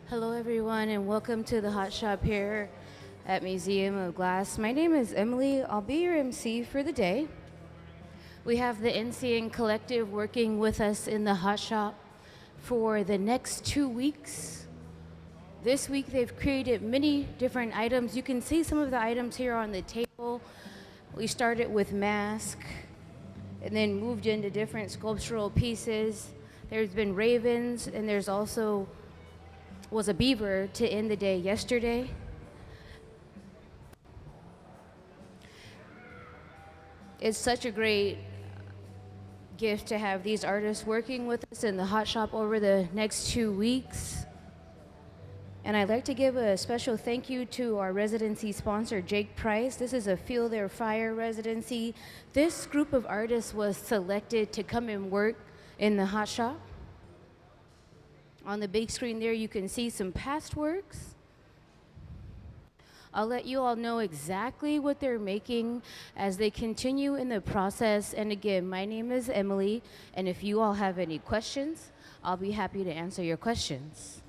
Hello everyone and welcome to the Hot Shop here at Museum of Glass. My name is Emily. I'll be your MC for the day. We have the NCN Collective working with us in the Hot Shop for the next 2 weeks. This week they've created many different items. You can see some of the items here on the table. We started with mask and then moved into different sculptural pieces. There's been ravens and there's also was a beaver to end the day yesterday. It's such a great gift to have these artists working with us in the Hot Shop over the next 2 weeks. And I'd like to give a special thank you to our residency sponsor, Jake Price. This is a Feel Their Fire residency. This group of artists was selected to come and work in the Hot Shop. On the big screen there, you can see some past works. I'll let you all know exactly what they're making as they continue in the process. And again, my name is Emily, and if you all have any questions, I'll be happy to answer your questions.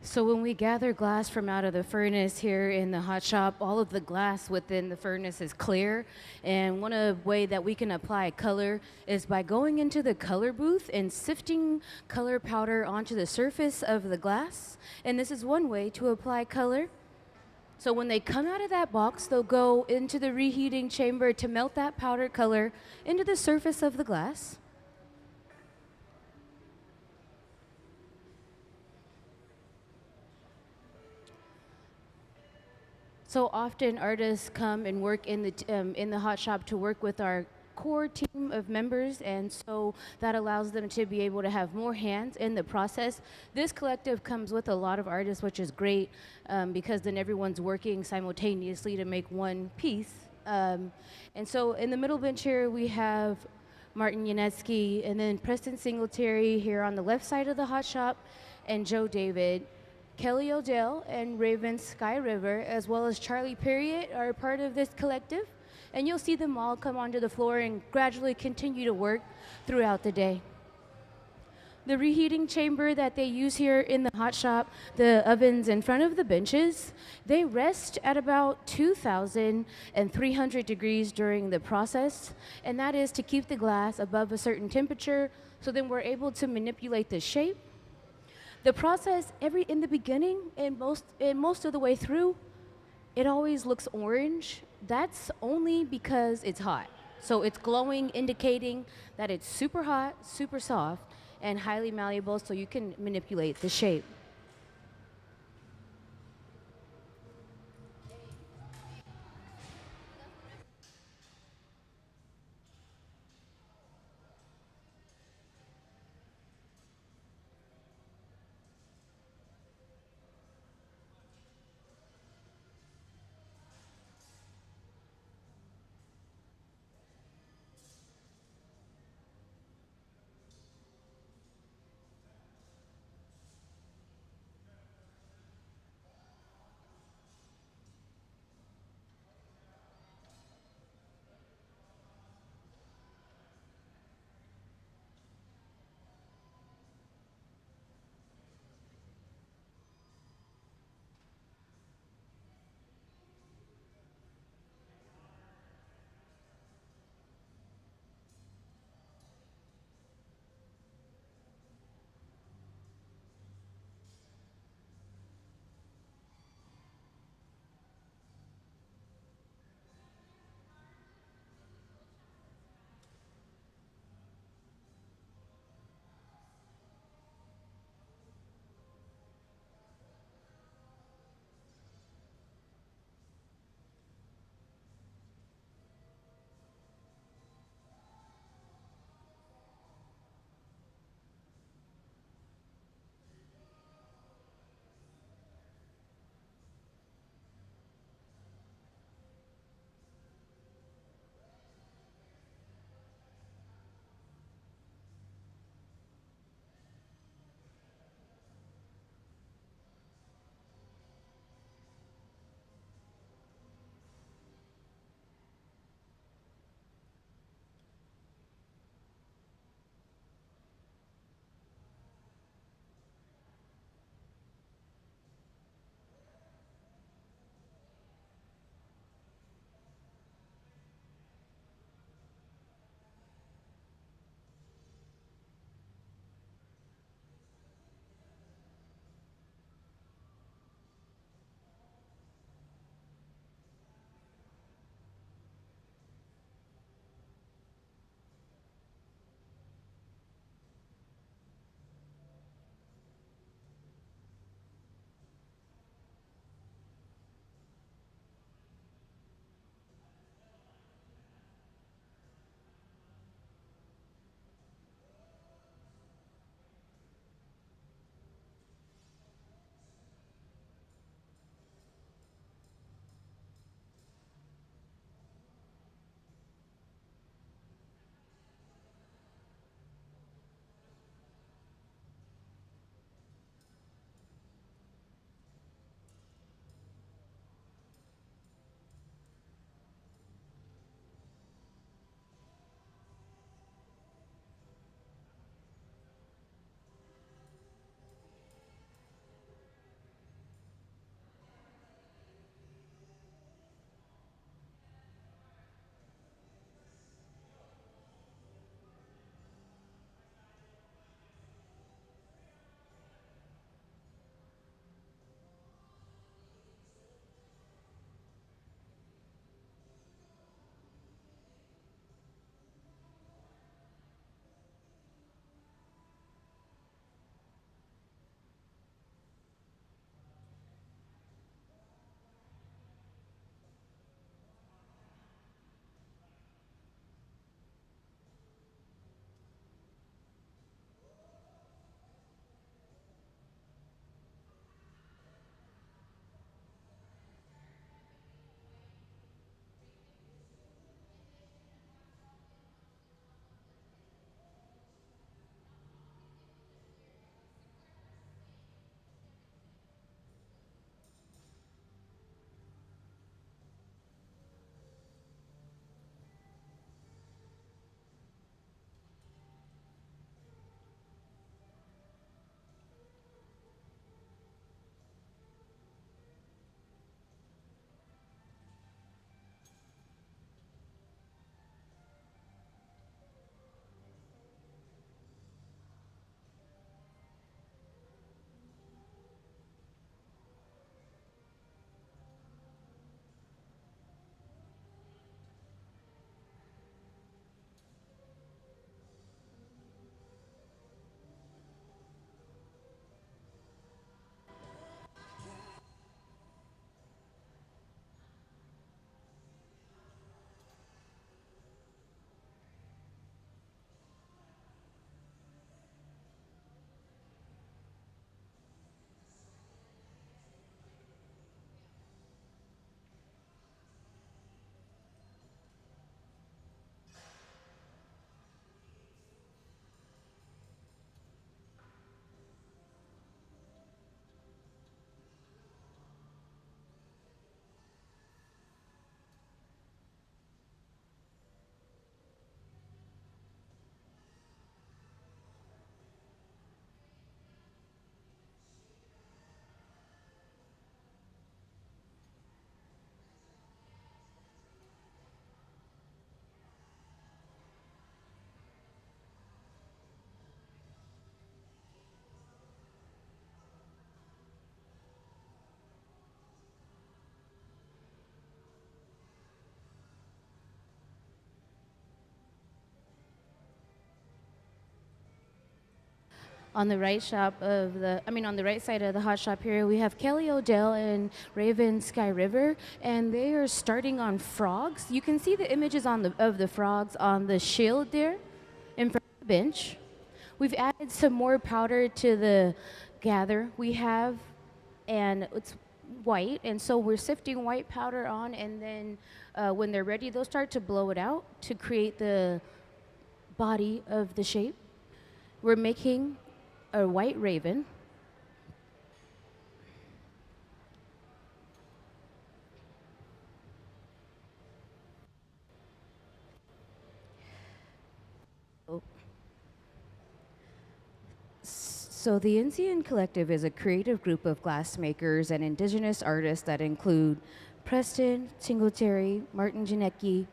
So when we gather glass from out of the furnace here in the Hot Shop, all of the glass within the furnace is clear. And one way that we can apply color is by going into the color booth and sifting color powder onto the surface of the glass. And this is one way to apply color. So when they come out of that box, they'll go into the reheating chamber to melt that powdered color into the surface of the glass. So often artists come and work in the Hot Shop to work with our core team of members, and so that allows them to be able to have more hands in the process. This collective comes with a lot of artists, which is great because then everyone's working simultaneously to make one piece. And so in the middle bench here, we have Martin Janecký, and then Preston Singletary here on the left side of the hot shop, and Joe David. Kelly Odell and Raven Skyriver, as well as Charlie Parriott, are part of this collective. And you'll see them all come onto the floor and gradually continue to work throughout the day. The reheating chamber that they use here in the hot shop, the ovens in front of the benches, they rest at about 2,300 degrees during the process, and that is to keep the glass above a certain temperature, so then we're able to manipulate the shape. The process, in the beginning and most of the way through, it always looks orange. That's only because it's hot. So it's glowing, indicating that it's super hot, super soft, and highly malleable, so you can manipulate the shape. On the right on the right side of the hot shop here, we have Kelly Odell and Raven Skyriver, and they are starting on frogs. You can see the images of the frogs on the shield there in front of the bench. We've added some more powder to the gather we have, and it's white, and so we're sifting white powder on, and then when they're ready, they'll start to blow it out to create the body of the shape. We're making a white raven. Oh. So the NCN Collective is a creative group of glassmakers and Indigenous artists that include Preston Singletary, Martin Janecký,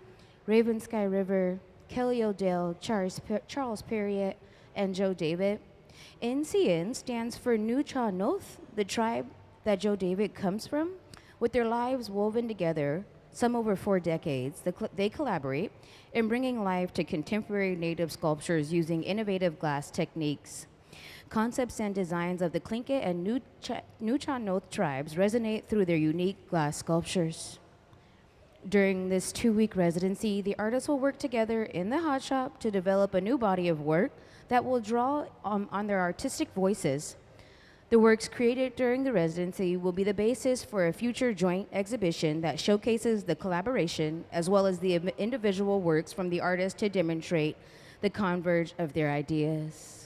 Raven Skyriver, Kelly Odell, Charles Parriott, and Joe David. NCN stands for Nuu-chah-nulth, the tribe that Joe David comes from. With their lives woven together, some over 4 decades, they collaborate in bringing life to contemporary native sculptures using innovative glass techniques. Concepts and designs of the Tlingit and Nuu-chah-nulth tribes resonate through their unique glass sculptures. During this 2-week residency, the artists will work together in the hot shop to develop a new body of work that will draw on their artistic voices. The works created during the residency will be the basis for a future joint exhibition that showcases the collaboration as well as the individual works from the artists to demonstrate the converge of their ideas.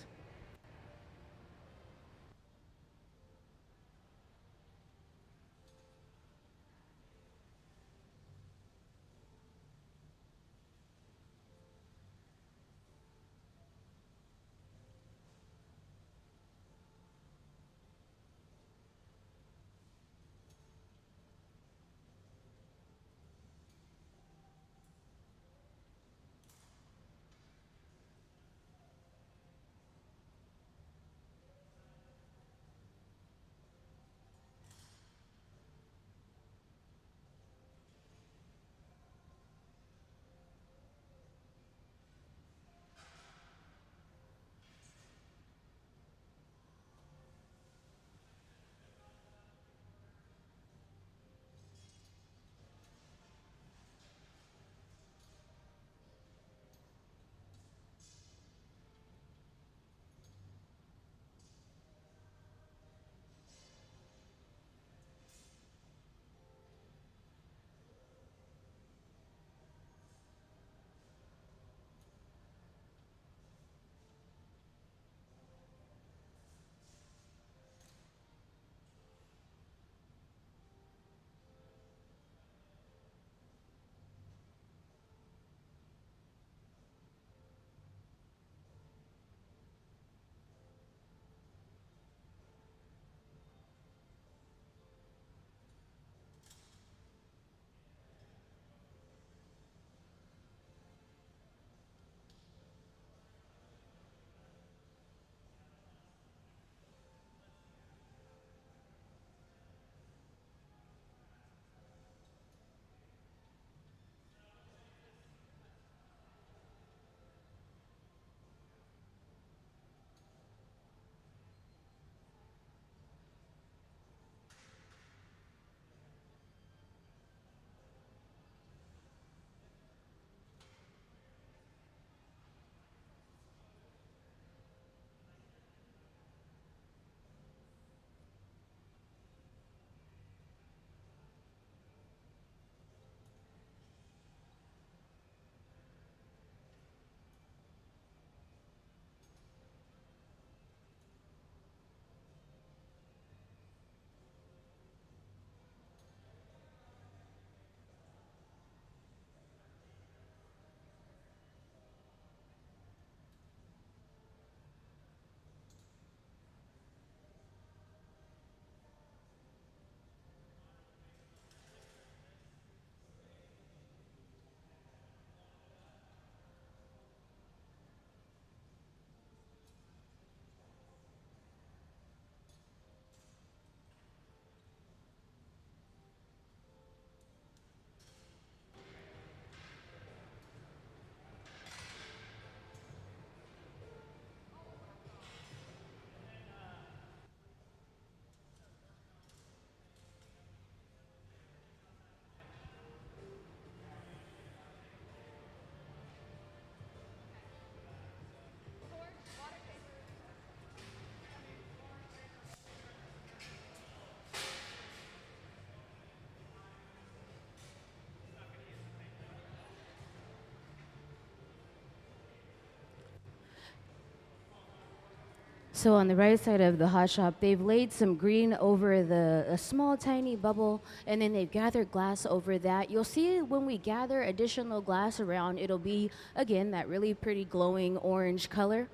So on the right side of the hot shop, they've laid some green over a small tiny bubble, and then they've gathered glass over that. You'll see when we gather additional glass around, it'll be, again, that really pretty glowing orange color.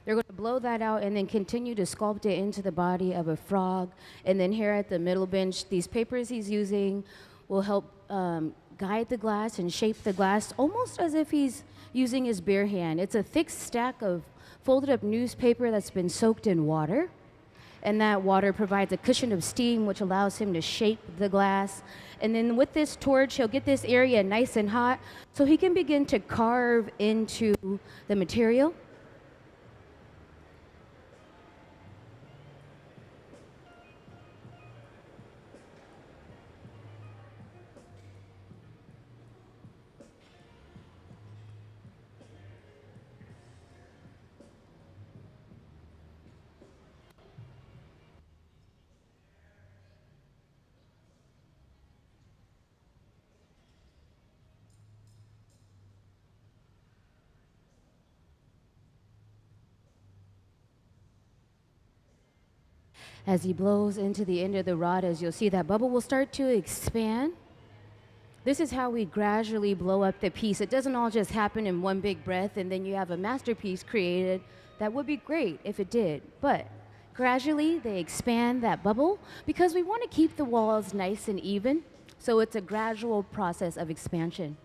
They're going to blow that out and then continue to sculpt it into the body of a frog. And then here at the middle bench, these papers he's using will help guide the glass and shape the glass almost as if he's using his bare hand. It's a thick stack of folded up newspaper that's been soaked in water. And that water provides a cushion of steam, which allows him to shape the glass. And then with this torch, he'll get this area nice and hot so he can begin to carve into the material. As he blows into the end of the rod, as you'll see, that bubble will start to expand. This is how we gradually blow up the piece. It doesn't all just happen in one big breath and then you have a masterpiece created. That would be great if it did, but gradually they expand that bubble because we want to keep the walls nice and even. So it's a gradual process of expansion.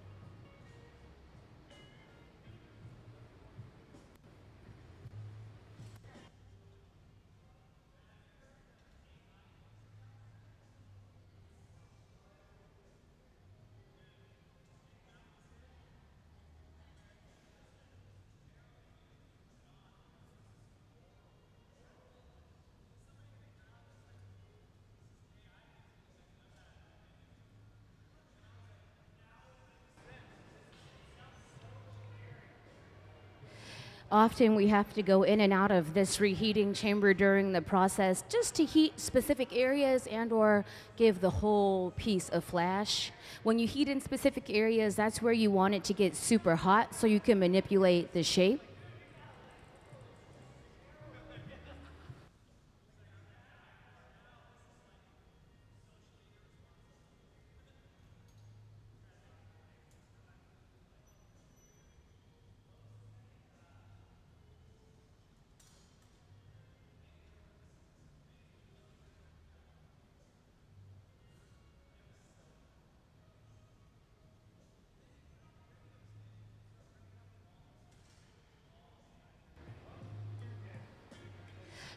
Often we have to go in and out of this reheating chamber during the process just to heat specific areas and or give the whole piece a flash. When you heat in specific areas, that's where you want it to get super hot so you can manipulate the shape.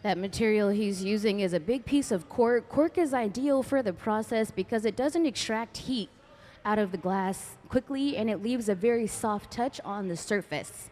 That material he's using is a big piece of cork. Cork is ideal for the process because it doesn't extract heat out of the glass quickly and it leaves a very soft touch on the surface.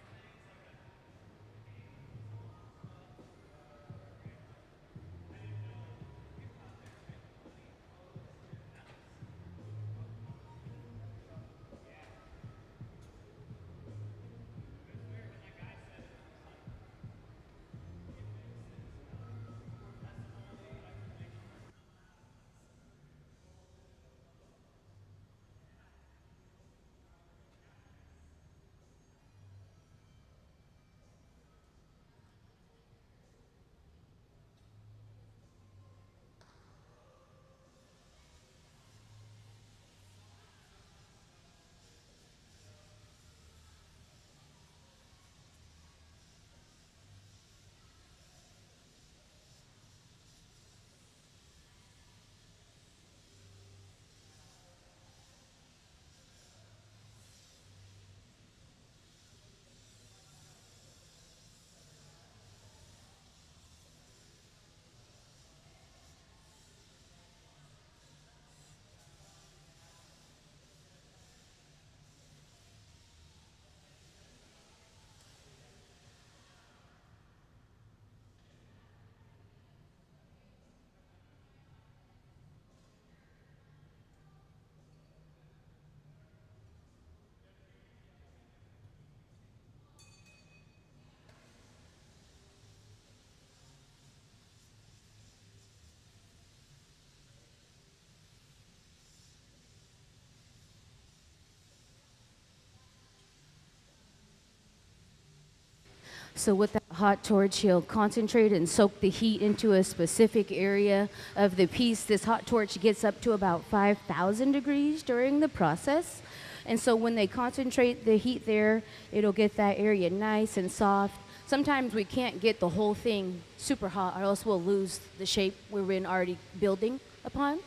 So with that hot torch, he'll concentrate and soak the heat into a specific area of the piece. This hot torch gets up to about 5,000 degrees during the process. And so when they concentrate the heat there, it'll get that area nice and soft. Sometimes we can't get the whole thing super hot, or else we'll lose the shape we've been already building upon.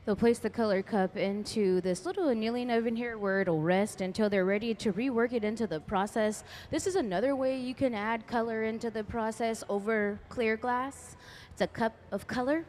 They'll place the color cup into this little annealing oven here where it'll rest until they're ready to rework it into the process. This is another way you can add color into the process over clear glass. It's a cup of color.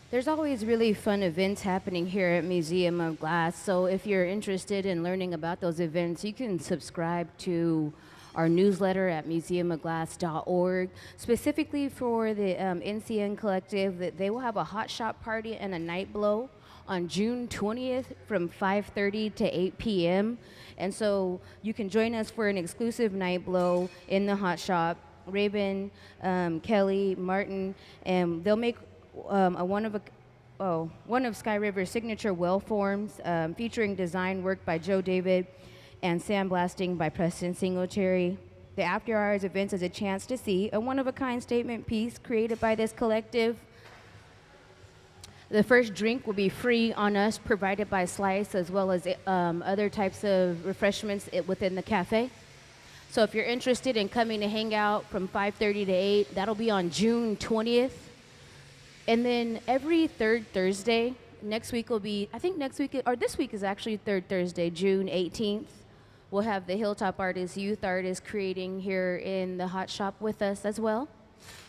There's always really fun events happening here at Museum of Glass. So if you're interested in learning about those events, you can subscribe to our newsletter at museumofglass.org. Specifically for the NCN Collective, that they will have a hot shot party and a night blow on June 20th from 5:30 to 8 p.m. And so you can join us for an exclusive night blow in the hot shop. Raven, Kelly, Martin, and they'll make one of Skyriver's signature well forms, featuring design work by Joe David and sandblasting by Preston Singletary. The after hours events is a chance to see a one-of-a-kind statement piece created by this collective. The first drink will be free on us, provided by Slice, as well as other types of refreshments within the cafe. So if you're interested in coming to hang out from 5:30 to 8, that'll be on June 20th. And then every third Thursday, next week will be, I think next week, or this week is actually third Thursday, June 18th. We'll have the Hilltop Artists, youth artists creating here in the hot shop with us as well.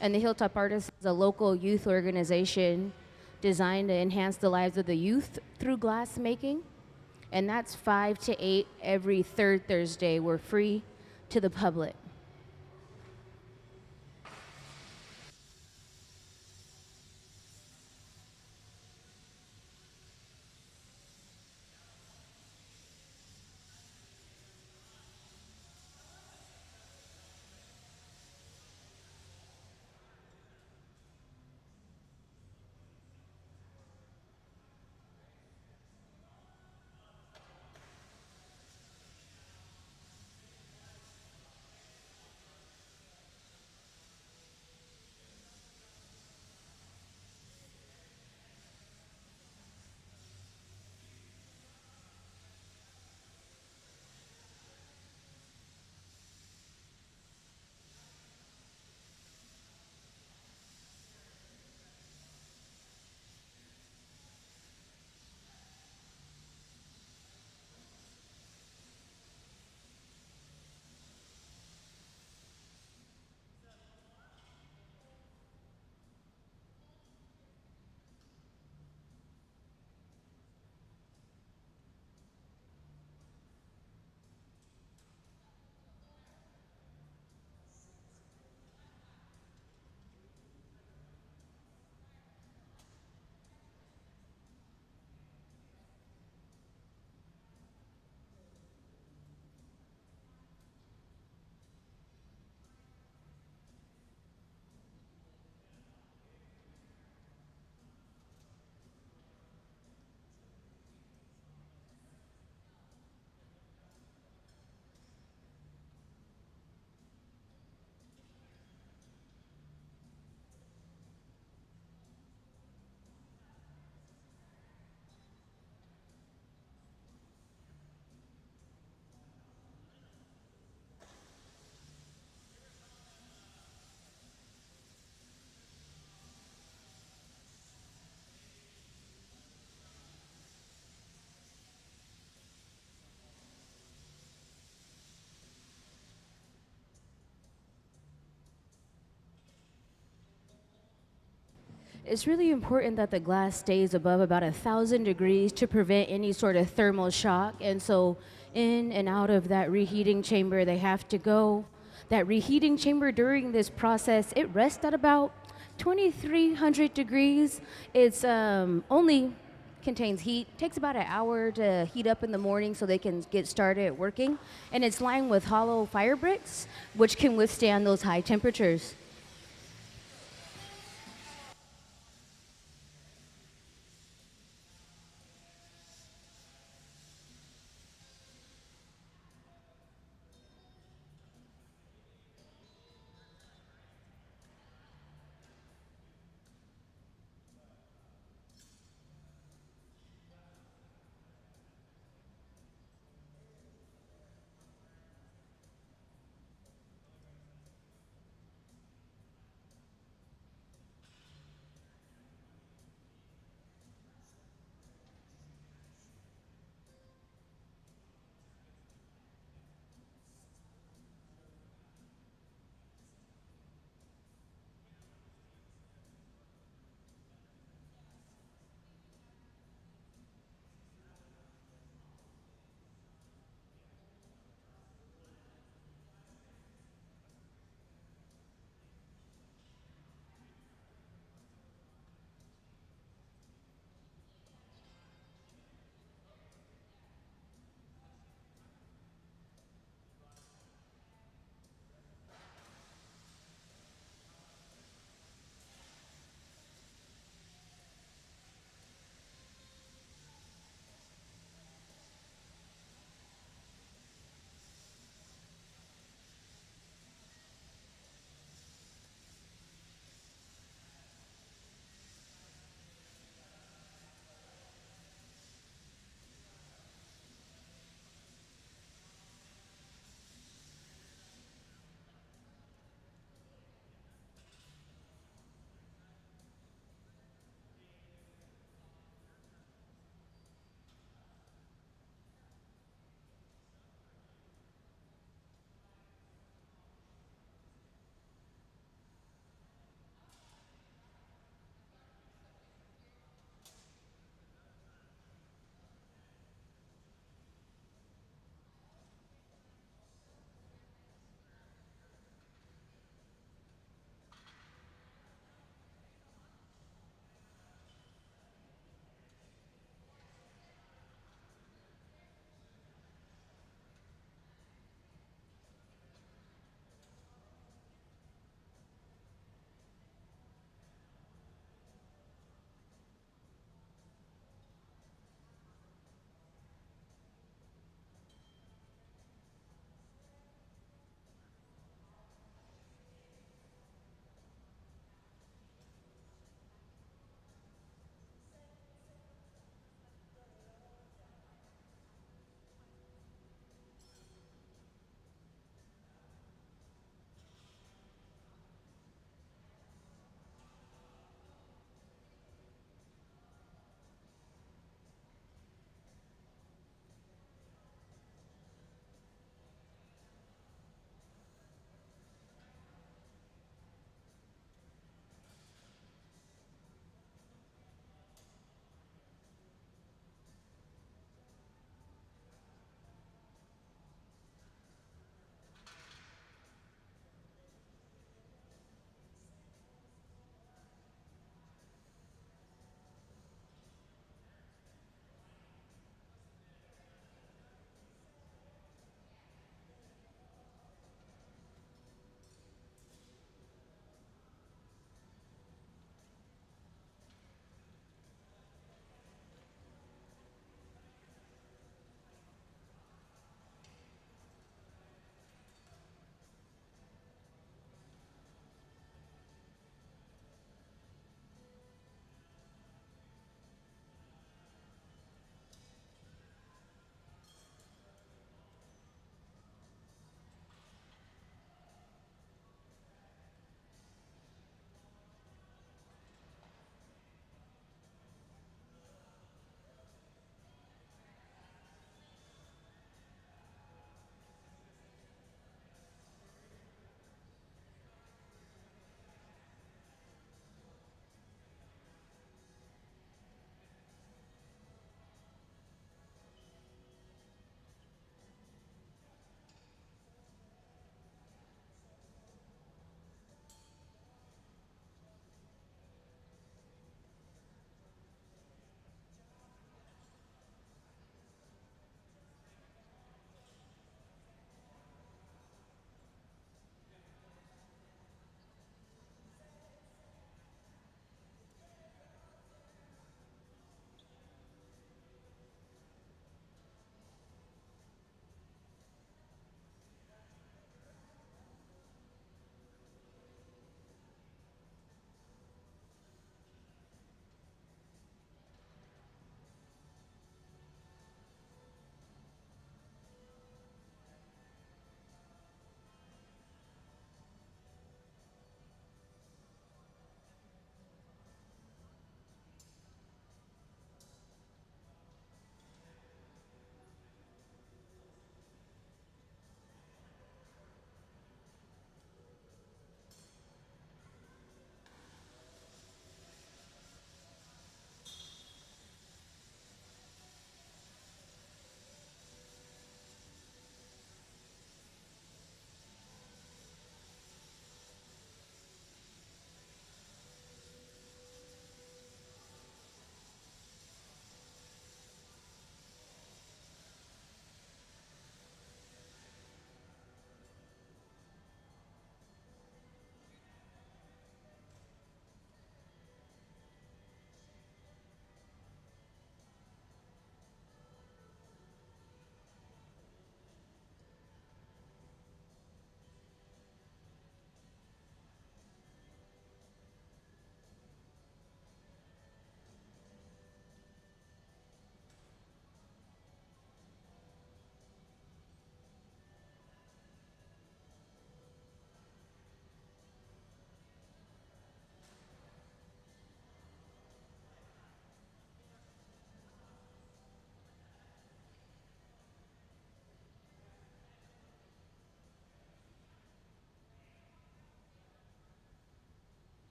And the Hilltop Artists is a local youth organization designed to enhance the lives of the youth through glass making. And that's 5 to 8 every third Thursday. We're free to the public. It's really important that the glass stays above about 1,000 degrees to prevent any sort of thermal shock. And so in and out of that reheating chamber, they have to go. That reheating chamber during this process, it rests at about 2,300 degrees. It's only contains heat. Takes about an hour to heat up in the morning so they can get started working. And it's lined with hollow fire bricks, which can withstand those high temperatures.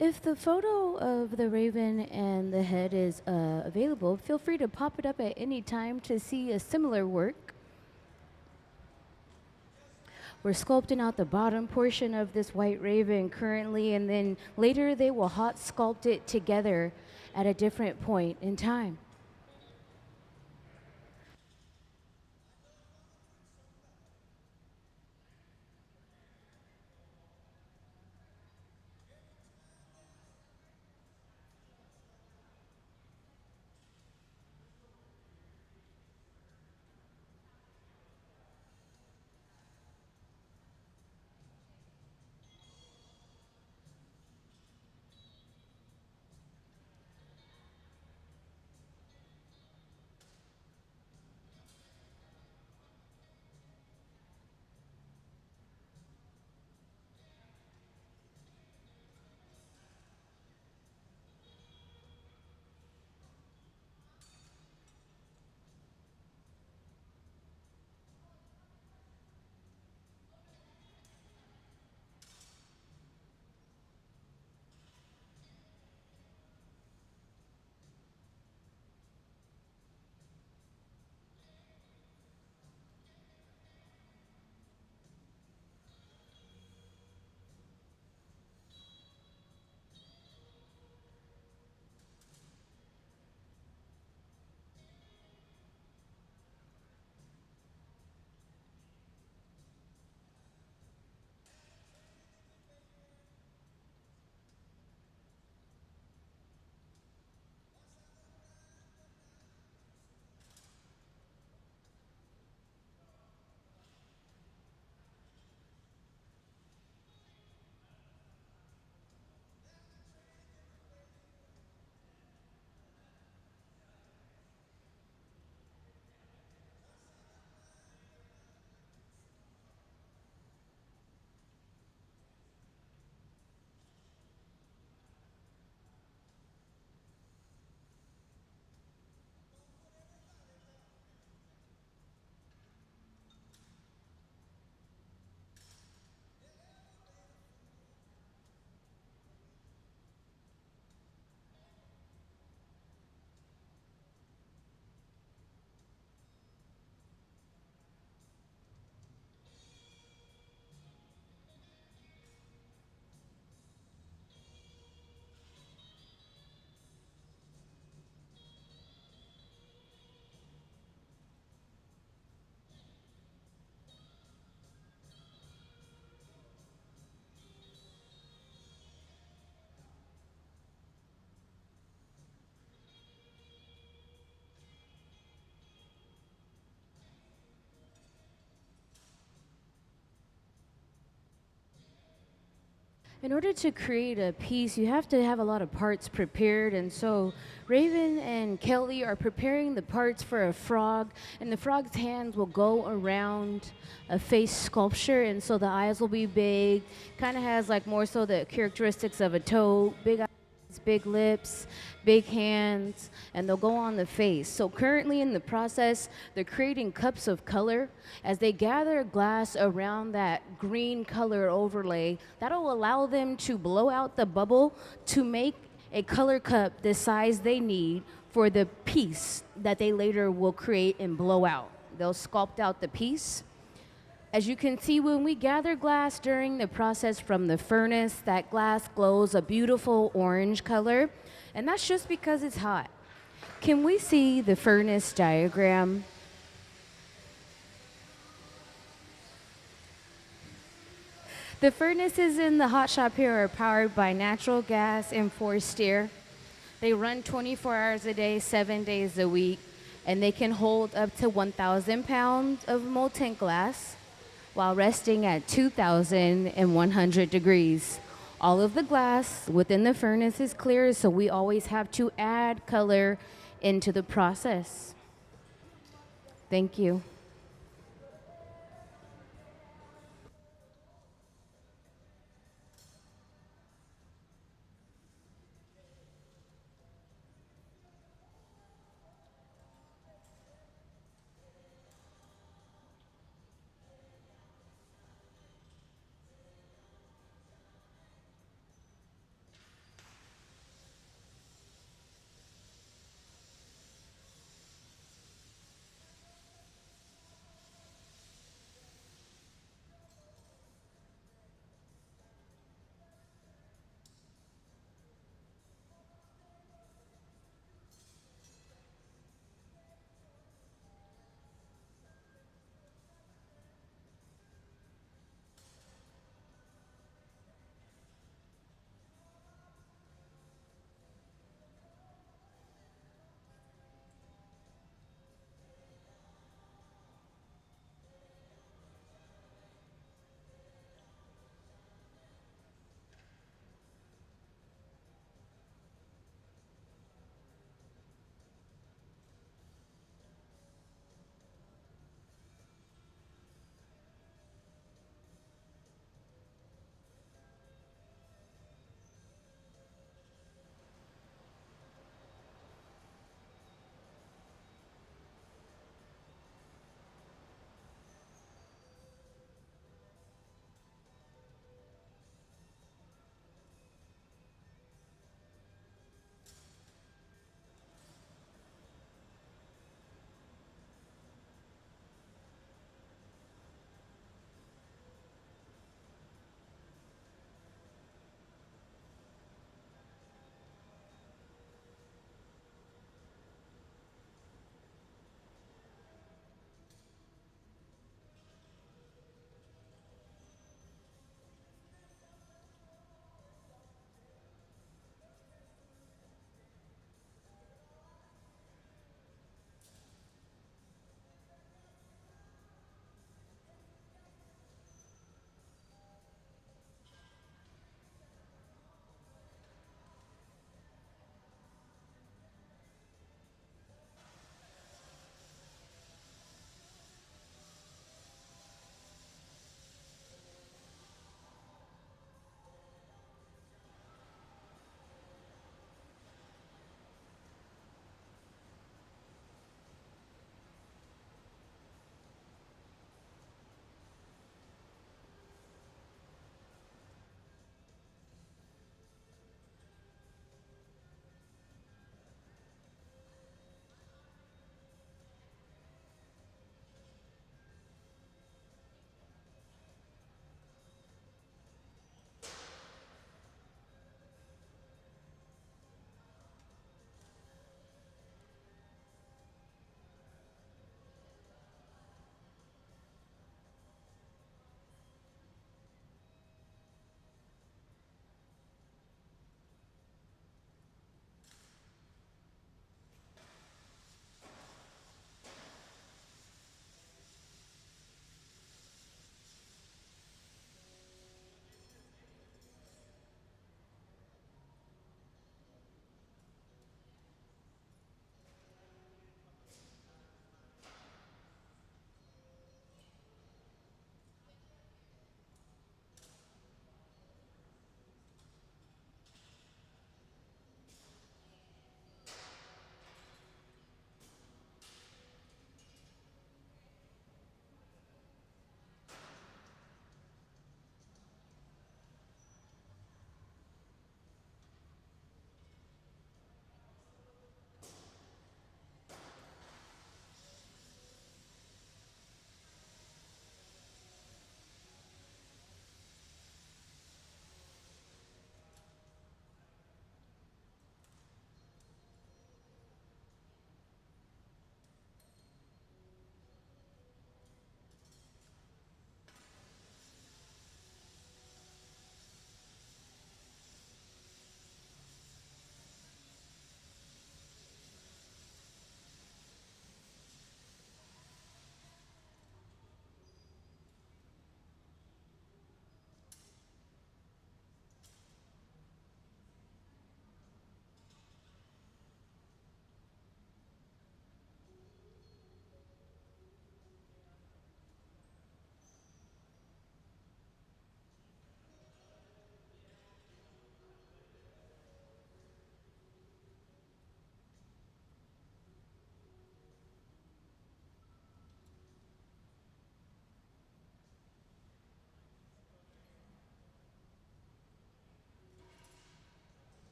If the photo of the raven and the head is available, feel free to pop it up at any time to see a similar work. We're sculpting out the bottom portion of this white raven currently, and then later they will hot sculpt it together at a different point in time. In order to create a piece, you have to have a lot of parts prepared, and so Raven and Kelly are preparing the parts for a frog, and the frog's hands will go around a face sculpture, and so the eyes will be big, kind of has like more so the characteristics of a toad, big eyes, big lips, big hands, and they'll go on the face. So currently in the process, they're creating cups of color as they gather glass around that green color overlay. That'll allow them to blow out the bubble to make a color cup the size they need for the piece that they later will create and blow out. They'll sculpt out the piece. As you can see, when we gather glass during the process from the furnace, that glass glows a beautiful orange color, and that's just because it's hot. Can we see the furnace diagram? The furnaces in the hot shop here are powered by natural gas and forced air. They run 24 hours a day, 7 days a week, and they can hold up to 1,000 pounds of molten glass while resting at 2,100 degrees. All of the glass within the furnace is clear, so we always have to add color into the process. Thank you.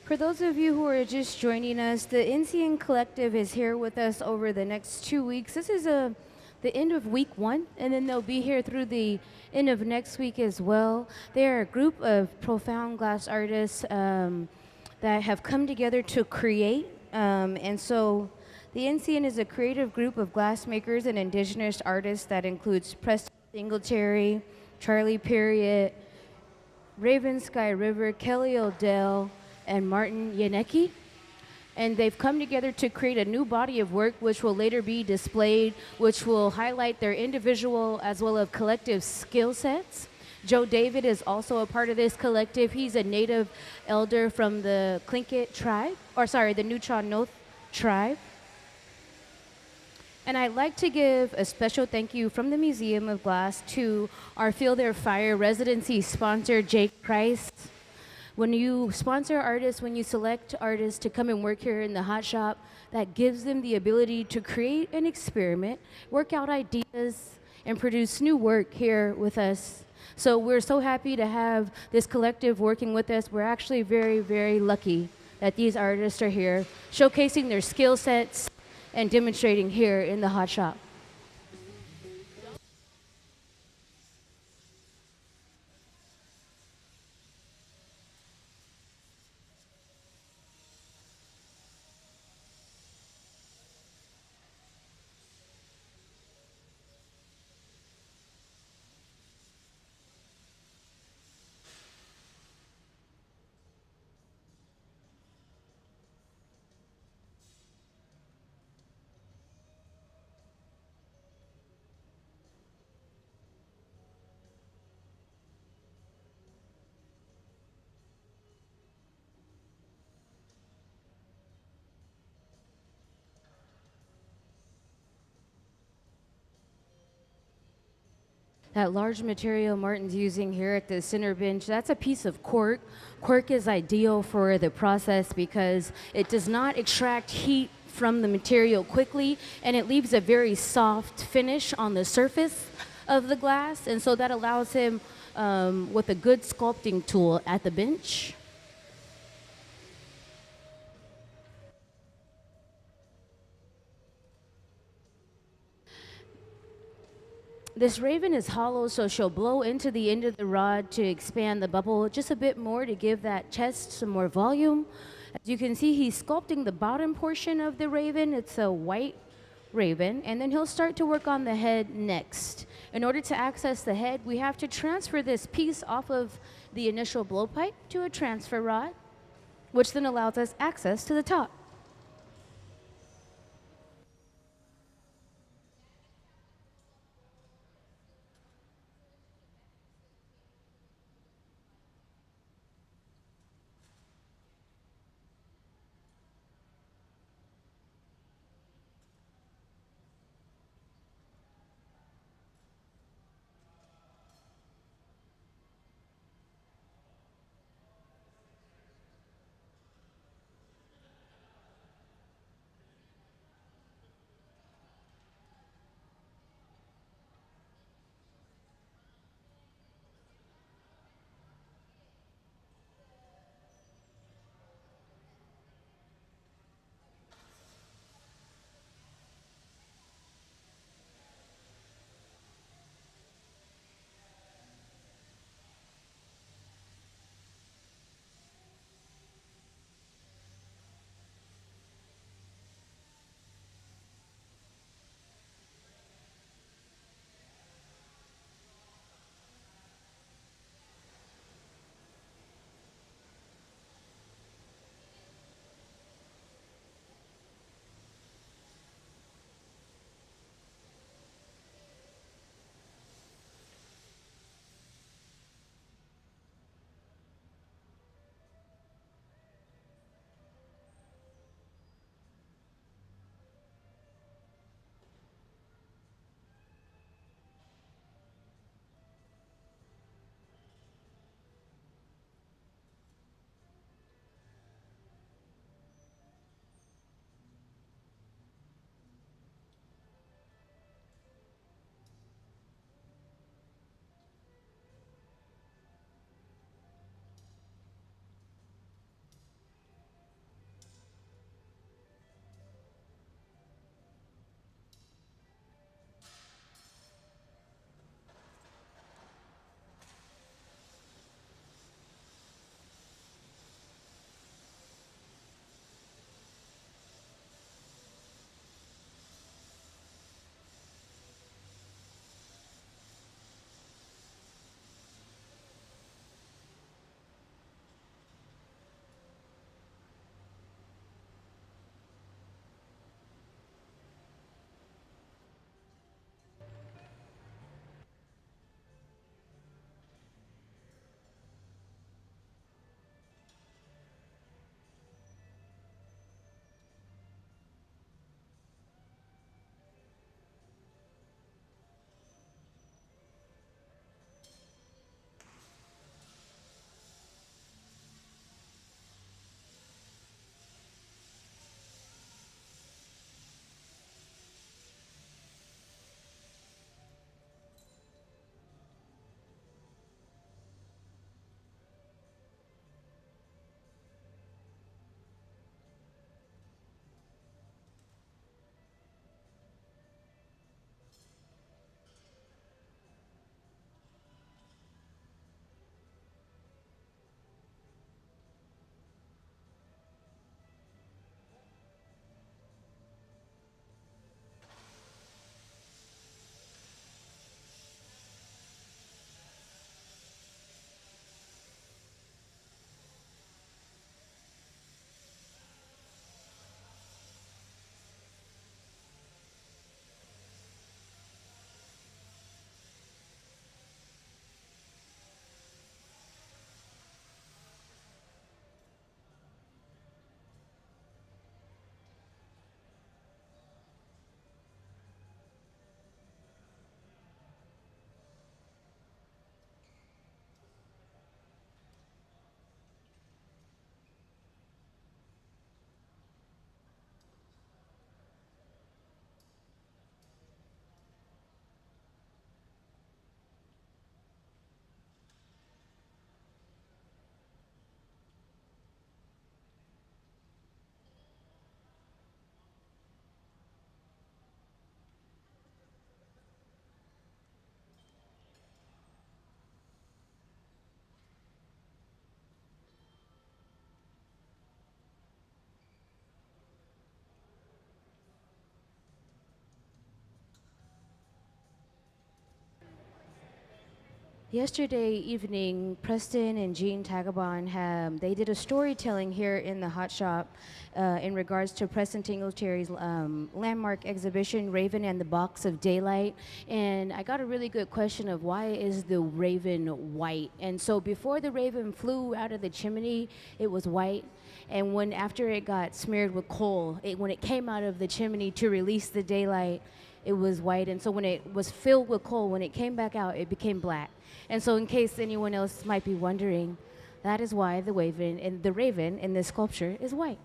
For those of you who are just joining us, the NCN Collective is here with us over the next 2 weeks. This is the end of week 1, and then they'll be here through the end of next week as well. They are a group of profound glass artists that have come together to create. And so the NCN is a creative group of glassmakers and Indigenous artists that includes Preston Singletary, Charlie Parriott, Raven Skyriver, Kelly Odell, and Martin Janecký. And they've come together to create a new body of work which will later be displayed, which will highlight their individual as well as collective skill sets. Joe David is also a part of this collective. He's a native elder from the Tlingit tribe, the Nuu-chah-nulth tribe. And I'd like to give a special thank you from the Museum of Glass to our Feel Their Fire residency sponsor, Jake Price. When you sponsor artists, when you select artists to come and work here in the hot shop, that gives them the ability to create an experiment, work out ideas, and produce new work here with us. So we're so happy to have this collective working with us. We're actually very, very lucky that these artists are here, showcasing their skill sets and demonstrating here in the hot shop. That large material Martin's using here at the center bench, that's a piece of cork. Cork is ideal for the process because it does not extract heat from the material quickly, and it leaves a very soft finish on the surface of the glass, and so that allows him with a good sculpting tool at the bench. This raven is hollow, so she'll blow into the end of the rod to expand the bubble just a bit more to give that chest some more volume. As you can see, he's sculpting the bottom portion of the raven. It's a white raven, and then he'll start to work on the head next. In order to access the head, we have to transfer this piece off of the initial blowpipe to a transfer rod, which then allows us access to the top. Yesterday evening, Preston and Jean Tagabon they did a storytelling here in the hot shop in regards to Preston Singletary's landmark exhibition, Raven and the Box of Daylight. And I got a really good question of why is the raven white? And so before the raven flew out of the chimney, it was white. And after it got smeared with coal, when it came out of the chimney to release the daylight, it was white. And so when it was filled with coal, when it came back out, it became black. And so in case anyone else might be wondering, that is why the raven in this sculpture is white.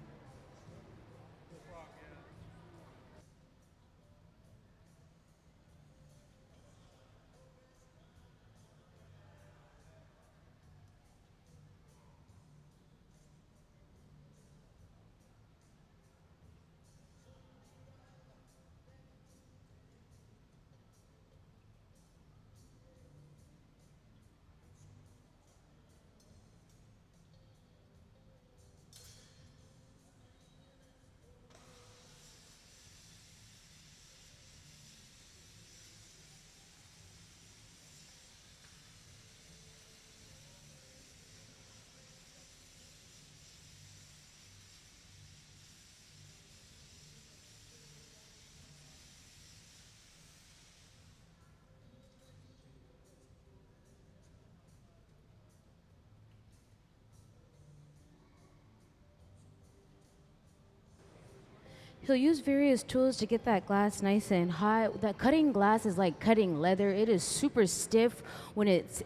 He'll use various tools to get that glass nice and hot. That cutting glass is like cutting leather. It is super stiff when it's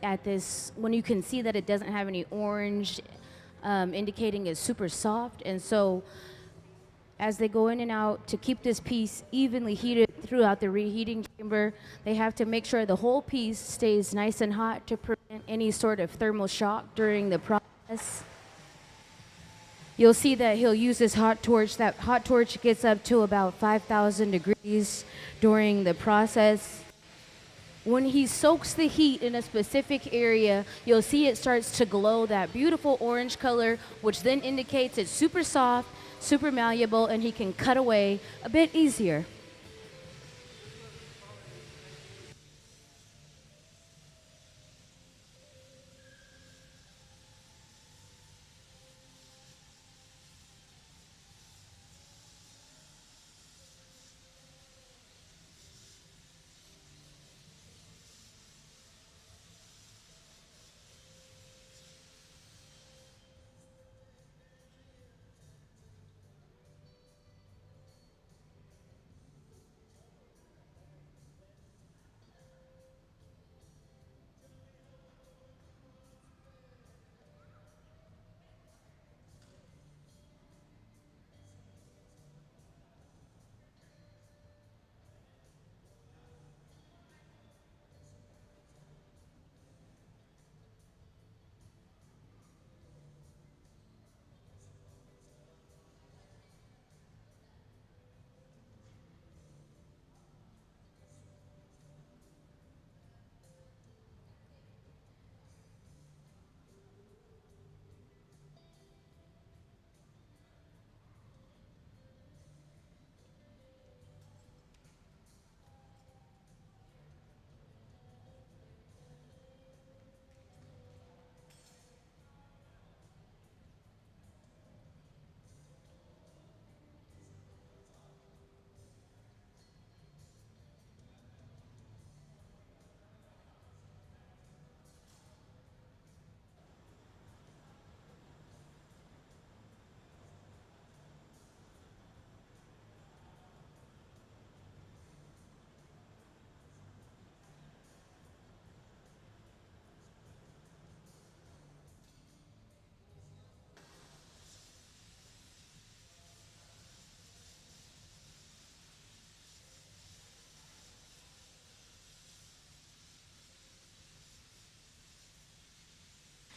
when you can see that it doesn't have any orange, indicating it's super soft. And so as they go in and out to keep this piece evenly heated throughout the reheating chamber, they have to make sure the whole piece stays nice and hot to prevent any sort of thermal shock during the process. You'll see that he'll use this hot torch. That hot torch gets up to about 5,000 degrees during the process. When he soaks the heat in a specific area, you'll see it starts to glow that beautiful orange color, which then indicates it's super soft, super malleable, and he can cut away a bit easier.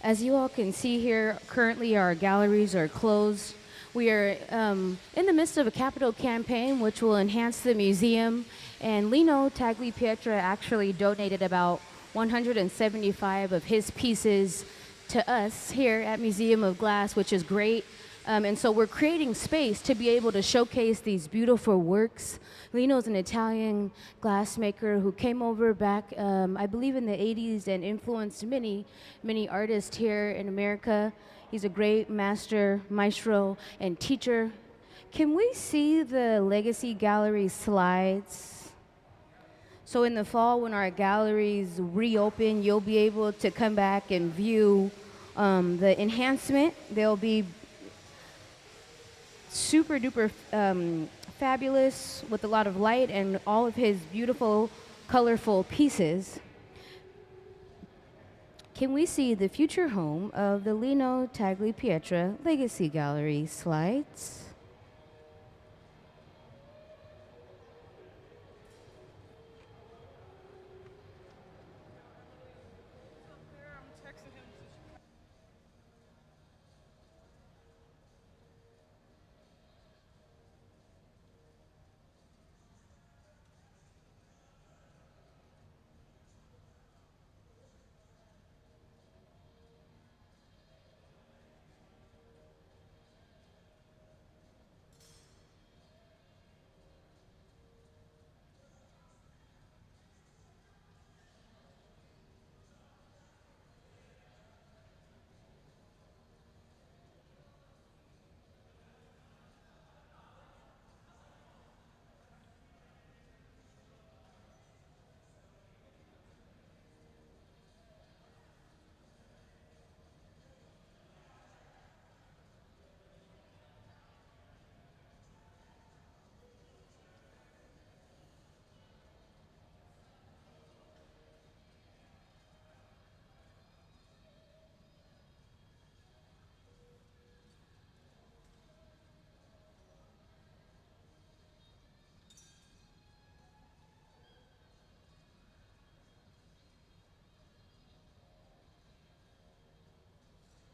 As you all can see here, currently our galleries are closed. We are in the midst of a capital campaign which will enhance the museum, and Lino Tagliapietra actually donated about 175 of his pieces to us here at Museum of Glass, which is great. And so we're creating space to be able to showcase these beautiful works. Lino's an Italian glassmaker who came over back, I believe, in the 80s and influenced many, many artists here in America. He's a great maestro, and teacher. Can we see the Legacy Gallery slides? So in the fall, when our galleries reopen, you'll be able to come back and view the enhancement. They'll be super duper fabulous with a lot of light and all of his beautiful, colorful pieces. Can we see the future home of the Lino Tagliapietra Legacy Gallery slides?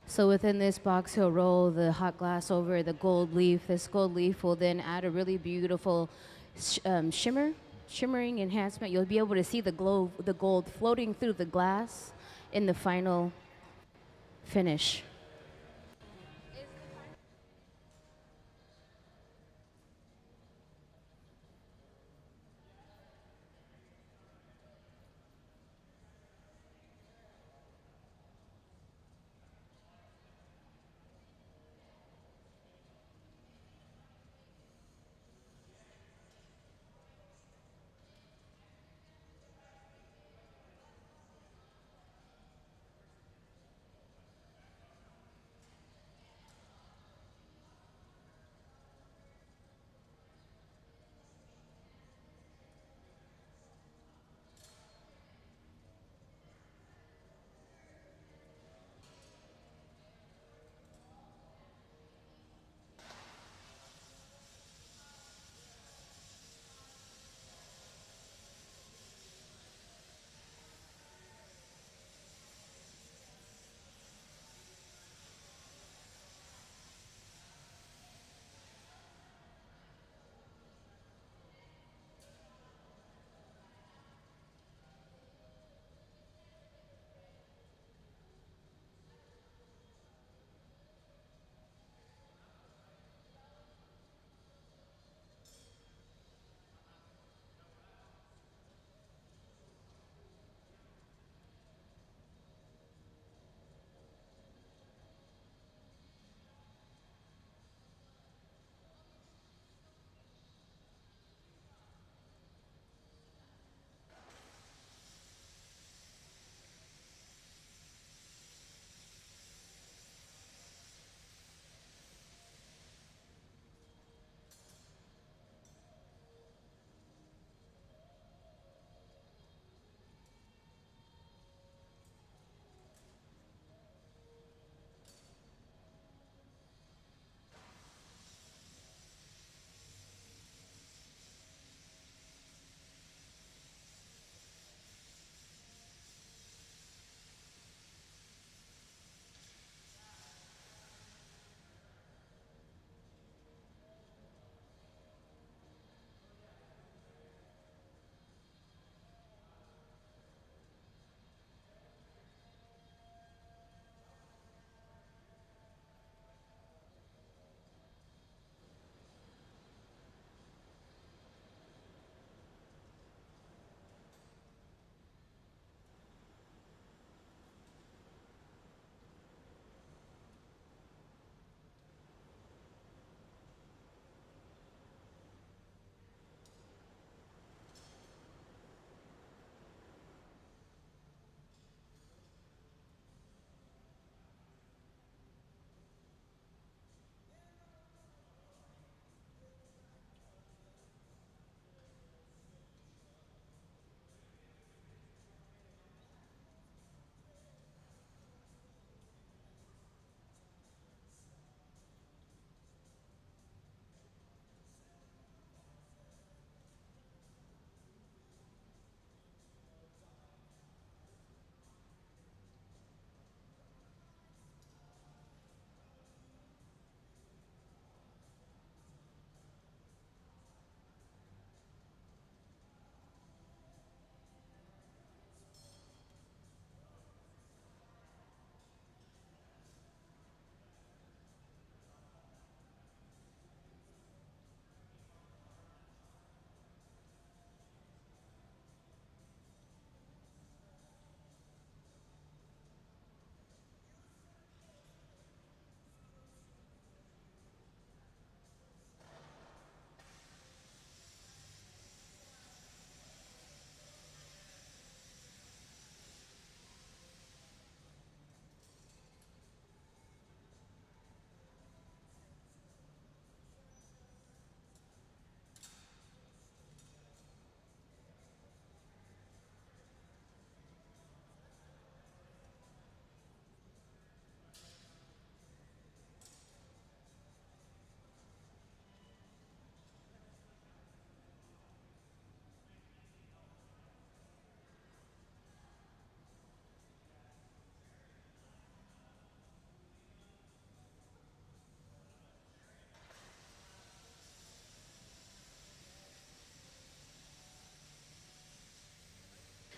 So within this box, he'll roll the hot glass over the gold leaf. This gold leaf will then add a really beautiful shimmering enhancement. You'll be able to see the gold floating through the glass in the final finish.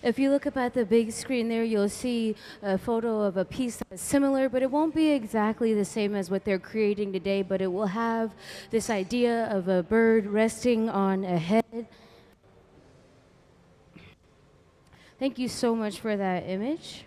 If you look up at the big screen there, you'll see a photo of a piece that's similar, but it won't be exactly the same as what they're creating today, but it will have this idea of a bird resting on a head. Thank you so much for that image.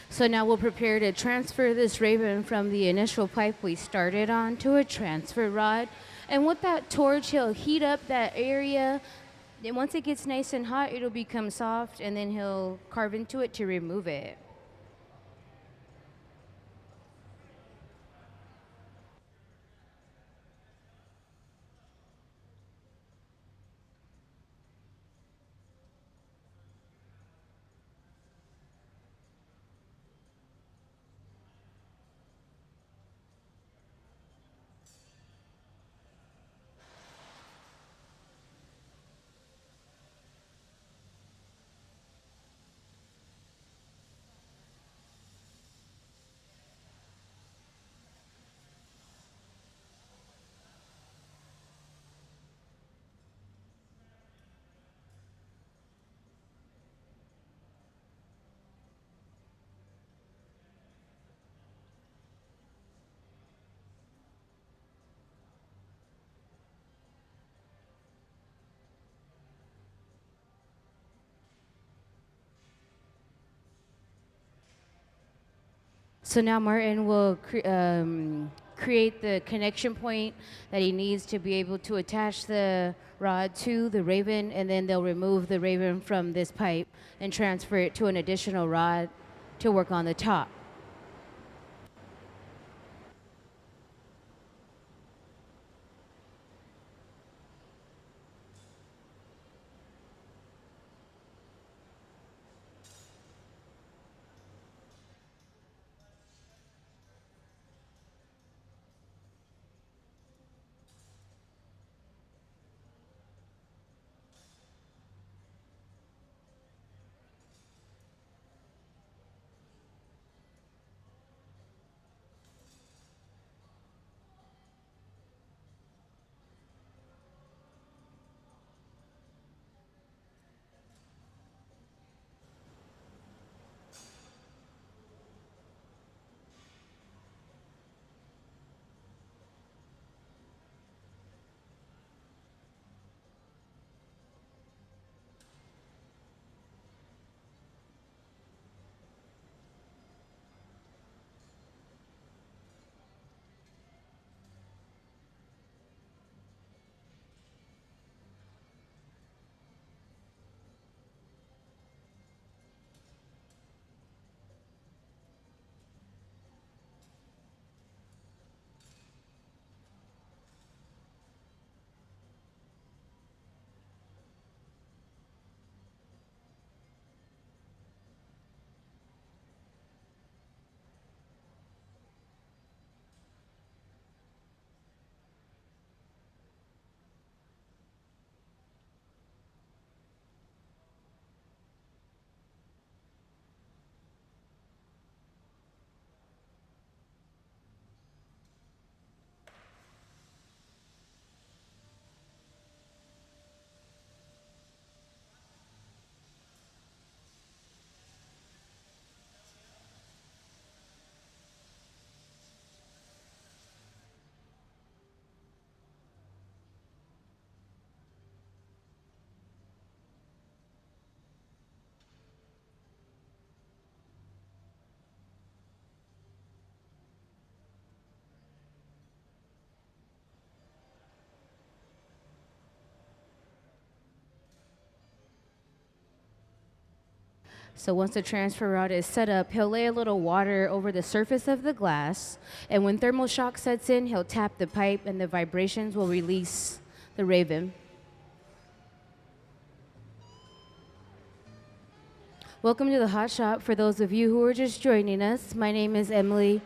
So now we'll prepare to transfer this raven from the initial pipe we started on to a transfer rod. And with that torch, he'll heat up that area. And once it gets nice and hot, it'll become soft, and then he'll carve into it to remove it. So now Martin will create the connection point that he needs to be able to attach the rod to the raven, and then they'll remove the raven from this pipe and transfer it to an additional rod to work on the top. So once the transfer rod is set up, he'll lay a little water over the surface of the glass, and when thermal shock sets in, he'll tap the pipe and the vibrations will release the raven. Welcome to the Hot Shop. For those of you who are just joining us, my name is Emily,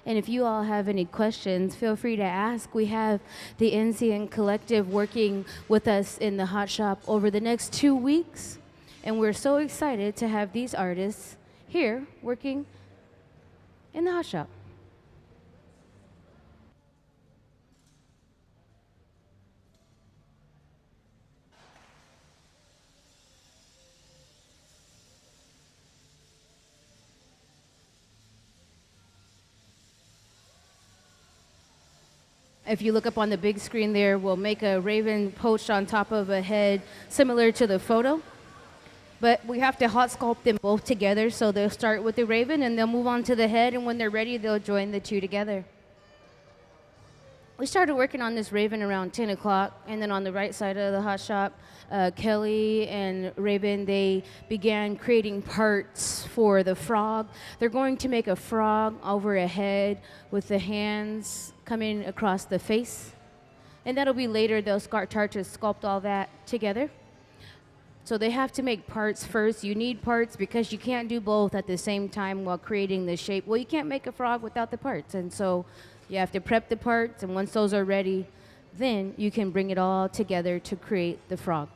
and if you all have any questions, feel free to ask. We have the NCN Collective working with us in the Hot Shop over the next 2 weeks. And we're so excited to have these artists here working in the Hot Shop. If you look up on the big screen there, we'll make a raven poached on top of a head similar to the photo. But we have to hot sculpt them both together, so they'll start with the raven and they'll move on to the head, and when they're ready, they'll join the two together. We started working on this raven around 10 o'clock, and then on the right side of the Hot Shop, Kelly and Raven, they began creating parts for the frog. They're going to make a frog over a head with the hands coming across the face. And that'll be later, they'll start to sculpt all that together. So they have to make parts first. You need parts because you can't do both at the same time while creating the shape. Well, you can't make a frog without the parts. And so you have to prep the parts, and once those are ready, then you can bring it all together to create the frog.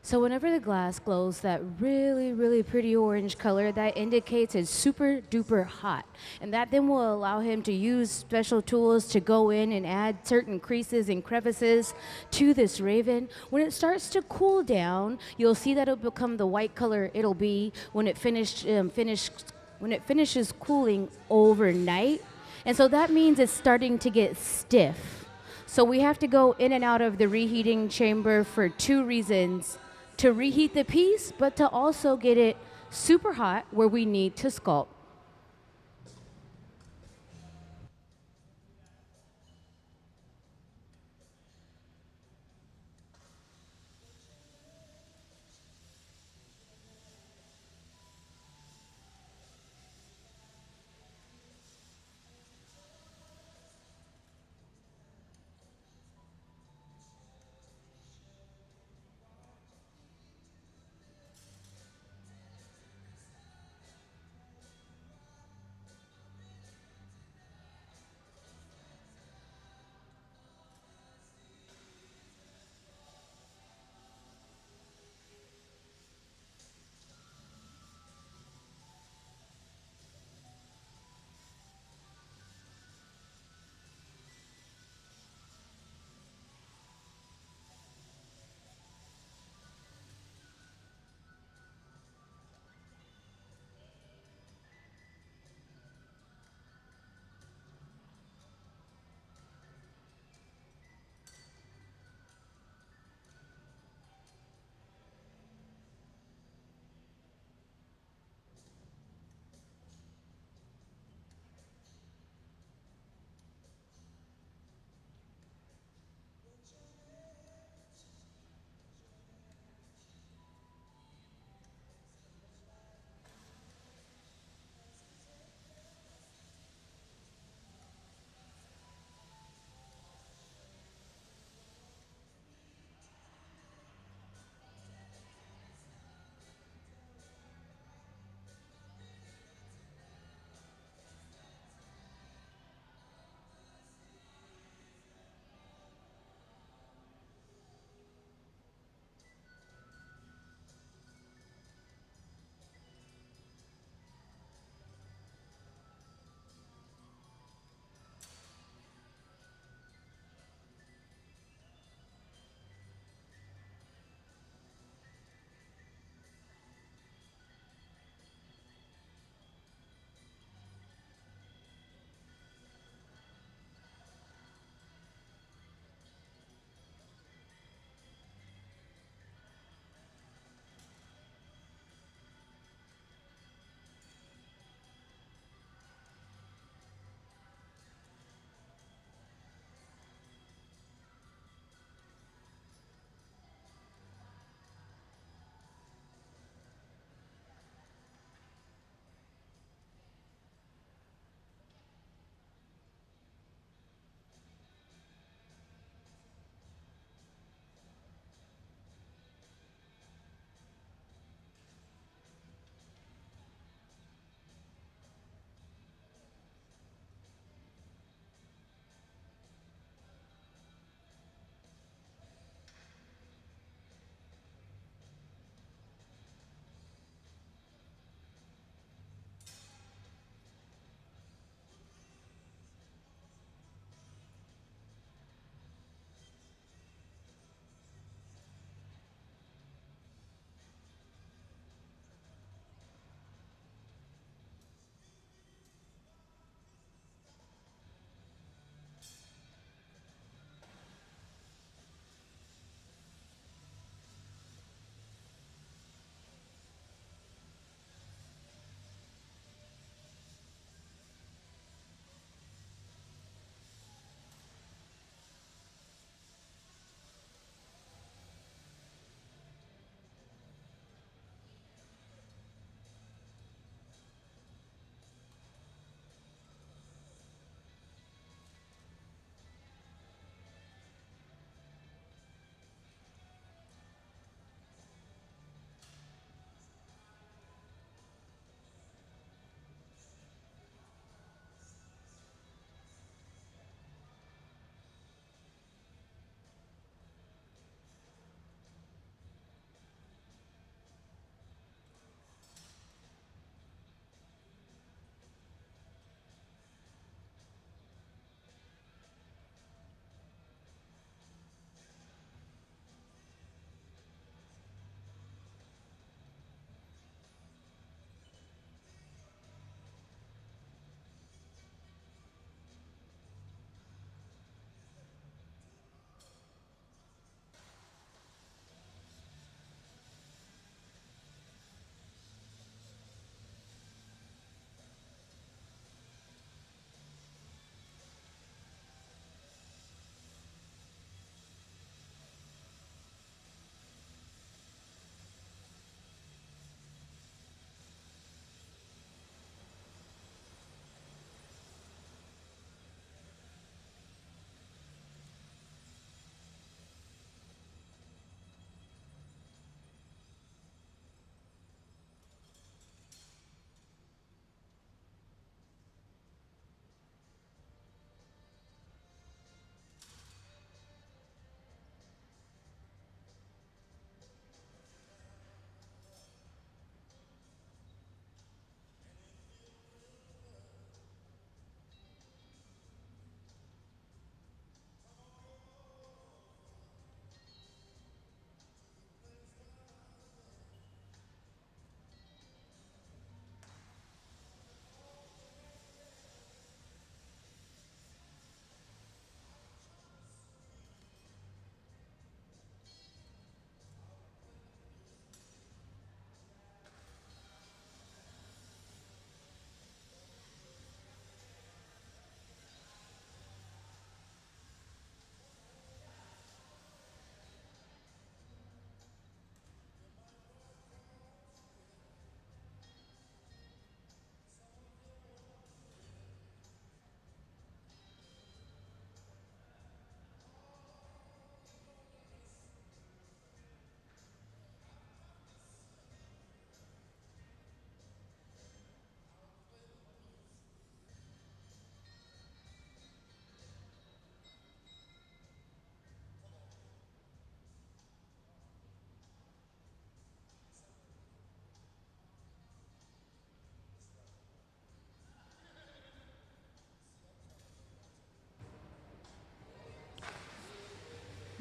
So whenever the glass glows that really, really pretty orange color, that indicates it's super duper hot. And that then will allow him to use special tools to go in and add certain creases and crevices to this raven. When it starts to cool down, you'll see that it'll become the white color it'll be when it finishes cooling overnight. And so that means it's starting to get stiff. So we have to go in and out of the reheating chamber for two reasons: to reheat the piece, but to also get it super hot where we need to sculpt.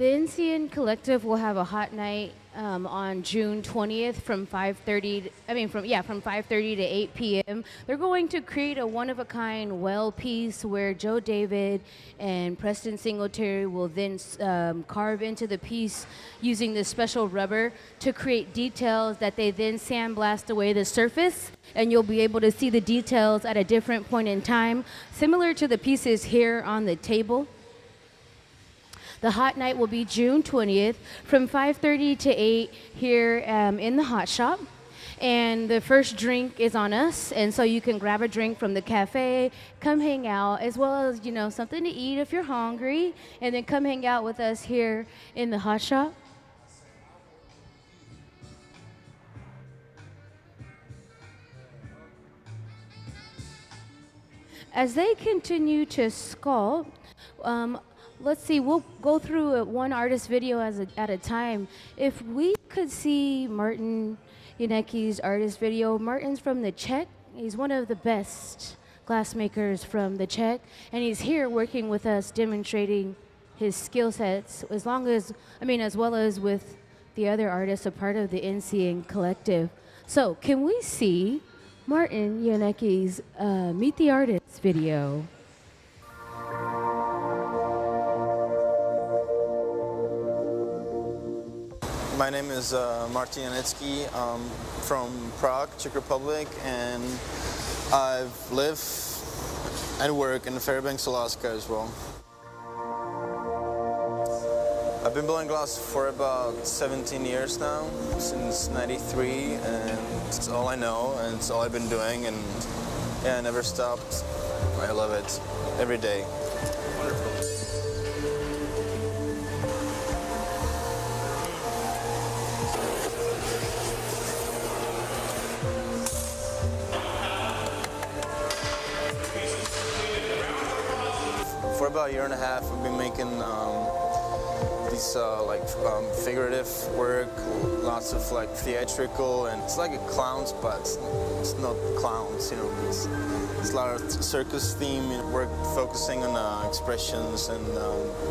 The NCN Collective will have a hot night on June 20th from 5:30 to 8 p.m. They're going to create a one-of-a-kind well piece where Joe David and Preston Singletary will then carve into the piece using this special rubber to create details that they then sandblast away the surface, and you'll be able to see the details at a different point in time, similar to the pieces here on the table. The hot night will be June 20th from 5:30 to 8 here in the hot shop. And the first drink is on us, and so you can grab a drink from the cafe, come hang out, as well as, you know, something to eat if you're hungry, and then come hang out with us here in the hot shop. As they continue to sculpt, let's see, we'll go through one artist video at a time. If we could see Martin Janecky's artist video. Martin's from the Czech. He's one of the best glassmakers from the Czech, and he's here working with us, demonstrating his skill sets, as well as with the other artists, a part of the NCN Collective. So can we see Martin Janecky's Meet the Artists video? My name is Martin Janecký. I'm from Prague, Czech Republic, and I've lived and work in Fairbanks, Alaska as well. I've been blowing glass for about 17 years now, since '93, and it's all I know, and it's all I've been doing, and yeah, I never stopped. I love it every day. Wonderful. For about a year and a half, we've been making these figurative work, lots of like theatrical, and it's like a clowns, but it's not clowns, you know. It's a lot of circus theme work, focusing on expressions and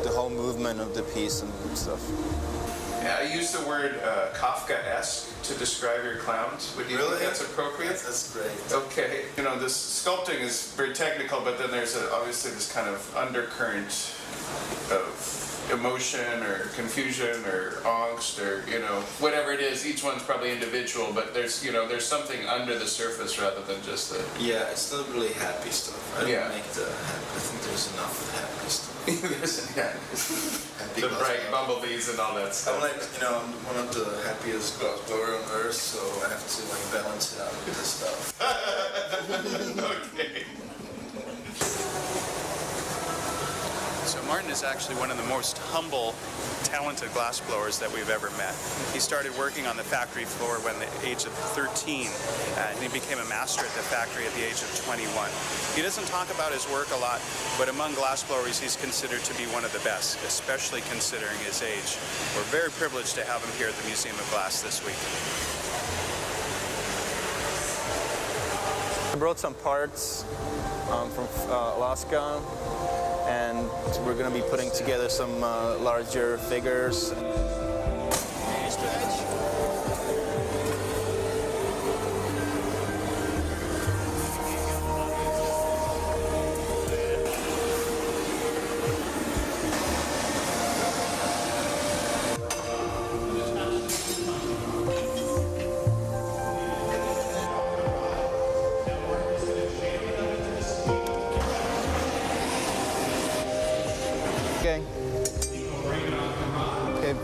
the whole movement of the piece and stuff. Yeah, I use the word Kafka-esque to describe your clowns. Would you think that's appropriate? That's great. Okay. You know, this sculpting is very technical, but then there's obviously this kind of undercurrent of emotion or confusion or angst or, you know, whatever it is. Each one's probably individual, but there's, you know, there's something under the surface rather than just the... Yeah, it's not really happy stuff. I don't make the happy. I think there's enough happy stuff. The bright bumblebees and all that stuff. I'm like, you know, I'm one of the happiest glassblower on earth, so I have to like balance it out with this stuff. Okay. So Martin is actually one of the most humble, talented glassblowers that we've ever met. He started working on the factory floor when the age of 13, and he became a master at the factory at the age of 21. He doesn't talk about his work a lot, but among glassblowers he's considered to be one of the best, especially considering his age. We're very privileged to have him here at the Museum of Glass this week. I brought some parts from Alaska, and we're going to be putting together some larger figures. Okay. Okay.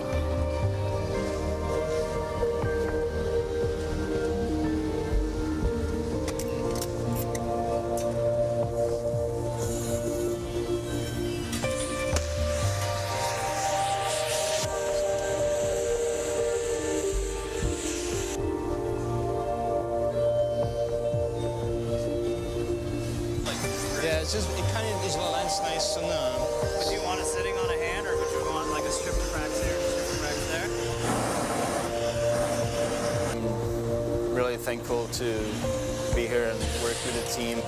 Yeah, it's just, it kind of is lens nice and Would you want it sitting on a hand, or would you want like a strip of cracks here, strip of cracks there? I'm really thankful to be here and work with the team.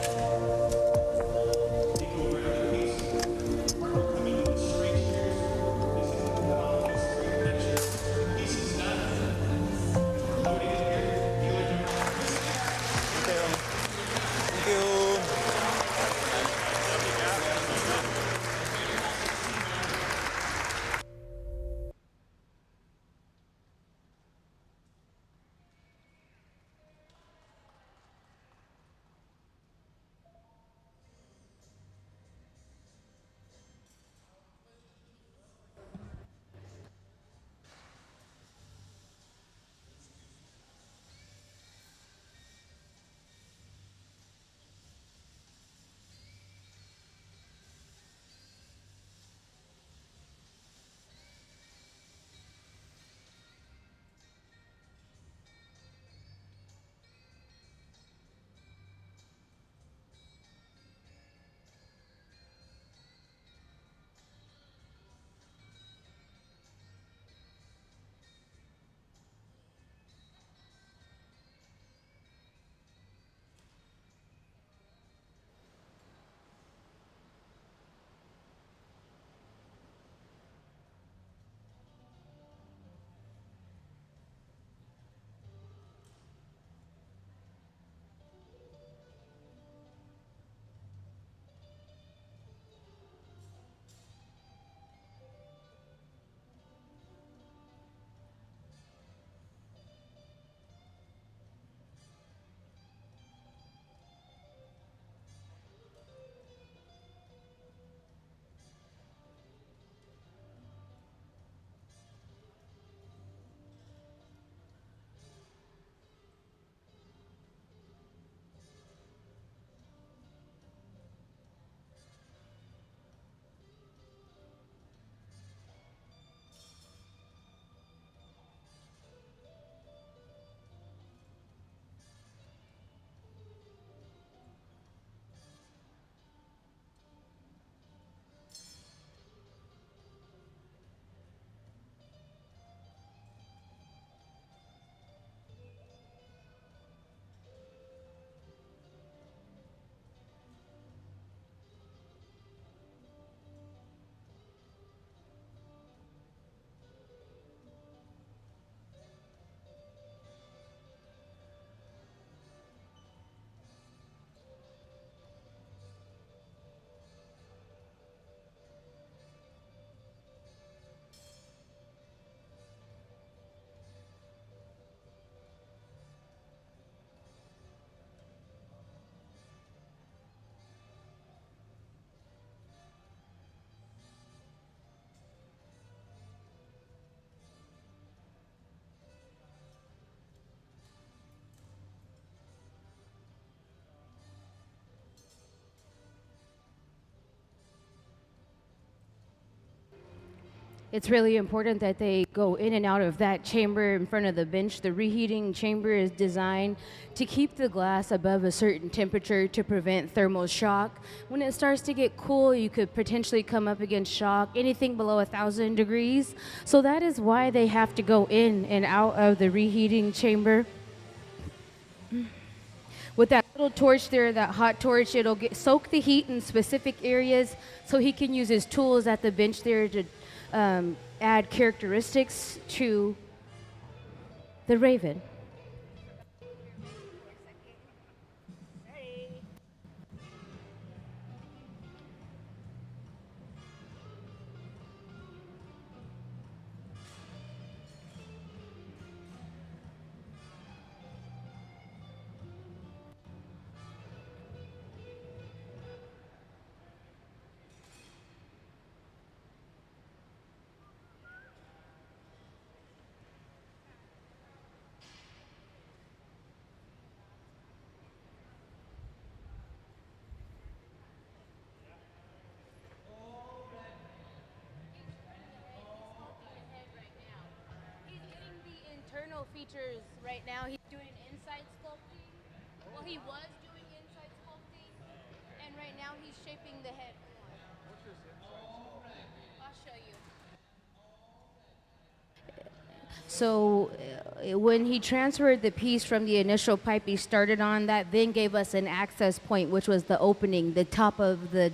It's really important that they go in and out of that chamber in front of the bench. The reheating chamber is designed to keep the glass above a certain temperature to prevent thermal shock. When it starts to get cool, you could potentially come up against shock, anything below 1,000 degrees. So that is why they have to go in and out of the reheating chamber. With that little torch there, that hot torch, it'll soak the heat in specific areas so he can use his tools at the bench there to add characteristics to the raven. Features right now. He's doing inside sculpting. Well, he was doing inside sculpting, and right now he's shaping the head. What's this inside? I'll show you. So when he transferred the piece from the initial pipe he started on, that then gave us an access point, which was the opening, the top of the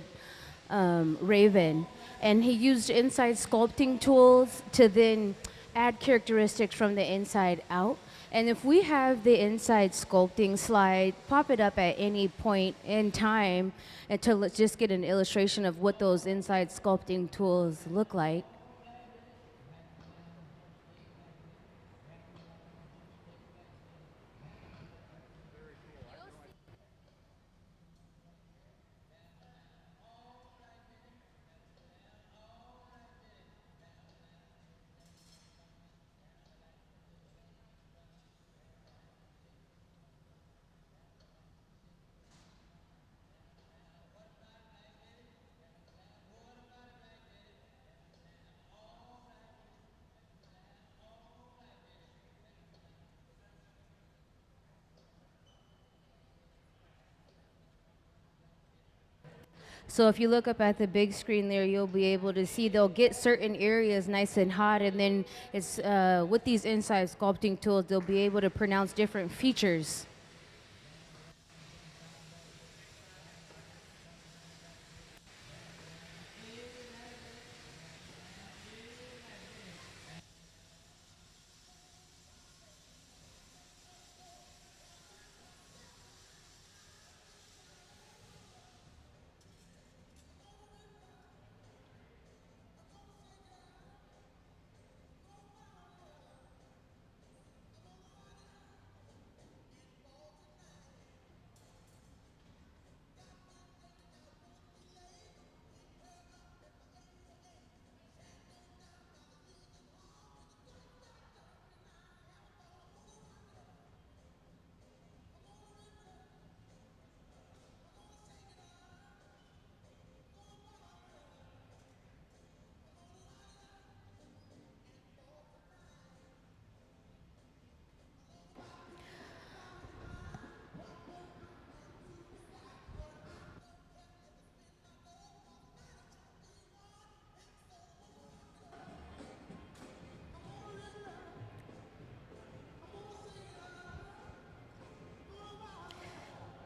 raven. And he used inside sculpting tools to then add characteristics from the inside out. And if we have the inside sculpting slide, pop it up at any point in time until let's just get an illustration of what those inside sculpting tools look like. So if you look up at the big screen there, you'll be able to see they'll get certain areas nice and hot, and then it's with these inside sculpting tools, they'll be able to pronounce different features.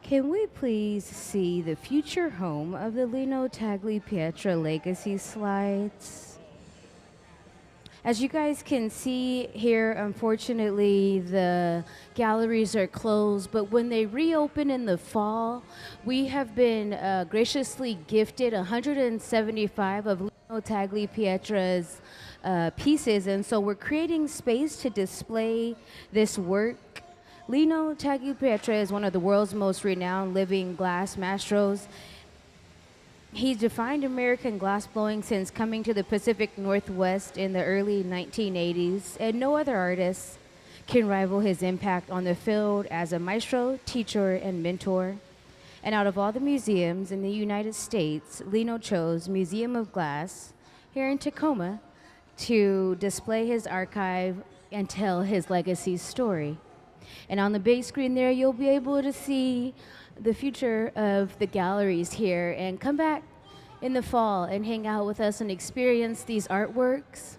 Can we please see the future home of the Lino Tagliapietra legacy slides? As you guys can see here, unfortunately, the galleries are closed, but when they reopen in the fall, we have been graciously gifted 175 of Lino Tagliapietra's pieces, and so we're creating space to display this work. Lino Tagliapietra is one of the world's most renowned living glass maestros. He's defined American glassblowing since coming to the Pacific Northwest in the early 1980s, and no other artist can rival his impact on the field as a maestro, teacher, and mentor. And out of all the museums in the United States, Lino chose Museum of Glass here in Tacoma to display his archive and tell his legacy story. And on the big screen there, you'll be able to see the future of the galleries here, and come back in the fall and hang out with us and experience these artworks.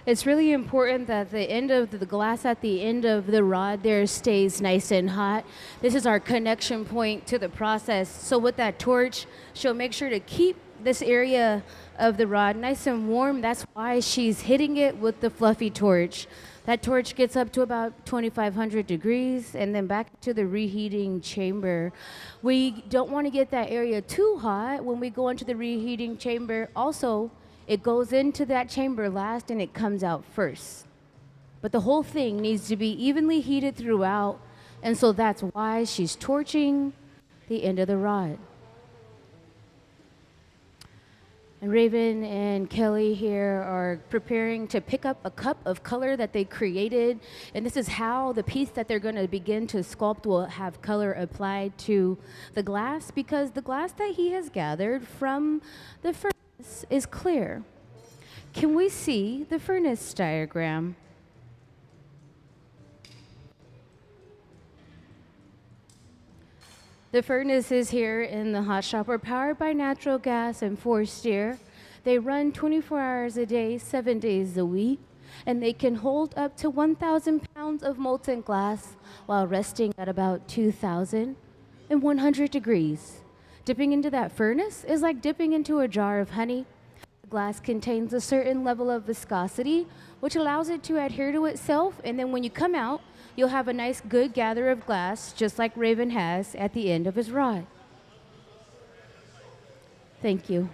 It's really important that the end of the glass at the end of the rod there stays nice and hot. This is our connection point to the process. So with that torch, she'll make sure to keep this area of the rod nice and warm. That's why she's hitting it with the fluffy torch. That torch gets up to about 2,500 degrees and then back to the reheating chamber. We don't want to get that area too hot when we go into the reheating chamber. Also, it goes into that chamber last and it comes out first. But the whole thing needs to be evenly heated throughout, and so that's why she's torching the end of the rod. And Raven and Kelly here are preparing to pick up a cup of color that they created. And this is how the piece that they're going to begin to sculpt will have color applied to the glass, because the glass that he has gathered from the furnace is clear. Can we see the furnace diagram? The furnaces here in the hot shop are powered by natural gas and forced air. They run 24 hours a day, 7 days a week, and they can hold up to 1,000 pounds of molten glass while resting at about 2,100 degrees. Dipping into that furnace is like dipping into a jar of honey. The glass contains a certain level of viscosity, which allows it to adhere to itself, and then when you come out, you'll have a nice good gather of glass, just like Raven has at the end of his rod. Thank you.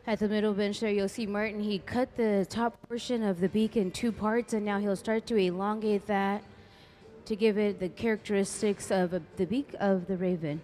At the middle bench there, you'll see Martin. He cut the top portion of the beak in 2 parts, and now he'll start to elongate that to give it the characteristics of the beak of the raven.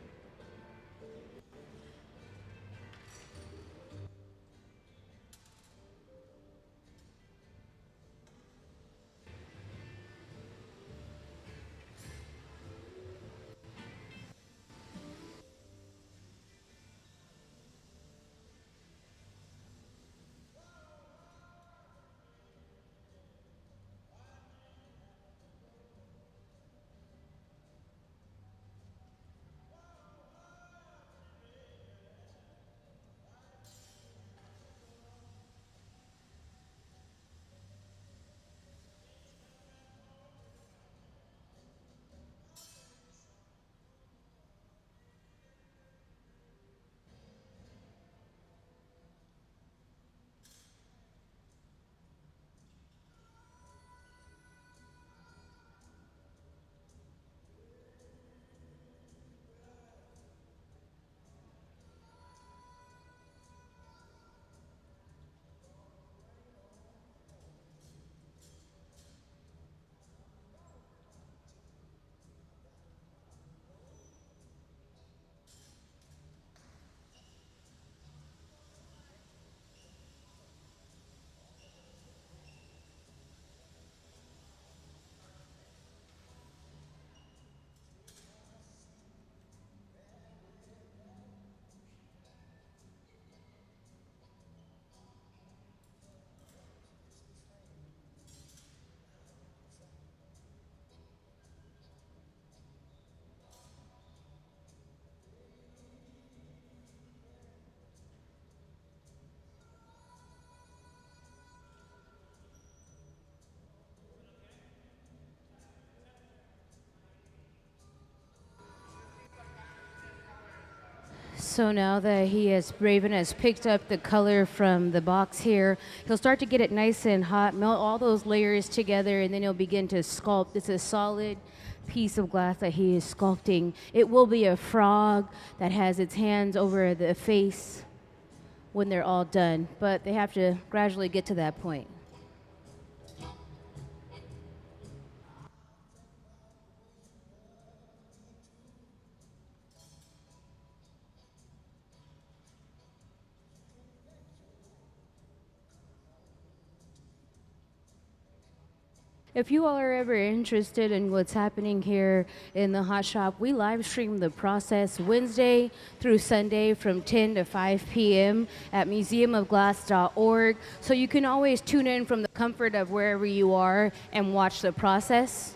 So now that Raven has picked up the color from the box here, he'll start to get it nice and hot, melt all those layers together, and then he'll begin to sculpt. It's a solid piece of glass that he is sculpting. It will be a frog that has its hands over the face when they're all done, but they have to gradually get to that point. If you all are ever interested in what's happening here in the hot shop, we live stream the process Wednesday through Sunday from 10 to 5 p.m. at museumofglass.org. So you can always tune in from the comfort of wherever you are and watch the process.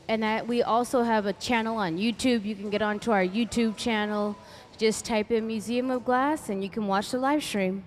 And that we also have a channel on YouTube. You can get onto our YouTube channel. Just type in Museum of Glass and you can watch the live stream.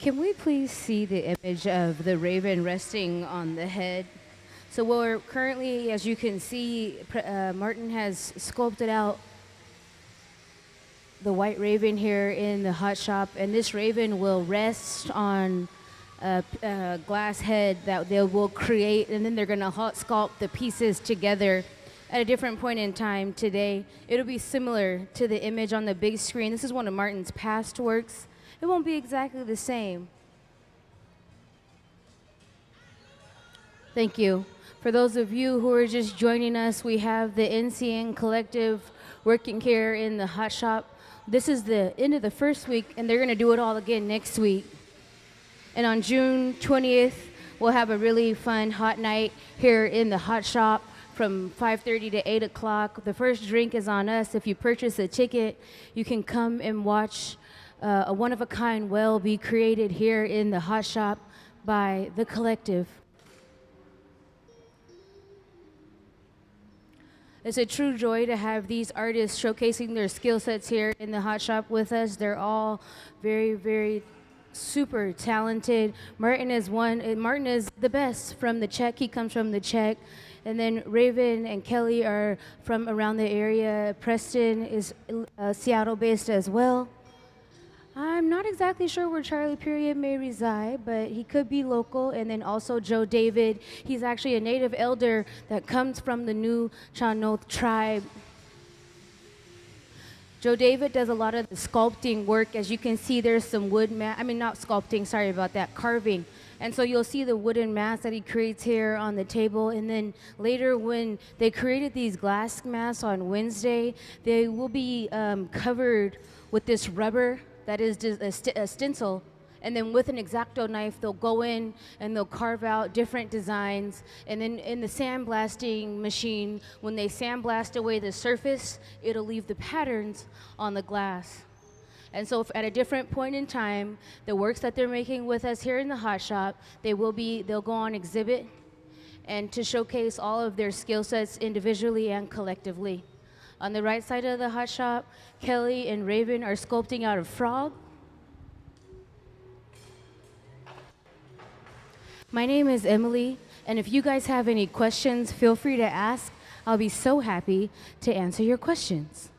Can we please see the image of the raven resting on the head? So we're currently, as you can see, Martin has sculpted out the white raven here in the hot shop, and this raven will rest on a glass head that they will create, and then they're gonna hot sculpt the pieces together at a different point in time today. It'll be similar to the image on the big screen. This is one of Martin's past works. It won't be exactly the same. Thank you. For those of you who are just joining us, we have the NCN Collective working here in the hot shop. This is the end of the first week, and they're gonna do it all again next week. And on June 20th, we'll have a really fun hot night here in the hot shop from 5:30 to 8 o'clock. The first drink is on us. If you purchase a ticket, you can come and watch a one-of-a-kind well be created here in the hot shop by the Collective. It's a true joy to have these artists showcasing their skill sets here in the hot shop with us. They're all very, very super talented. Martin is the best from the Czech. He comes from the Czech. And then Raven and Kelly are from around the area. Preston is Seattle-based as well. I'm not exactly sure where Charlie Parriott may reside, but he could be local. And then also Joe David. He's actually a native elder that comes from the Nuu-chah-nulth tribe. Joe David does a lot of the sculpting work. As you can see, there's some not sculpting, sorry about that, carving. And so you'll see the wooden masks that he creates here on the table. And then later when they created these glass masks on Wednesday, they will be covered with this rubber that is just a stencil, and then with an X-Acto knife, they'll go in and they'll carve out different designs. And then in the sandblasting machine, when they sandblast away the surface, it'll leave the patterns on the glass. And so at a different point in time, the works that they're making with us here in the hot shop, they'll go on exhibit and to showcase all of their skill sets individually and collectively. On the right side of the hot shop, Kelly and Raven are sculpting out a frog. My name is Emily, and if you guys have any questions, feel free to ask. I'll be so happy to answer your questions.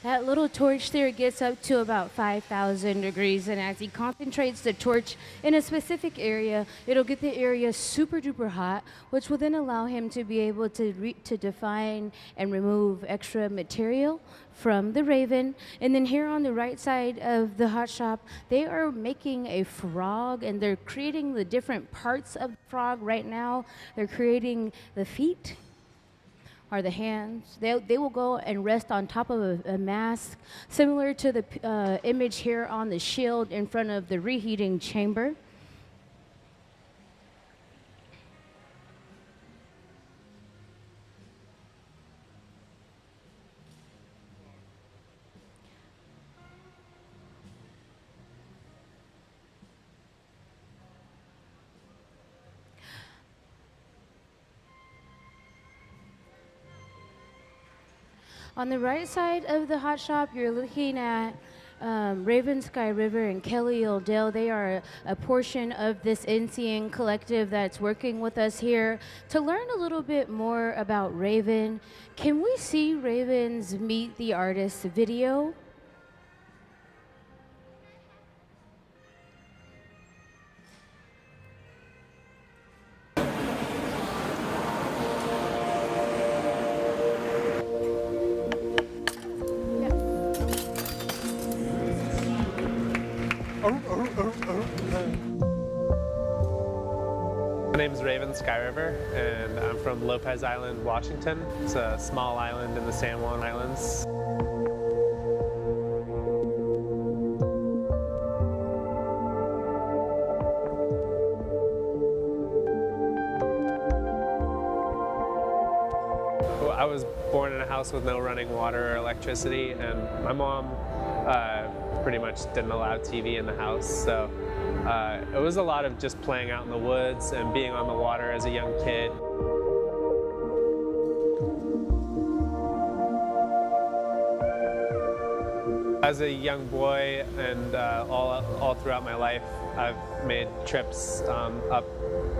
That little torch there gets up to about 5,000 degrees, and as he concentrates the torch in a specific area, it'll get the area super duper hot, which will then allow him to be able to define and remove extra material from the raven. And then here on the right side of the hot shop, they are making a frog, and they're creating the different parts of the frog right now. They're creating the feet, are the hands. They will go and rest on top of a mask, similar to the image here on the shield in front of the reheating chamber. On the right side of the hot shop, you're looking at Raven, Skyriver, and Kelly O'Dell. They are a portion of this NCN Collective that's working with us here to learn a little bit more about Raven. Can we see Raven's Meet the Artist video? My name is Raven Skyriver, and I'm from Lopez Island, Washington. It's a small island in the San Juan Islands. I was born in a house with no running water or electricity, and my mom pretty much didn't allow TV in the house, so it was a lot of just playing out in the woods and being on the water as a young kid. As a young boy and all throughout my life, I've made trips up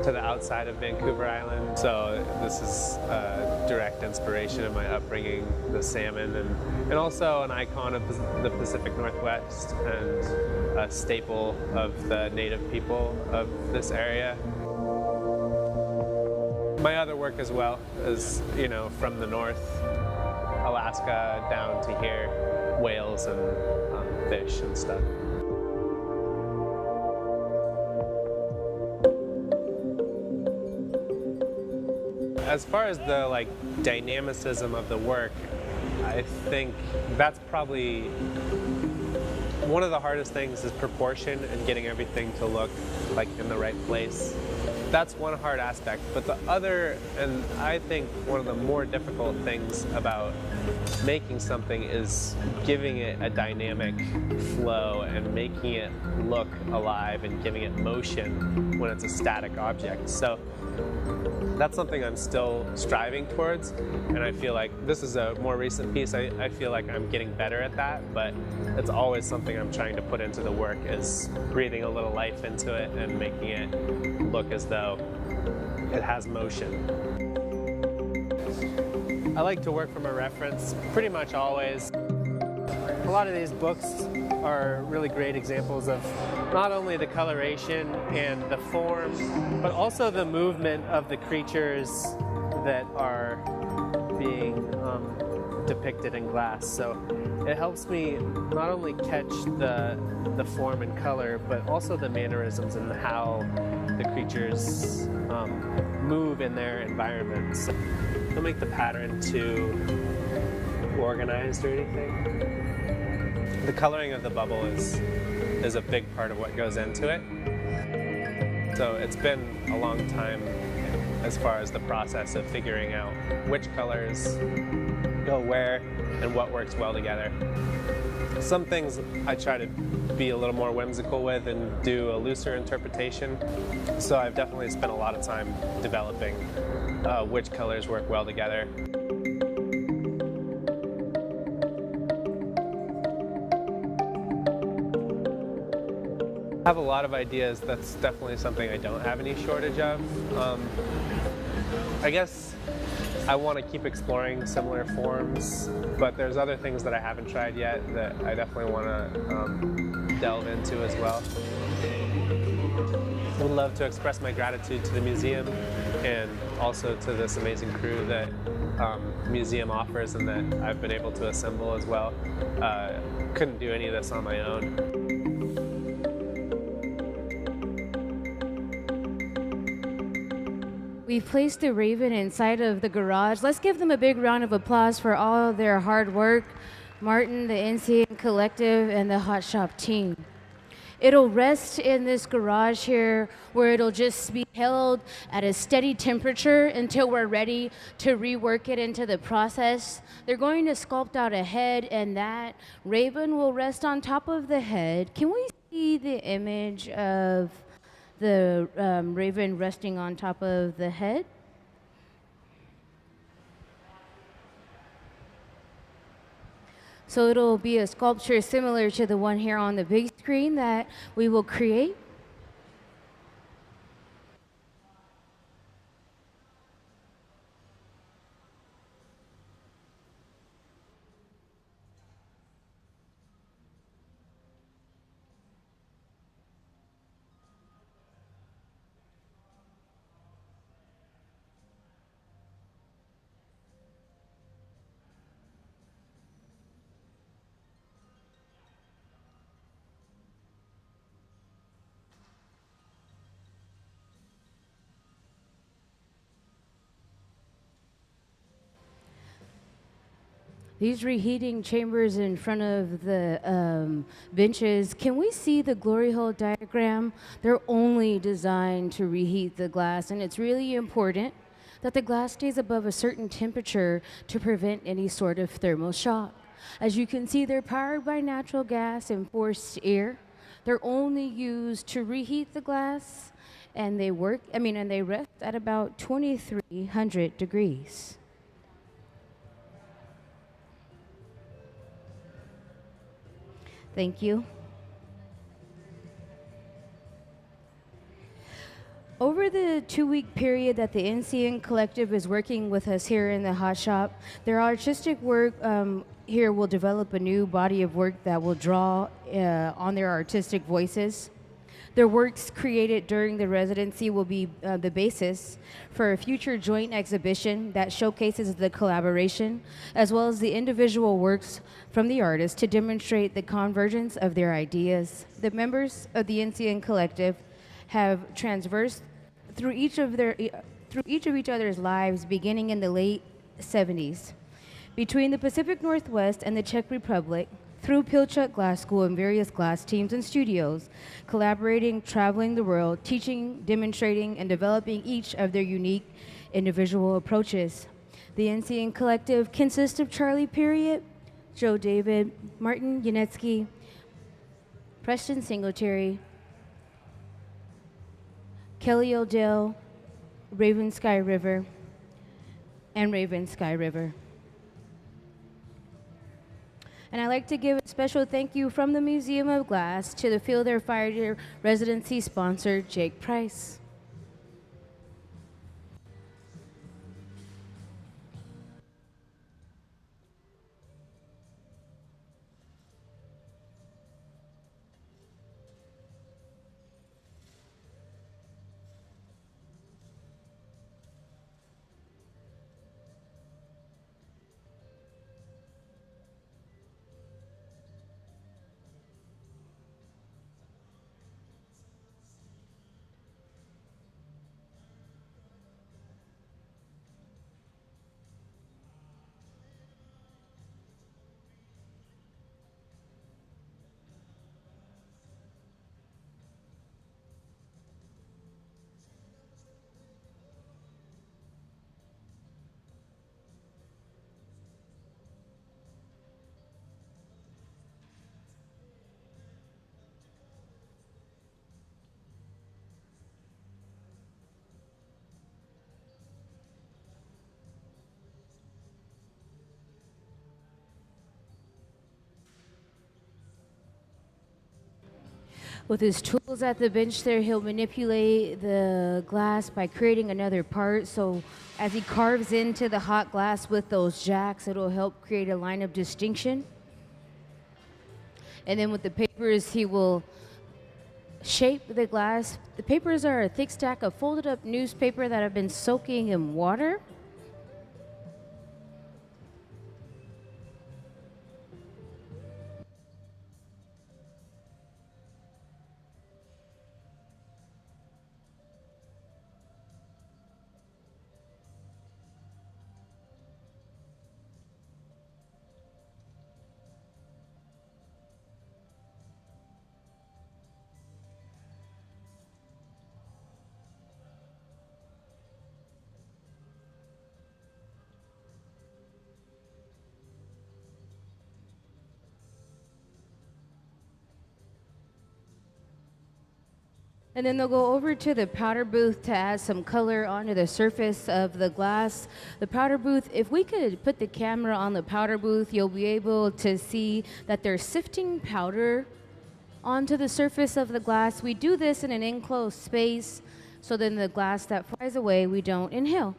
to the outside of Vancouver Island, so this is a direct inspiration of my upbringing, the salmon, and also an icon of the Pacific Northwest and a staple of the native people of this area. My other work as well is, you know, from the north, Alaska down to here, whales and fish and stuff. As far as the dynamicism of the work, I think that's probably one of the hardest things is proportion and getting everything to look like in the right place. That's one hard aspect, but the other, and I think one of the more difficult things about making something is giving it a dynamic flow and making it look alive and giving it motion when it's a static object. So that's something I'm still striving towards, and I feel like this is a more recent piece. I feel like I'm getting better at that, but it's always something I'm trying to put into the work, is breathing a little life into it and making it look as though it has motion. I like to work from a reference pretty much always. A lot of these books are really great examples of not only the coloration and the form, but also the movement of the creatures that are being depicted in glass. So it helps me not only catch the form and color, but also the mannerisms and how the creatures move in their environments. Don't make the pattern too organized or anything. The coloring of the bubble is a big part of what goes into it. So it's been a long time as far as the process of figuring out which colors go where and what works well together. Some things I try to be a little more whimsical with and do a looser interpretation. So I've definitely spent a lot of time developing which colors work well together. I have a lot of ideas. That's definitely something I don't have any shortage of. I guess I want to keep exploring similar forms, but there's other things that I haven't tried yet that I definitely want to delve into as well. Would love to express my gratitude to the museum and also to this amazing crew that museum offers and that I've been able to assemble as well. Couldn't do any of this on my own. We've placed the Raven inside of the garage. Let's give them a big round of applause for all their hard work. Martin, the NCN Collective, and the Hot Shop team. It'll rest in this garage here where it'll just be held at a steady temperature until we're ready to rework it into the process. They're going to sculpt out a head, and that raven will rest on top of the head. Can we see the image of the raven resting on top of the head? So it'll be a sculpture similar to the one here on the big screen that we will create. These reheating chambers in front of the benches, can we see the glory hole diagram? They're only designed to reheat the glass, and it's really important that the glass stays above a certain temperature to prevent any sort of thermal shock. As you can see, they're powered by natural gas and forced air. They're only used to reheat the glass, and they rest at about 2,300 degrees. Thank you. Over the 2-week period that the NCN Collective is working with us here in the Hot Shop, their artistic work here will develop a new body of work that will draw on their artistic voices. Their works created during the residency will be the basis for a future joint exhibition that showcases the collaboration as well as the individual works from the artists to demonstrate the convergence of their ideas. The members of the NCN Collective have transversed through each of each other's lives beginning in the late 70s. Between the Pacific Northwest and the Czech Republic, through Pilchuck Glass School and various glass teams and studios, collaborating, traveling the world, teaching, demonstrating, and developing each of their unique individual approaches. The NCN Collective consists of Charlie Parriott, Joe David, Martin Janecký, Preston Singletary, Kelly O'Dell, Raven Skyriver, and Raven Skyriver. And I'd like to give a special thank you from the Museum of Glass to the Feel Their Fire residency sponsor, Jake Price. With his tools at the bench there, he'll manipulate the glass by creating another part. So As he carves into the hot glass with those jacks, it'll help create a line of distinction. And then with the papers, he will shape the glass. The papers are a thick stack of folded up newspaper that have been soaking in water. And then they'll go over to the powder booth to add some color onto the surface of the glass. The powder booth, if we could put the camera on the powder booth, you'll be able to see that they're sifting powder onto the surface of the glass. We do this in an enclosed space, so then the glass that flies away, we don't inhale.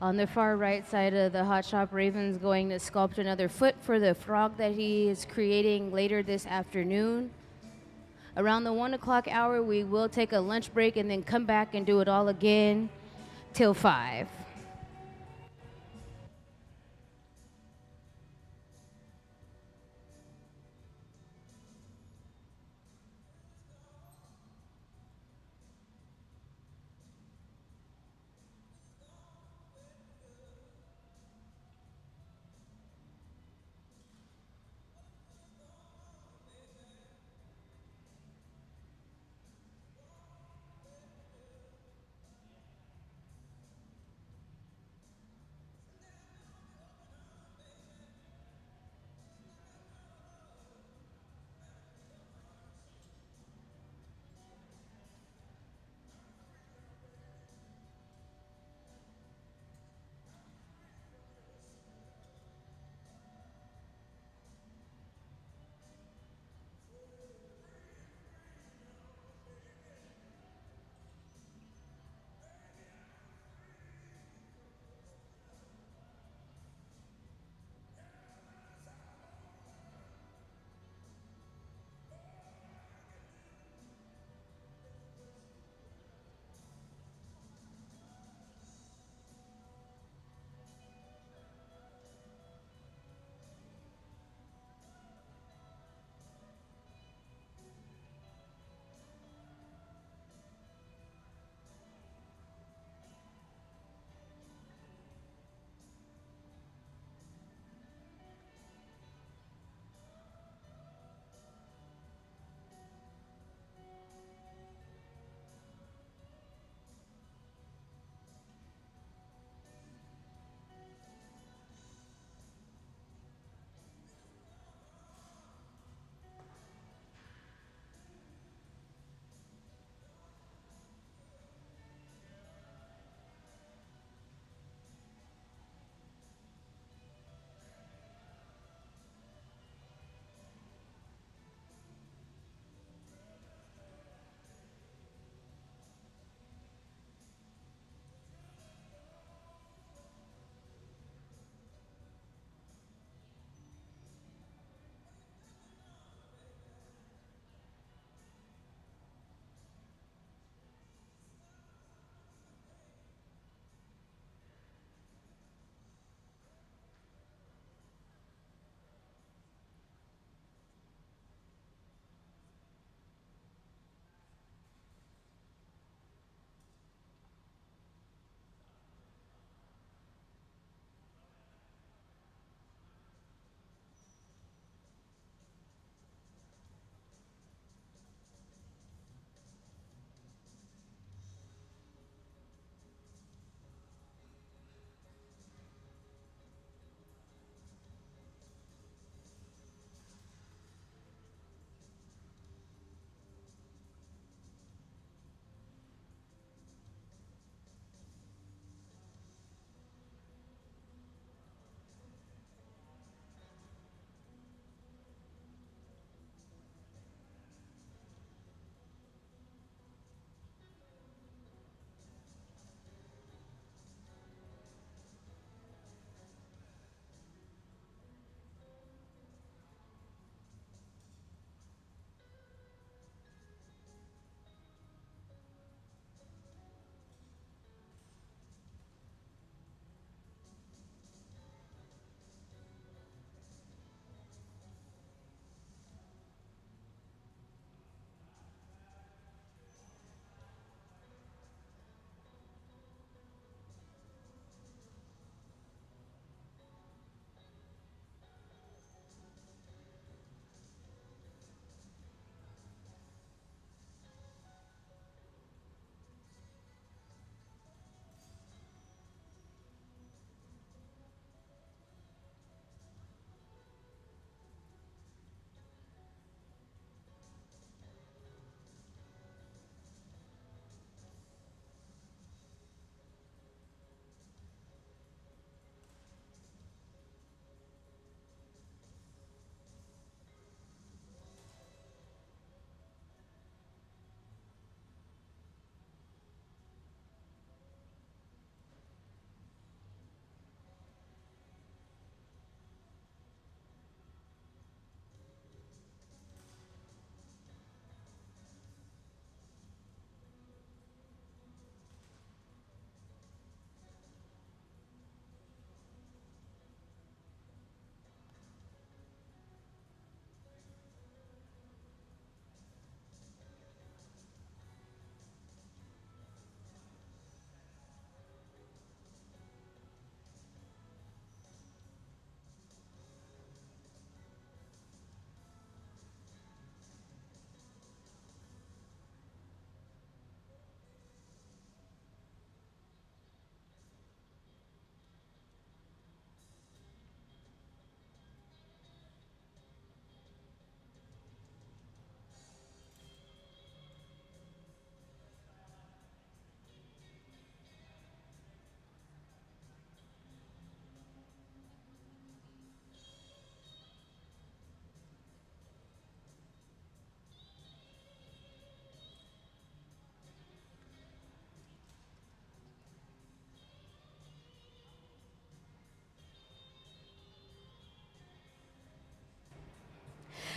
On the far right side of the hot shop, Raven's going to sculpt another foot for the frog that he is creating later this afternoon. Around the 1 o'clock hour, we will take a lunch break and then come back and do it all again till 5.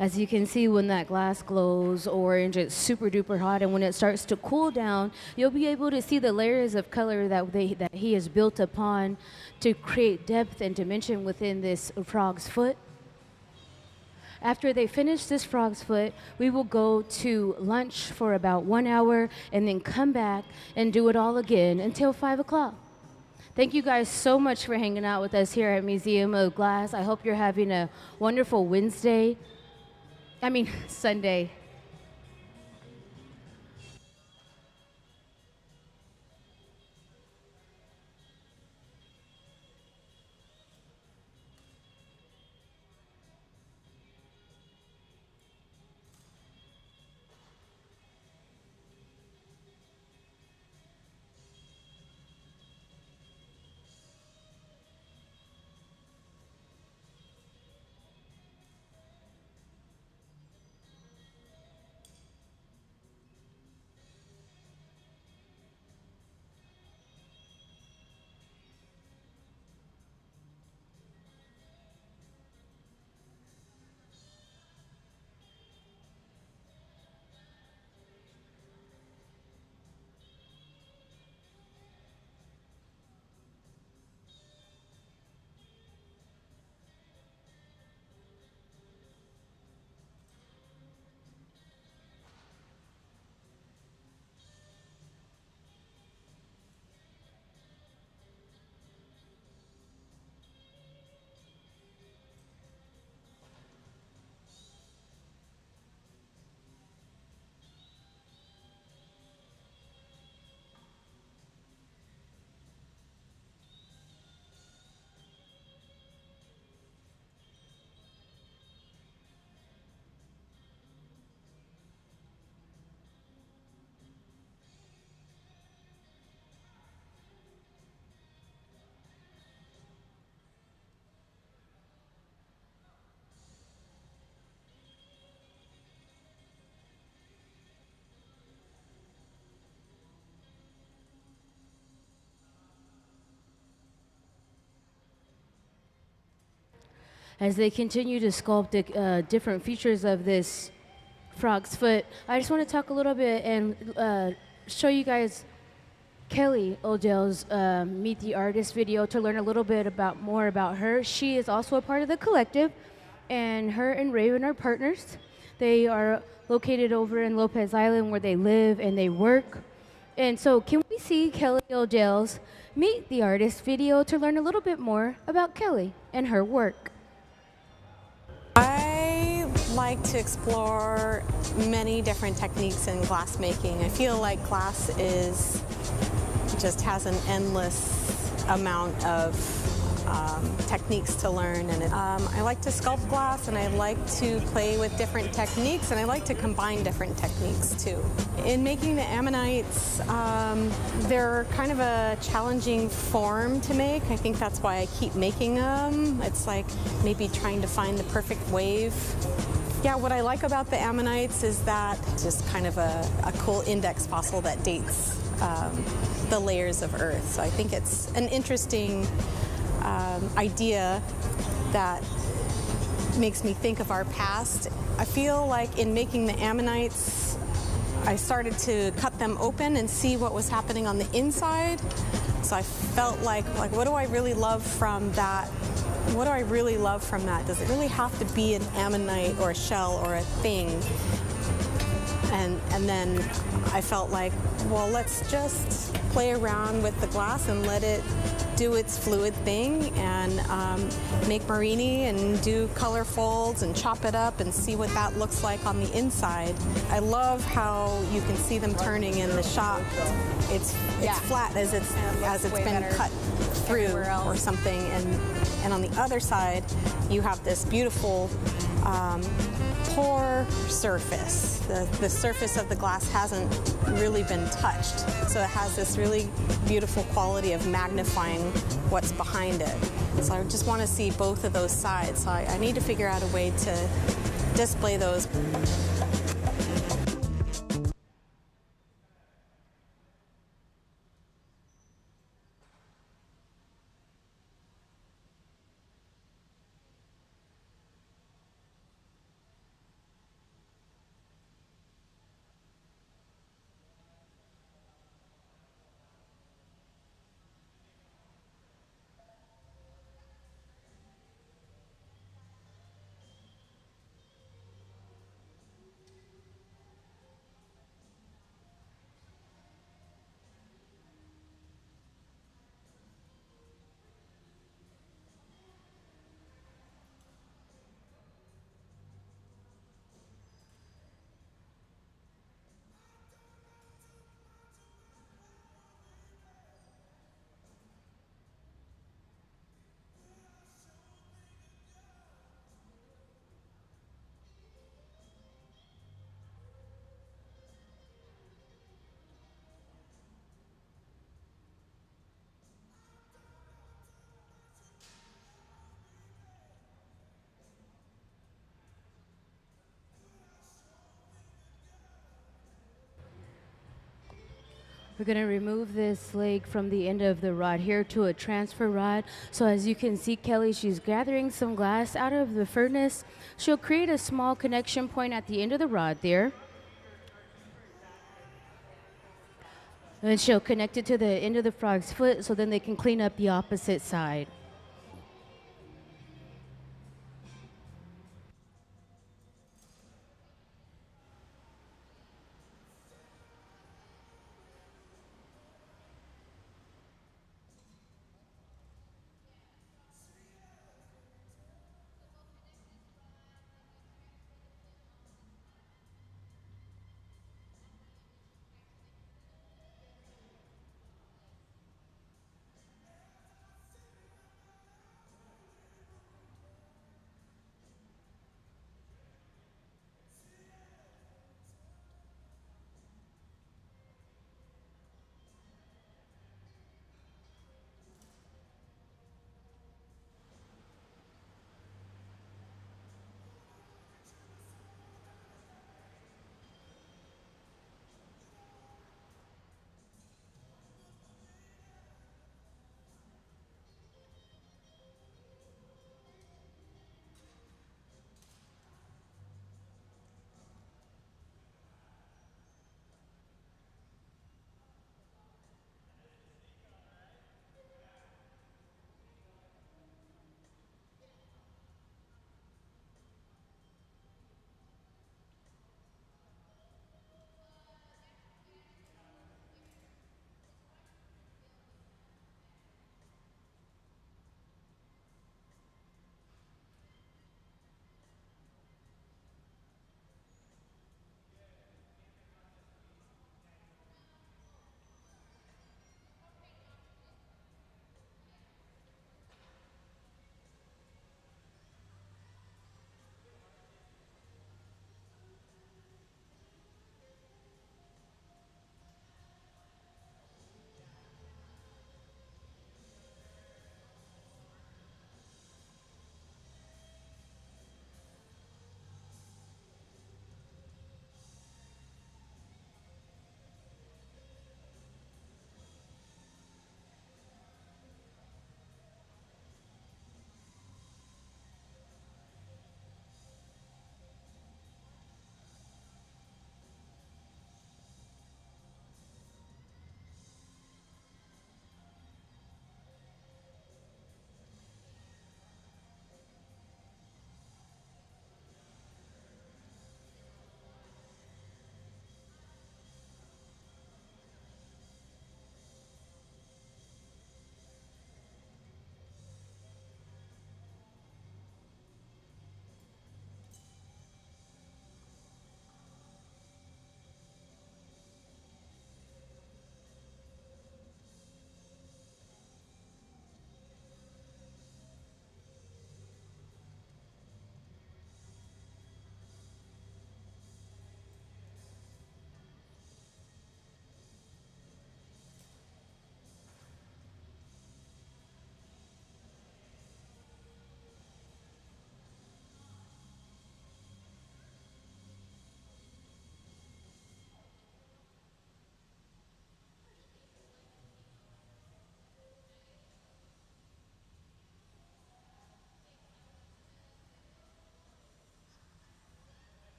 As you can see, when that glass glows orange, it's super duper hot, and when it starts to cool down, you'll be able to see the layers of color that he has built upon to create depth and dimension within this frog's foot. After they finish this frog's foot, we will go to lunch for about 1 hour and then come back and do it all again until 5 o'clock. Thank you guys so much for hanging out with us here at Museum of Glass. I hope you're having a wonderful Sunday. As they continue to sculpt the different features of this frog's foot, I just want to talk a little bit and show you guys Kelly Odell's Meet the Artist video to learn a little bit more about her. She is also a part of the collective, and her and Raven are partners. They are located over in Lopez Island, where they live and they work. And so can we see Kelly Odell's Meet the Artist video to learn a little bit more about Kelly and her work? I like to explore many different techniques in glass making. I feel like glass just has an endless amount of techniques to learn, and I like to sculpt glass, and I like to play with different techniques, and I like to combine different techniques too. In making the ammonites, they're kind of a challenging form to make. I think that's why I keep making them. It's like maybe trying to find the perfect wave. Yeah, what I like about the ammonites is that it's just kind of a cool index fossil that dates the layers of Earth. So I think it's an interesting idea that makes me think of our past. I feel like in making the ammonites, I started to cut them open and see what was happening on the inside. So I felt like what do I really love from that? What do I really love from that? Does it really have to be an ammonite or a shell or a thing? And then I felt like, well, let's just play around with the glass and let it do its fluid thing, and make marini and do color folds and chop it up and see what that looks like on the inside. I love how you can see them turning in the shop. It's flat as it's been cut through or something, and on the other side you have this beautiful pore surface. The surface of the glass hasn't really been touched, so it has this really beautiful quality of magnifying what's behind it. So I just want to see both of those sides. So I need to figure out a way to display those. We're going to remove this leg from the end of the rod here to a transfer rod. So as you can see, Kelly, she's gathering some glass out of the furnace. She'll create a small connection point at the end of the rod there. And she'll connect it to the end of the frog's foot so then they can clean up the opposite side.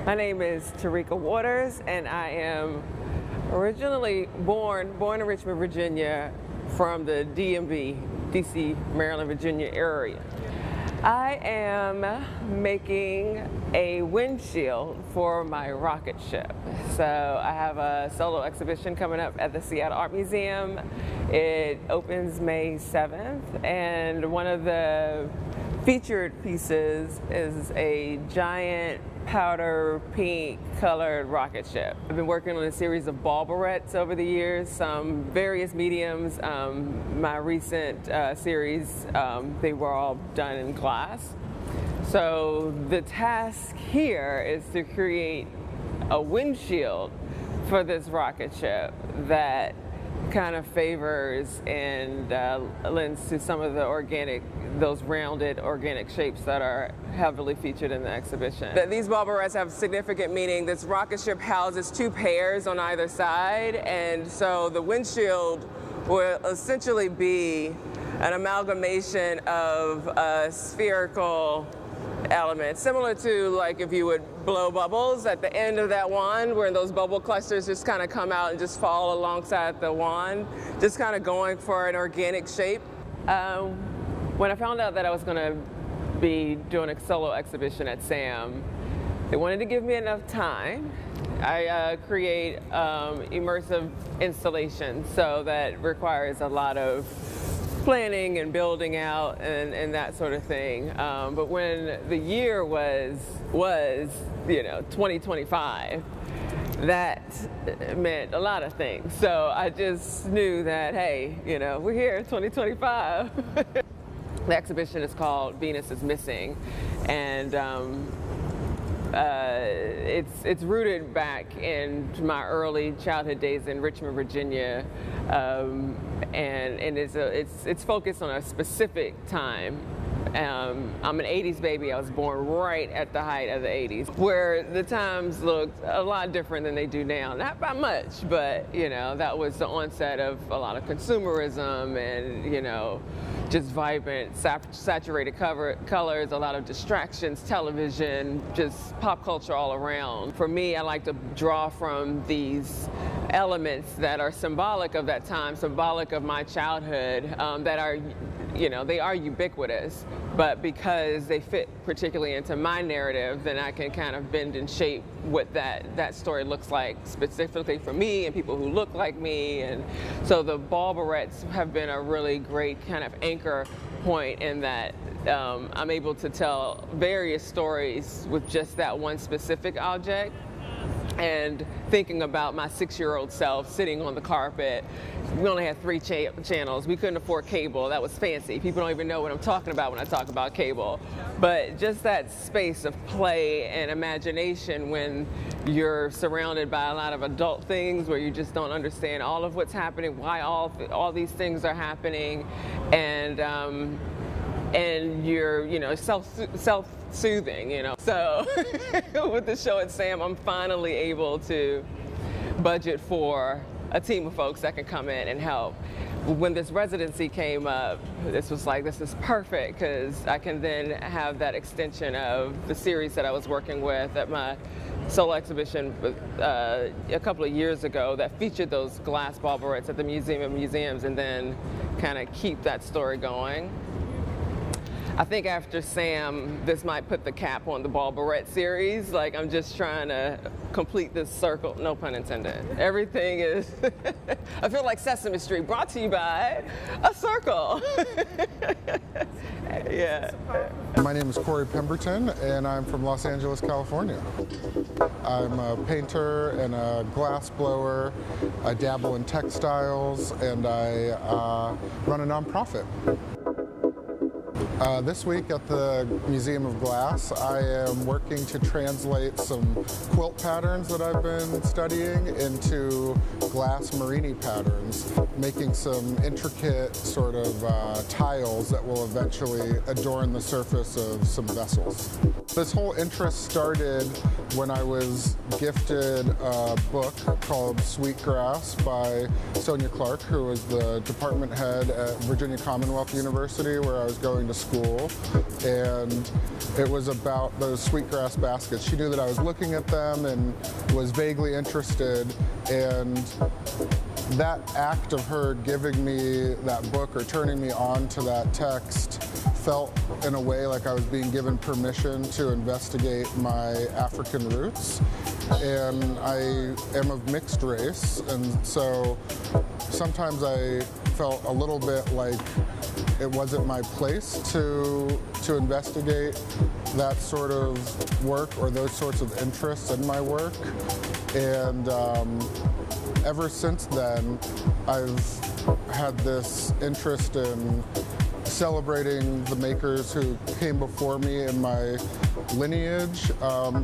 My name is Tarika Waters, and I am originally born in Richmond, Virginia, from the DMV, DC, Maryland, Virginia area. I am making a windshield for my rocket ship. So I have a solo exhibition coming up at the Seattle Art Museum. It opens May 7th, and one of the featured pieces is a giant powder pink colored rocket ship. I've been working on a series of ball barrettes over the years, some various mediums. My recent series, they were all done in glass. So the task here is to create a windshield for this rocket ship that kind of favors and lends to some of the those rounded organic shapes that are heavily featured in the exhibition. These ball barrettes have significant meaning. This rocket ship houses 2 pairs on either side, and so the windshield will essentially be an amalgamation of spherical elements, similar to like if you would blow bubbles at the end of that wand, where those bubble clusters just kind of come out and just fall alongside the wand, just kind of going for an organic shape. When I found out that I was going to be doing a solo exhibition at SAM, they wanted to give me enough time. I create immersive installations, so that requires a lot of planning and building out and that sort of thing. But when the year was 2025, that meant a lot of things. So I just knew that, hey, we're here, 2025. The exhibition is called Venus is Missing, and it's rooted back in my early childhood days in Richmond, Virginia, and it's focused on a specific time. I'm an 80s baby. I was born right at the height of the 80s, where the times looked a lot different than they do now. Not by much, but that was the onset of a lot of consumerism and just vibrant, saturated colors, a lot of distractions, television, just pop culture all around. For me, I like to draw from these elements that are symbolic of that time, symbolic of my childhood, that are, they are ubiquitous, but because they fit particularly into my narrative, then I can kind of bend and shape what that story looks like specifically for me and people who look like me. And so the ball barrettes have been a really great kind of anchor point in that I'm able to tell various stories with just that one specific object. And thinking about my 6-year-old self sitting on the carpet, we only had 3 channels. We couldn't afford cable. That was fancy. People don't even know what I'm talking about when I talk about cable. But just that space of play and imagination when you're surrounded by a lot of adult things where you just don't understand all of what's happening, why all these things are happening, and you're self-soothing, So with the show at SAM, I'm finally able to budget for a team of folks that can come in and help. When this residency came up, this was like, this is perfect, because I can then have that extension of the series that I was working with at my solo exhibition a couple of years ago that featured those glass ball barrettes at the Museum of Museums, and then kind of keep that story going. I think after SAM, this might put the cap on the ball barrette series. Like, I'm just trying to complete this circle, no pun intended. Everything is, I feel like Sesame Street, brought to you by a circle. Yeah. My name is Corey Pemberton, and I'm from Los Angeles, California. I'm a painter and a glass blower. I dabble in textiles, and I run a nonprofit. This week at the Museum of Glass, I am working to translate some quilt patterns that I've been studying into glass Marini patterns, making some intricate sort of tiles that will eventually adorn the surface of some vessels. This whole interest started when I was gifted a book called Sweetgrass by Sonia Clark, who was the department head at Virginia Commonwealth University, where I was going to school, and it was about those sweetgrass baskets. She knew that I was looking at them and was vaguely interested, and that act of her giving me that book or turning me on to that text felt in a way like I was being given permission to investigate my African roots. And I am of mixed race, and so sometimes I felt a little bit like it wasn't my place to investigate that sort of work or those sorts of interests in my work. And ever since then, I've had this interest in celebrating the makers who came before me in my lineage,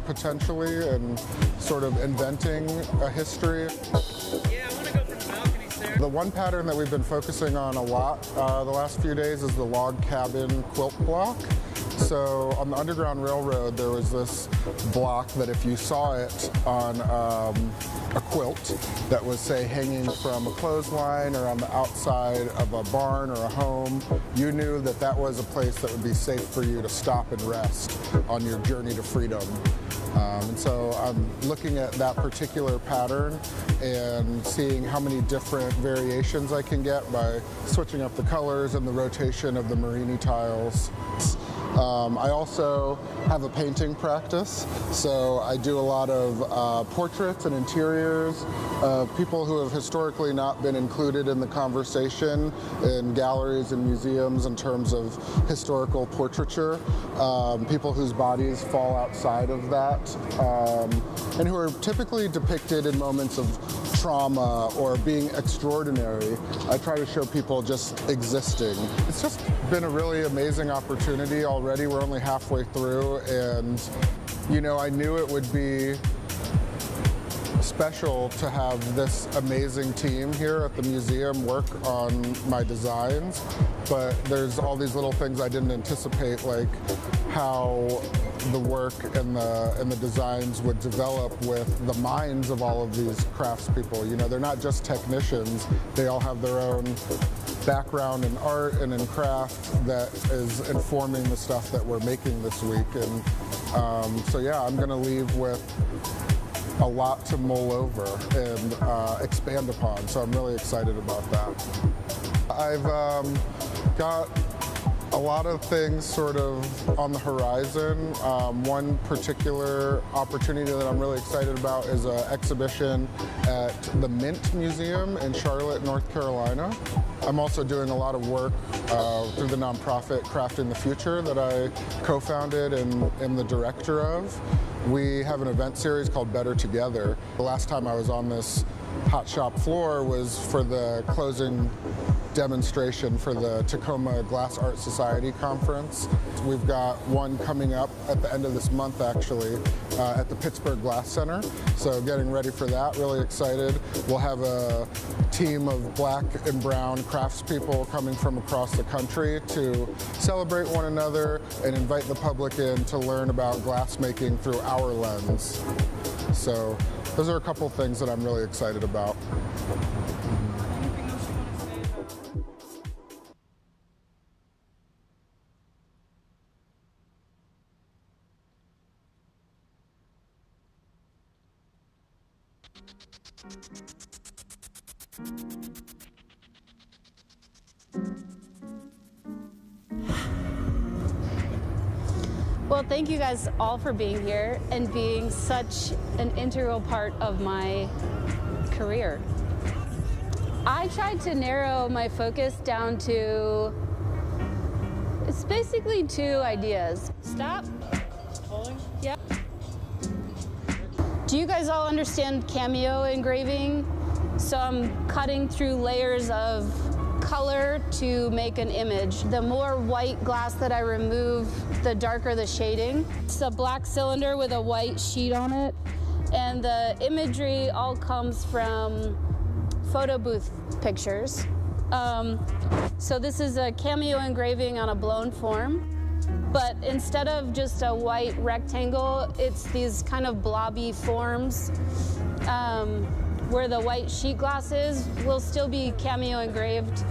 potentially, and sort of inventing a history. Yeah, I want to go from the balconies there. The one pattern that we've been focusing on a lot the last few days is the log cabin quilt block. So on the Underground Railroad, there was this block that if you saw it on a quilt that was, say, hanging from a clothesline or on the outside of a barn or a home, you knew that that was a place that would be safe for you to stop and rest on your journey to freedom. And so I'm looking at that particular pattern and seeing how many different variations I can get by switching up the colors and the rotation of the Marini tiles. I also have a painting practice, so I do a lot of portraits and interiors of people who have historically not been included in the conversation in galleries and museums in terms of historical portraiture, people whose bodies fall outside of that, and who are typically depicted in moments of trauma or being extraordinary. I try to show people just existing. It's just been a really amazing opportunity already. We're only halfway through, and you know, I knew it would be special to have this amazing team here at the museum work on my designs, but there's all these little things I didn't anticipate, like how the work and the designs would develop with the minds of all of these craftspeople. You know, they're not just technicians, they all have their own background in art and in craft that is informing the stuff that we're making this week. And so yeah, I'm gonna leave with a lot to mull over and expand upon, so I'm really excited about that. I've got a lot of things sort of on the horizon. One particular opportunity that I'm really excited about is an exhibition at the Mint Museum in Charlotte, North Carolina. I'm also doing a lot of work through the nonprofit Crafting the Future that I co-founded and am the director of. We have an event series called Better Together. The last time I was on this hot shop floor was for the closing demonstration for the Tacoma Glass Art Society conference. We've got one coming up at the end of this month, actually, at the Pittsburgh Glass Center. So getting ready for that, really excited. We'll have a team of black and brown craftspeople coming from across the country to celebrate one another and invite the public in to learn about glass making through our lens. So those are a couple things that I'm really excited about. Well, thank you guys all for being here and being such an integral part of my career. I tried to narrow my focus down to, it's basically two ideas. Stop. Holding? Yep. Do you guys all understand cameo engraving? So I'm cutting through layers of color to make an image. The more white glass that I remove, the darker the shading. It's a black cylinder with a white sheet on it, and the imagery all comes from photo booth pictures. So this is a cameo engraving on a blown form, but instead of just a white rectangle, it's these kind of blobby forms. Where the white sheet glass is will still be cameo engraved,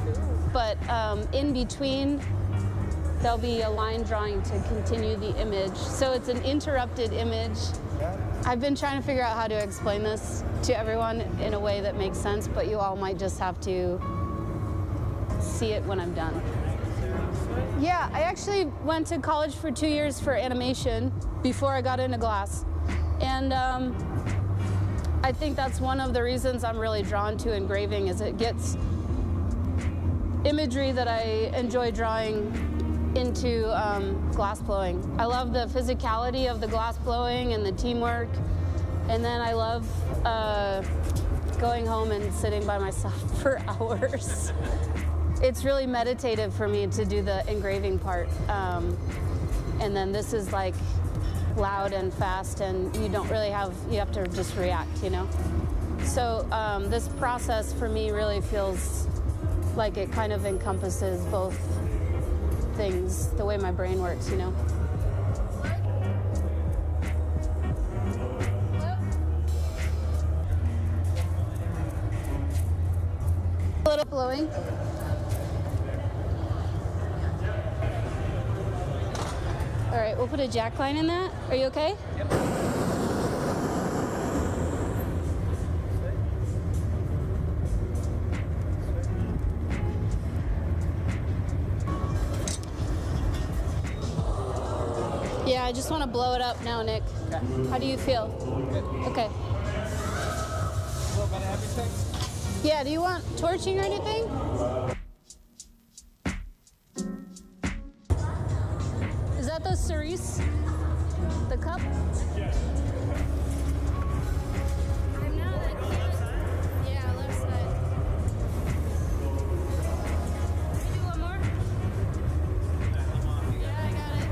but in between there'll be a line drawing to continue the image. So it's an interrupted image. I've been trying to figure out how to explain this to everyone in a way that makes sense, but you all might just have to see it when I'm done. Yeah, I actually went to college for 2 years for animation before I got into glass. And I think that's one of the reasons I'm really drawn to engraving, is it gets imagery that I enjoy drawing into glass blowing. I love the physicality of the glass blowing and the teamwork, and then I love going home and sitting by myself for hours. It's really meditative for me to do the engraving part, and then this is like loud and fast, and you don't really have, you have to just react, you know? So this process for me really feels like it kind of encompasses both things, the way my brain works, you know? A little blowing. All right, we'll put a jack line in that. Are you okay? Yep. Yeah, I just want to blow it up now, Nick. Okay. How do you feel? Good. Okay. A little bit of everything? Yeah, do you want torching or anything? Is that the cerise? The cup? Yeah. I'm not like yeah, left side. Can you do one more? Yeah, I got it.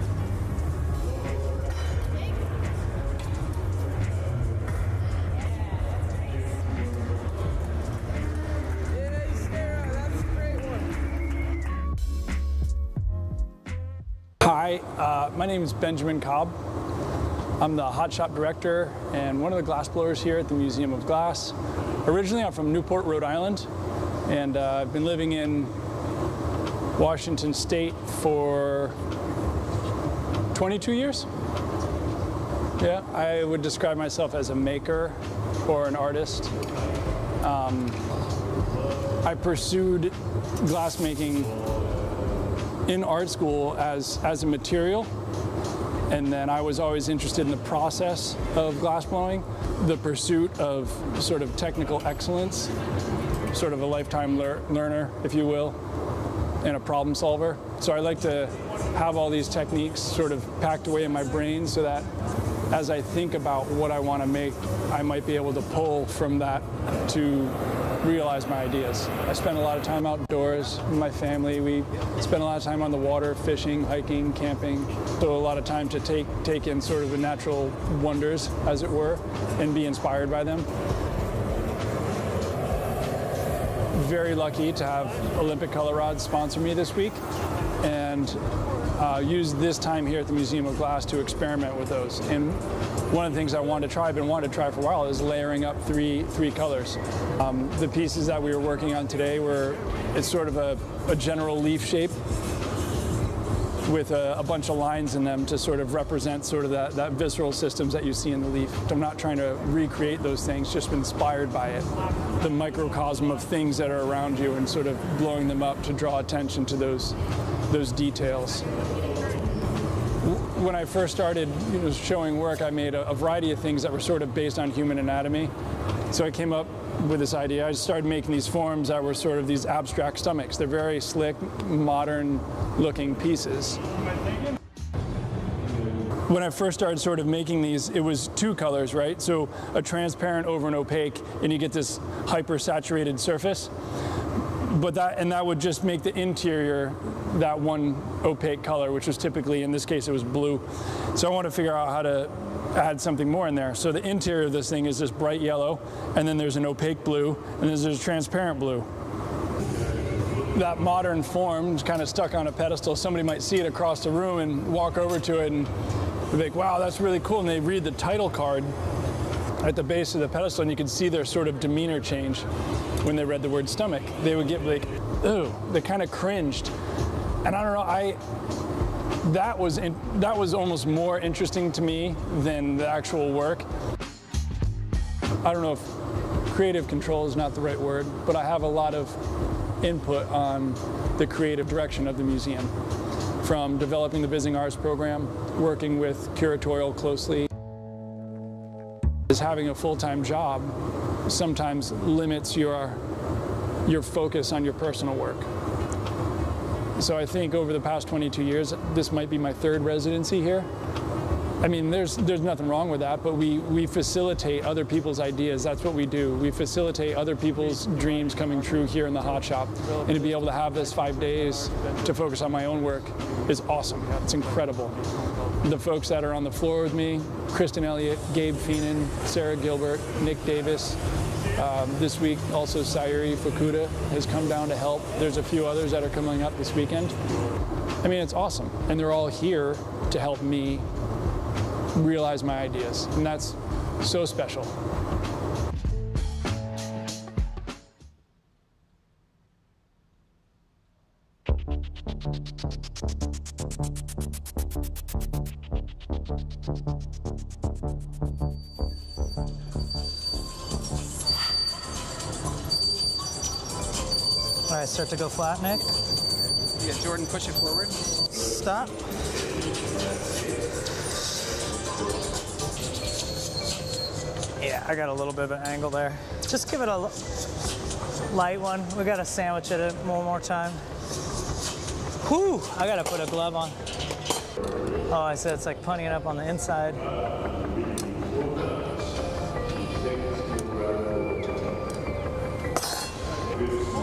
Hi, my name is Benjamin Cobb. I'm the hot shop director and one of the glass blowers here at the Museum of Glass. Originally, I'm from Newport, Rhode Island, and I've been living in Washington State for 22 years. Yeah, I would describe myself as a maker or an artist. I pursued glassmaking in art school as a material, and then I was always interested in the process of glass blowing, the pursuit of sort of technical excellence, sort of a lifetime learner, if you will, and a problem solver. So I like to have all these techniques sort of packed away in my brain so that as I think about what I want to make, I might be able to pull from that to realize my ideas. I spend a lot of time outdoors with my family. We spend a lot of time on the water, fishing, hiking, camping. So a lot of time to take in sort of the natural wonders, as it were, and be inspired by them. Very lucky to have Olympic Color Rods sponsor me this week, and use this time here at the Museum of Glass to experiment with those. And one of the things I wanted to try, I've been wanting to try for a while, is layering up three colors. The pieces that we were working on today it's sort of a general leaf shape with a bunch of lines in them to sort of represent sort of that visceral systems that you see in the leaf. I'm not trying to recreate those things, just inspired by it. The microcosm of things that are around you and sort of blowing them up to draw attention to those details. When I first started showing work, I made a variety of things that were sort of based on human anatomy. So I came up with this idea. I started making these forms that were sort of these abstract stomachs. They're very slick, modern looking pieces. When I first started sort of making these, it was two colors, right? So a transparent over an opaque, and you get this hyper-saturated surface. But that would just make the interior that one opaque color, which was typically, in this case, it was blue. So I want to figure out how to add something more in there. So the interior of this thing is this bright yellow, and then there's an opaque blue, and then there's a transparent blue. That modern form is kind of stuck on a pedestal. Somebody might see it across the room and walk over to it and be like, wow, that's really cool. And they read the title card at the base of the pedestal, and you can see their sort of demeanor change when they read the word stomach. They would get like, ooh, they kind of cringed. And I don't know, that was almost more interesting to me than the actual work. I don't know if creative control is not the right word, but I have a lot of input on the creative direction of the museum. From developing the Visiting Arts program, working with curatorial closely. Is having a full-time job sometimes limits your focus on your personal work. So I think over the past 22 years, this might be my third residency here. I mean, there's nothing wrong with that, but we facilitate other people's ideas. That's what we do. We facilitate other people's dreams coming true here in the hot shop. And to be able to have this 5 days to focus on my own work is awesome. It's incredible. The folks that are on the floor with me, Kristen Elliott, Gabe Feenan, Sarah Gilbert, Nick Davis. This week, also Sayuri Fukuda has come down to help. There's a few others that are coming up this weekend. I mean, it's awesome. And they're all here to help me realize my ideas. And that's so special. All right, start to go flat, Nick. Yeah, Jordan, push it forward. Stop. Yeah, I got a little bit of an angle there. Just give it a light one. We got to sandwich it one more time. Whew, I got to put a glove on. Oh, I said it's like punning up on the inside.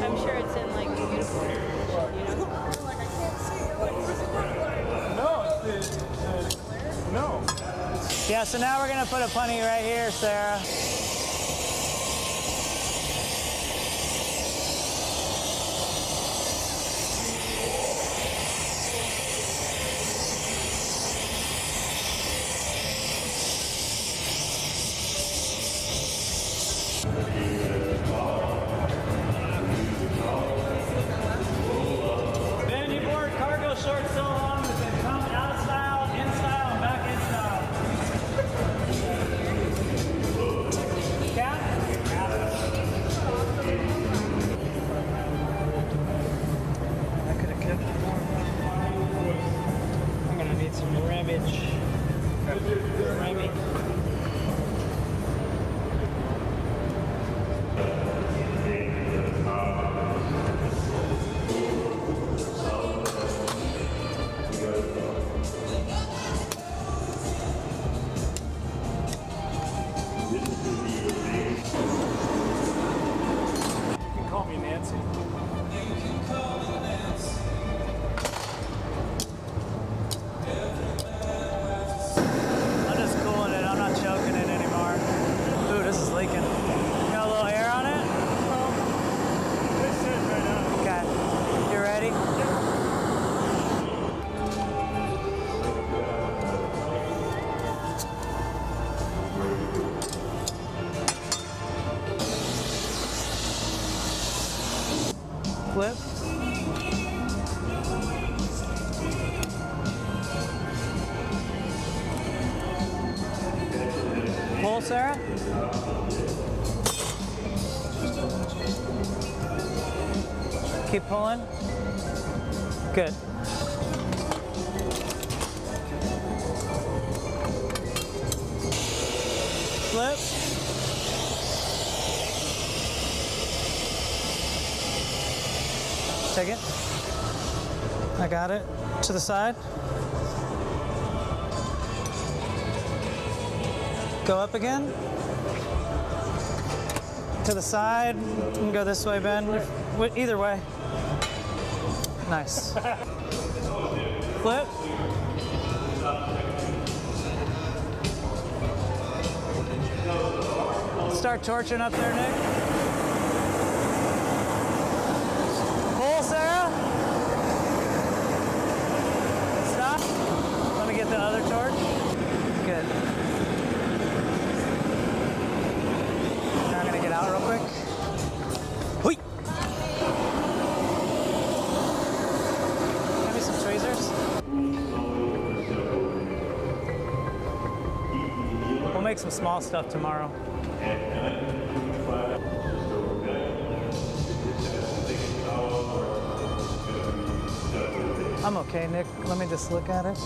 I'm sure it's in like beautiful, you know? No. Yeah, so now we're gonna put a punny right here, Sarah. Ben, you wore cargo shorts so long that they come out of style, in style, and back in style. Cap? I could have kept it more. I'm gonna need some rabbage. Rabby. You can call me Nancy. I'm just cooling it. I'm not choking it anymore. Ooh, this is leaking. You got a little air on it? This is right now. Okay. You ready? Flip. Pull, Sarah. Keep pulling. Good. Flip. Take it. I got it. To the side. Go up again. To the side. You can go this way, Ben. Either way. Nice. Flip. Start torching up there, Nick. Pull, Sarah. Stop. Let me get the other torch. Good. Now I'm gonna get out real quick. Hui. Give me some tweezers. We'll make some small stuff tomorrow. I'm okay, Nick. Let me just look at it.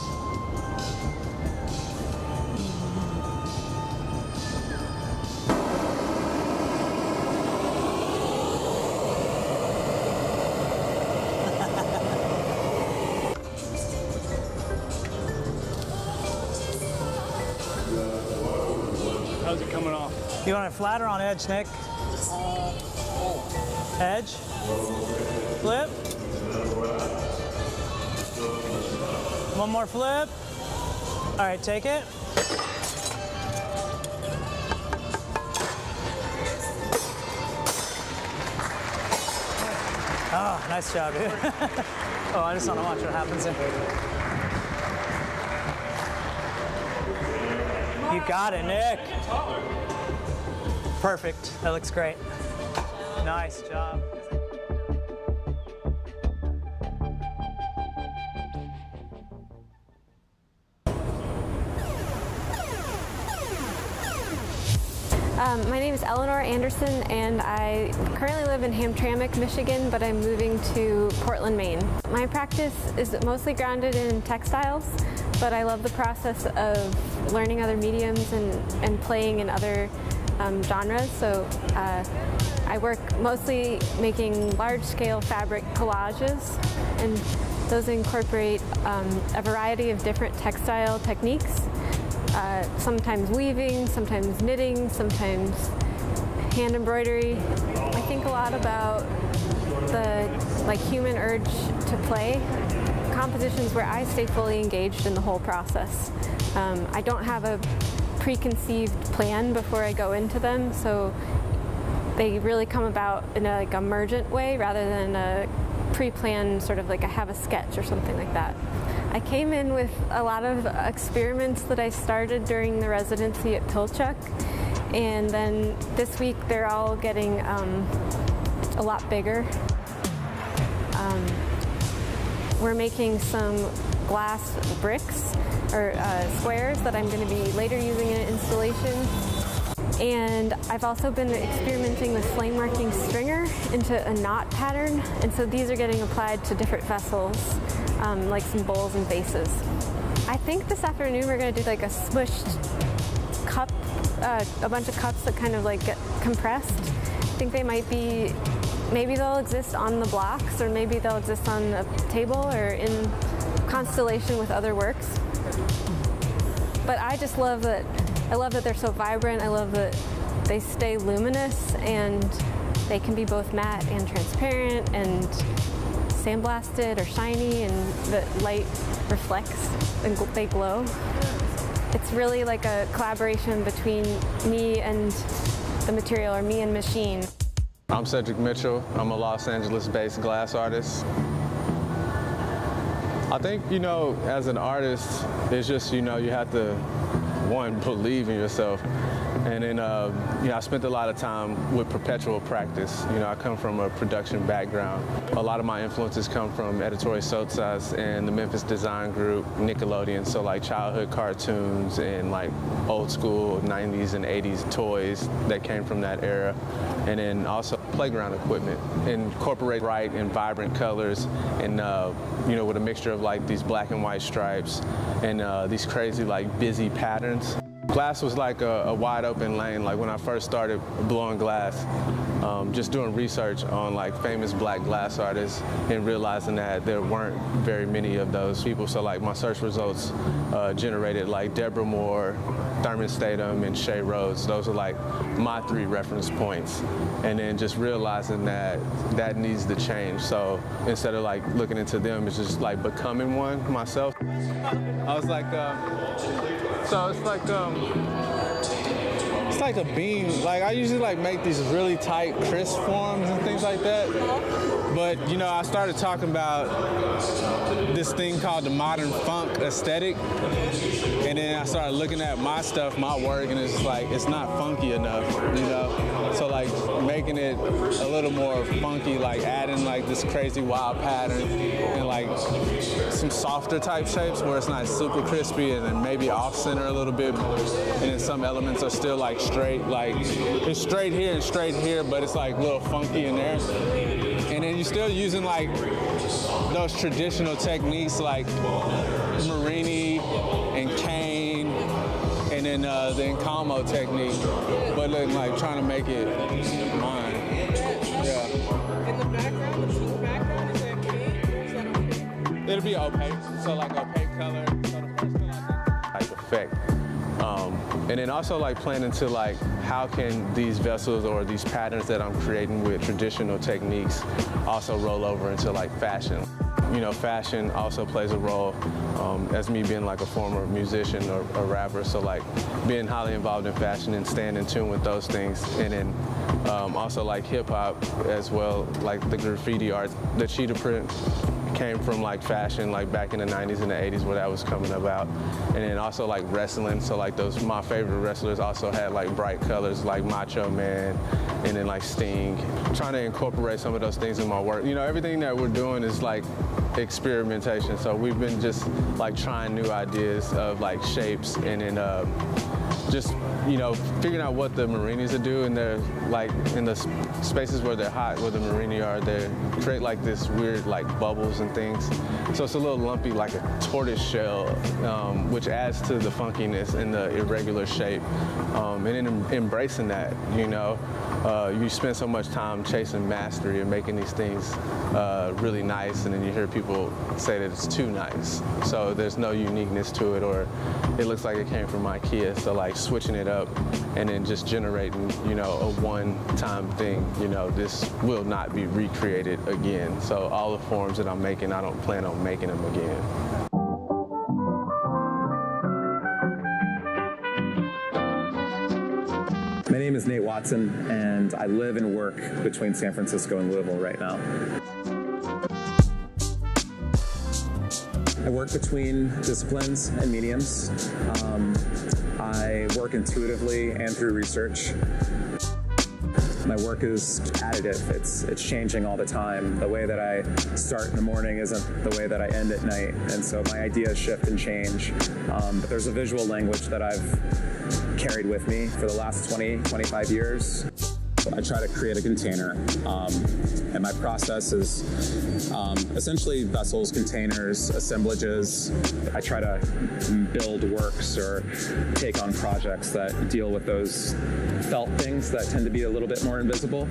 How's it coming off? You want it flat or on edge, Nick? Edge. Flip. One more flip. All right, take it. Oh, nice job, dude. Oh, I just want to watch what happens here. You got it, Nick. Perfect. That looks great. Nice job. My name is Eleanor Anderson, and I currently live in Hamtramck, Michigan, but I'm moving to Portland, Maine. My practice is mostly grounded in textiles, but I love the process of learning other mediums and playing in other genres. So I work mostly making large-scale fabric collages, and those incorporate a variety of different textile techniques. Sometimes weaving, sometimes knitting, sometimes hand embroidery. I think a lot about the human urge to play. Compositions where I stay fully engaged in the whole process. I don't have a preconceived plan before I go into them, so they really come about in a emergent way rather than a pre-planned sort of I have a sketch or something like that. I came in with a lot of experiments that I started during the residency at Pilchuck, and then this week they're all getting a lot bigger. We're making some glass bricks or squares that I'm going to be later using in an installation. And I've also been experimenting with flame working stringer into a knot pattern, and so these are getting applied to different vessels, like some bowls and vases. I think this afternoon we're going to do a smushed cup, a bunch of cups that kind of get compressed. I think they might be, maybe they'll exist on the blocks, or maybe they'll exist on a table or in constellation with other works. But I just love that. I love that they're so vibrant. I love that they stay luminous, and they can be both matte and transparent and sandblasted or shiny, and the light reflects and they glow. It's really like a collaboration between me and the material, or me and machine. I'm Cedric Mitchell. I'm a Los Angeles-based glass artist. I think, as an artist, it's just, you have to, one, believe in yourself. And then, I spent a lot of time with perpetual practice. I come from a production background. A lot of my influences come from Editorial Sotsas and the Memphis Design Group, Nickelodeon, so childhood cartoons and old school 90s and 80s toys that came from that era. And then also playground equipment, incorporate bright and vibrant colors, and with a mixture of these black and white stripes and these crazy busy patterns. Glass was a wide open lane. When I first started blowing glass, just doing research on famous black glass artists and realizing that there weren't very many of those people. So my search results generated Deborah Moore, Thurman Statham, and Shay Rhodes. Those are my 3 reference points. And then just realizing that that needs to change. So instead of looking into them, it's just becoming one myself. I was so it's like a beam. I usually make these really tight, crisp forms and things like that. But I started talking about this thing called the modern funk aesthetic. And then I started looking at my stuff, my work, and it's it's not funky enough, So making it a little more funky, adding this crazy wild pattern and some softer type shapes where it's not super crispy, and then maybe off center a little bit. And then some elements are still straight, it's straight here and straight here, but it's a little funky in there. And then you're still using those traditional techniques Marini and cane, and then the Encalmo technique, but then trying to make it mine. Yeah. In the background, the background, is that cane or is that opaque? It'll be opaque, so opaque color. So the first color, type effect. And then also like planning to like, how can these vessels or these patterns that I'm creating with traditional techniques also roll over into like fashion. You know, fashion also plays a role as me being like a former musician or a rapper. So like being highly involved in fashion and staying in tune with those things. And then also like hip hop as well, like the graffiti art, the cheetah print came from like fashion, like back in the 90s and the 80s where that was coming about. And then also like wrestling, so like those, my favorite wrestlers also had like bright colors like Macho Man and then like Sting. Trying to incorporate some of those things in my work. You know, everything that we're doing is like experimentation. So we've been just like trying new ideas of like shapes and then just, you know, figuring out what the marinis are doing. They're like in the spaces where they're hot, where the marini are, they create like this weird like bubbles and things. So it's a little lumpy, like a tortoise shell, which adds to the funkiness and the irregular shape. And then embracing that, you know. You spend so much time chasing mastery and making these things really nice, and then you hear people say that it's too nice. So there's no uniqueness to it, or it looks like it came from IKEA. So like switching it up and then just generating, you know, a one-time thing. You know, this will not be recreated again. So all the forms that I'm making, I don't plan on making them again. My name is Nate Watson, and I live and work between San Francisco and Louisville right now. I work between disciplines and mediums. I work intuitively and through research. My work is additive. It's changing all the time. The way that I start in the morning isn't the way that I end at night, and so my ideas shift and change. But there's a visual language that I've carried with me for the last 25 years. I try to create a container, and my process is essentially vessels, containers, assemblages. I try to build works or take on projects that deal with those felt things that tend to be a little bit more invisible.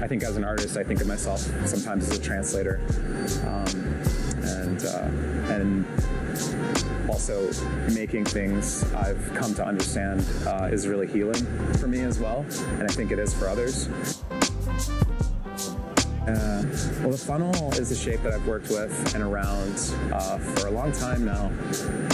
I think as an artist, I think of myself sometimes as a translator, and also making things I've come to understand is really healing for me as well, and I think it is for others. Well, the funnel is a shape that I've worked with and around for a long time now,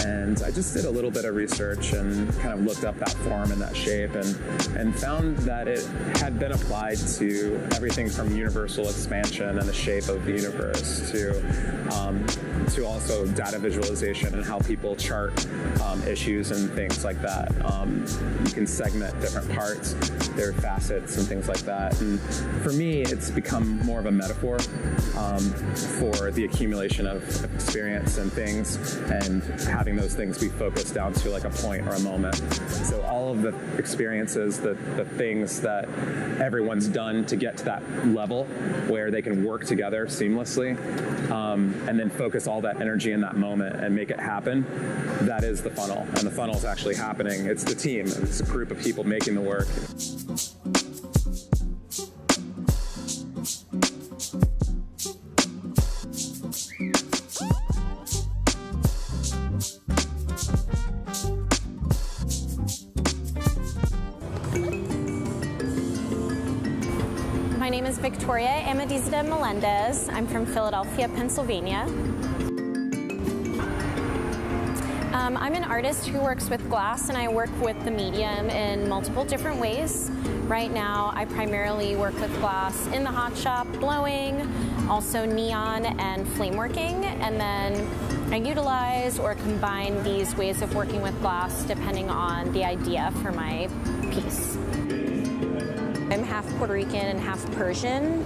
and I just did a little bit of research and kind of looked up that form and that shape and found that it had been applied to everything from universal expansion and the shape of the universe to also data visualization and how people chart issues and things like that. You can segment different parts, their facets and things like that. And for me, it's become more of a metaphor for the accumulation of experience and things, and having those things be focused down to like a point or a moment. So all of the experiences, the things that everyone's done to get to that level where they can work together seamlessly, and then focus all that energy in that moment and make it happen, that is the funnel. And the funnel is actually happening. It's the team. It's a group of people making the work. My name is Victoria Amadizada Melendez. I'm from Philadelphia, Pennsylvania. I'm an artist who works with glass, and I work with the medium in multiple different ways. Right now, I primarily work with glass in the hot shop, blowing, also neon and flame working, and then I utilize or combine these ways of working with glass depending on the idea for my piece. I'm half Puerto Rican and half Persian,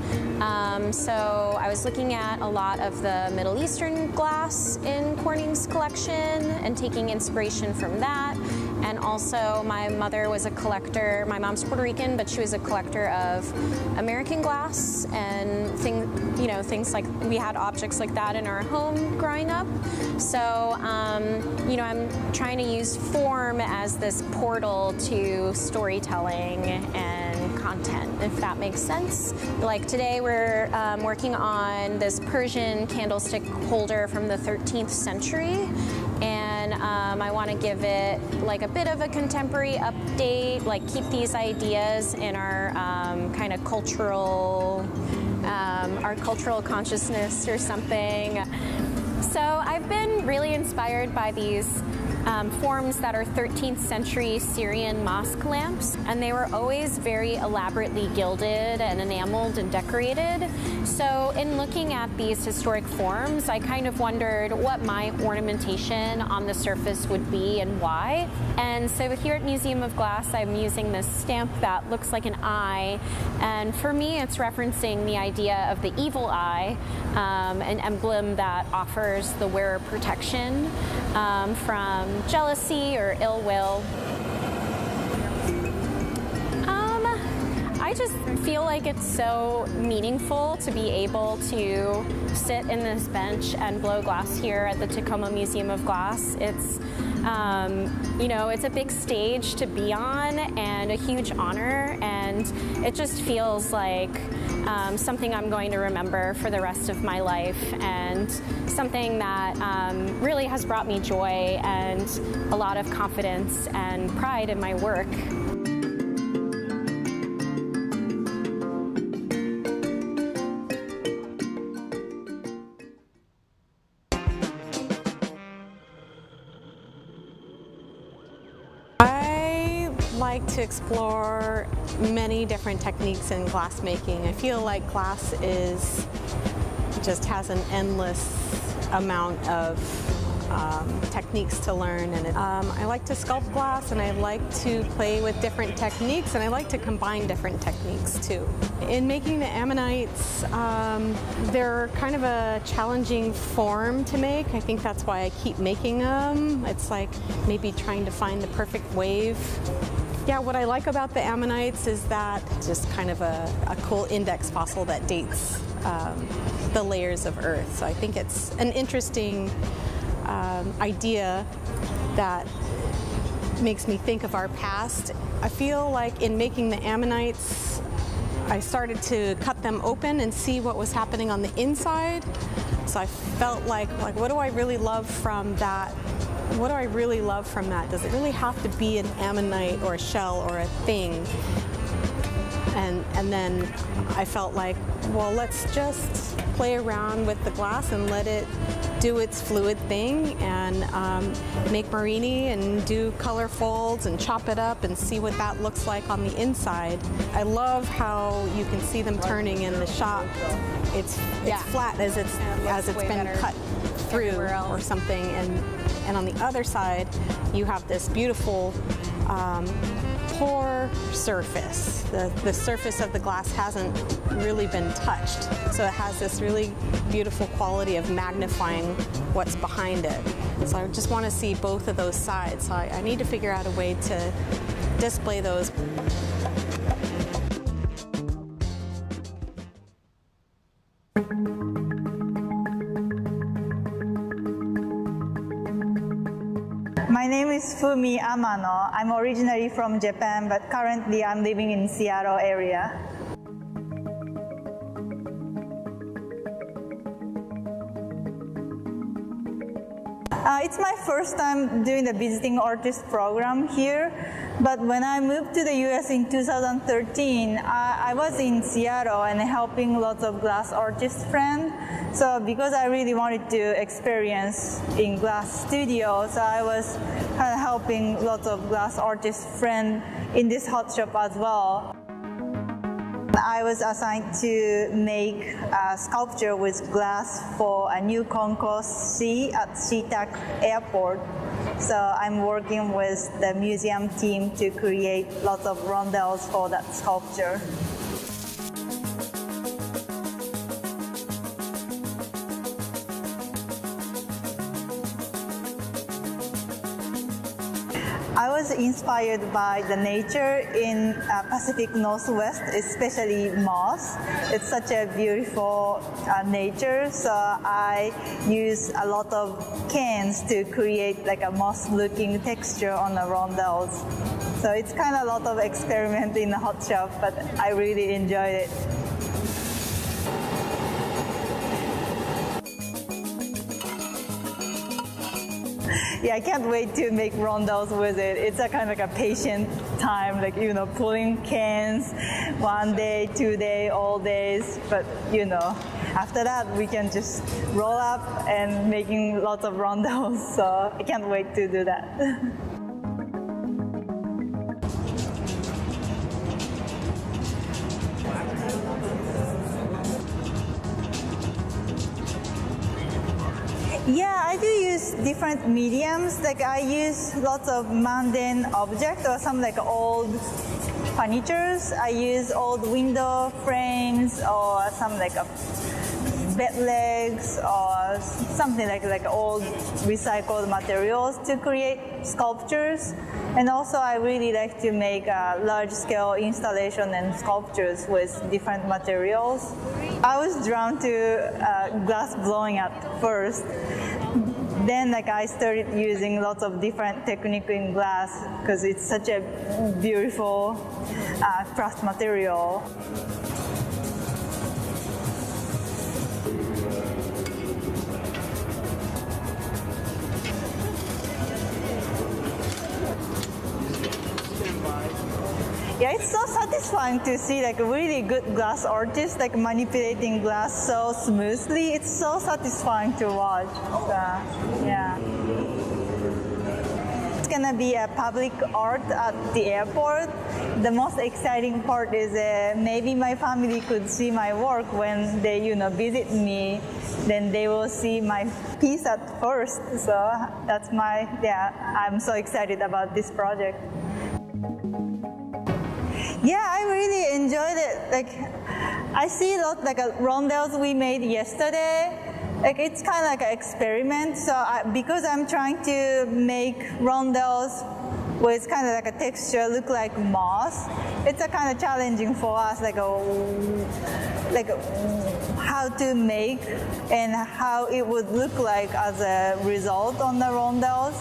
so I was looking at a lot of the Middle Eastern glass in Corning's collection and taking inspiration from that. And also my mother was a collector. My mom's Puerto Rican, but she was a collector of American glass and things like, we had objects like that in our home growing up. So, I'm trying to use form as this portal to storytelling and content, if that makes sense. Like today we're working on this Persian candlestick holder from the 13th century, and I want to give it like a bit of a contemporary update, like keep these ideas in our kind of cultural, our cultural consciousness or something. So I've been really inspired by these forms that are 13th century Syrian mosque lamps, and they were always very elaborately gilded and enameled and decorated. So in looking at these historic forms, I kind of wondered what my ornamentation on the surface would be and why. And so here at Museum of Glass, I'm using this stamp that looks like an eye, and for me it's referencing the idea of the evil eye, an emblem that offers the wearer protection from jealousy or ill will. I just feel like it's so meaningful to be able to sit in this bench and blow glass here at the Tacoma Museum of Glass. It's, you know, it's a big stage to be on and a huge honor, and it just feels like something I'm going to remember for the rest of my life, and something that really has brought me joy and a lot of confidence and pride in my work. I like to explore many different techniques in glass making. I feel like glass just has an endless amount of techniques to learn, and I like to sculpt glass, and I like to play with different techniques, and I like to combine different techniques too. In making the ammonites, they're kind of a challenging form to make. I think that's why I keep making them. It's like maybe trying to find the perfect wave. Yeah, what I like about the ammonites is that it's just kind of a cool index fossil that dates the layers of Earth. So I think it's an interesting idea that makes me think of our past. I feel like in making the ammonites, I started to cut them open and see what was happening on the inside. So I felt like what do I really love from that? What do I really love from that? Does it really have to be an ammonite or a shell or a thing? And then I felt like, well, let's just play around with the glass and let it do its fluid thing, and make marini and do color folds and chop it up and see what that looks like on the inside. I love how you can see them turning in the shop. It's flat as it's been cut through or something, and on the other side you have this beautiful pore surface. The surface of the glass hasn't really been touched, so it has this really beautiful quality of magnifying what's behind it. So I just want to see both of those sides. So I need to figure out a way to display those. My name is Fumi Amano. I'm originally from Japan, but currently I'm living in Seattle area. It's my first time doing the visiting artist program here, but when I moved to the US in 2013, I was in Seattle and helping lots of glass artist friends. So because I really wanted to experience in glass studio, so I was helping lots of glass artist friends in this hot shop as well. I was assigned to make a sculpture with glass for a new concourse C at SeaTac Airport. So I'm working with the museum team to create lots of rondelles for that sculpture. I was inspired by the nature in Pacific Northwest, especially moss. It's such a beautiful nature, so I use a lot of cans to create like a moss-looking texture on the rondelles. So it's kind of a lot of experiment in the hot shop, but I really enjoyed it. yeah, I can't wait to make rondels with it. It's a kind of like a patient time, like, you know, pulling cans 1 day, 2 day, all days. But, you know, after that, we can just roll up and making lots of rondels. So I can't wait to do that. Yeah, I do use different mediums. Like I use lots of mundane objects or some like old furnitures. I use old window frames or some like bed legs or something like old recycled materials to create sculptures. And also I really like to make large-scale installation and sculptures with different materials. I was drawn to glass blowing at first. Then like I started using lots of different techniques in glass because it's such a beautiful craft material. Yeah, it's so satisfying to see like a really good glass artist like manipulating glass so smoothly. It's so satisfying to watch. So, yeah. It's gonna be a public art at the airport. The most exciting part is maybe my family could see my work when they, you know, visit me. Then they will see my piece at first. So that's I'm so excited about this project. Yeah, I really enjoyed it. Like, I see a lot like rondels we made yesterday. Like, it's kind of like an experiment. So because I'm trying to make rondels with kind of like a texture look like moss, it's a kind of challenging for us, like how to make and how it would look like as a result on the rondels.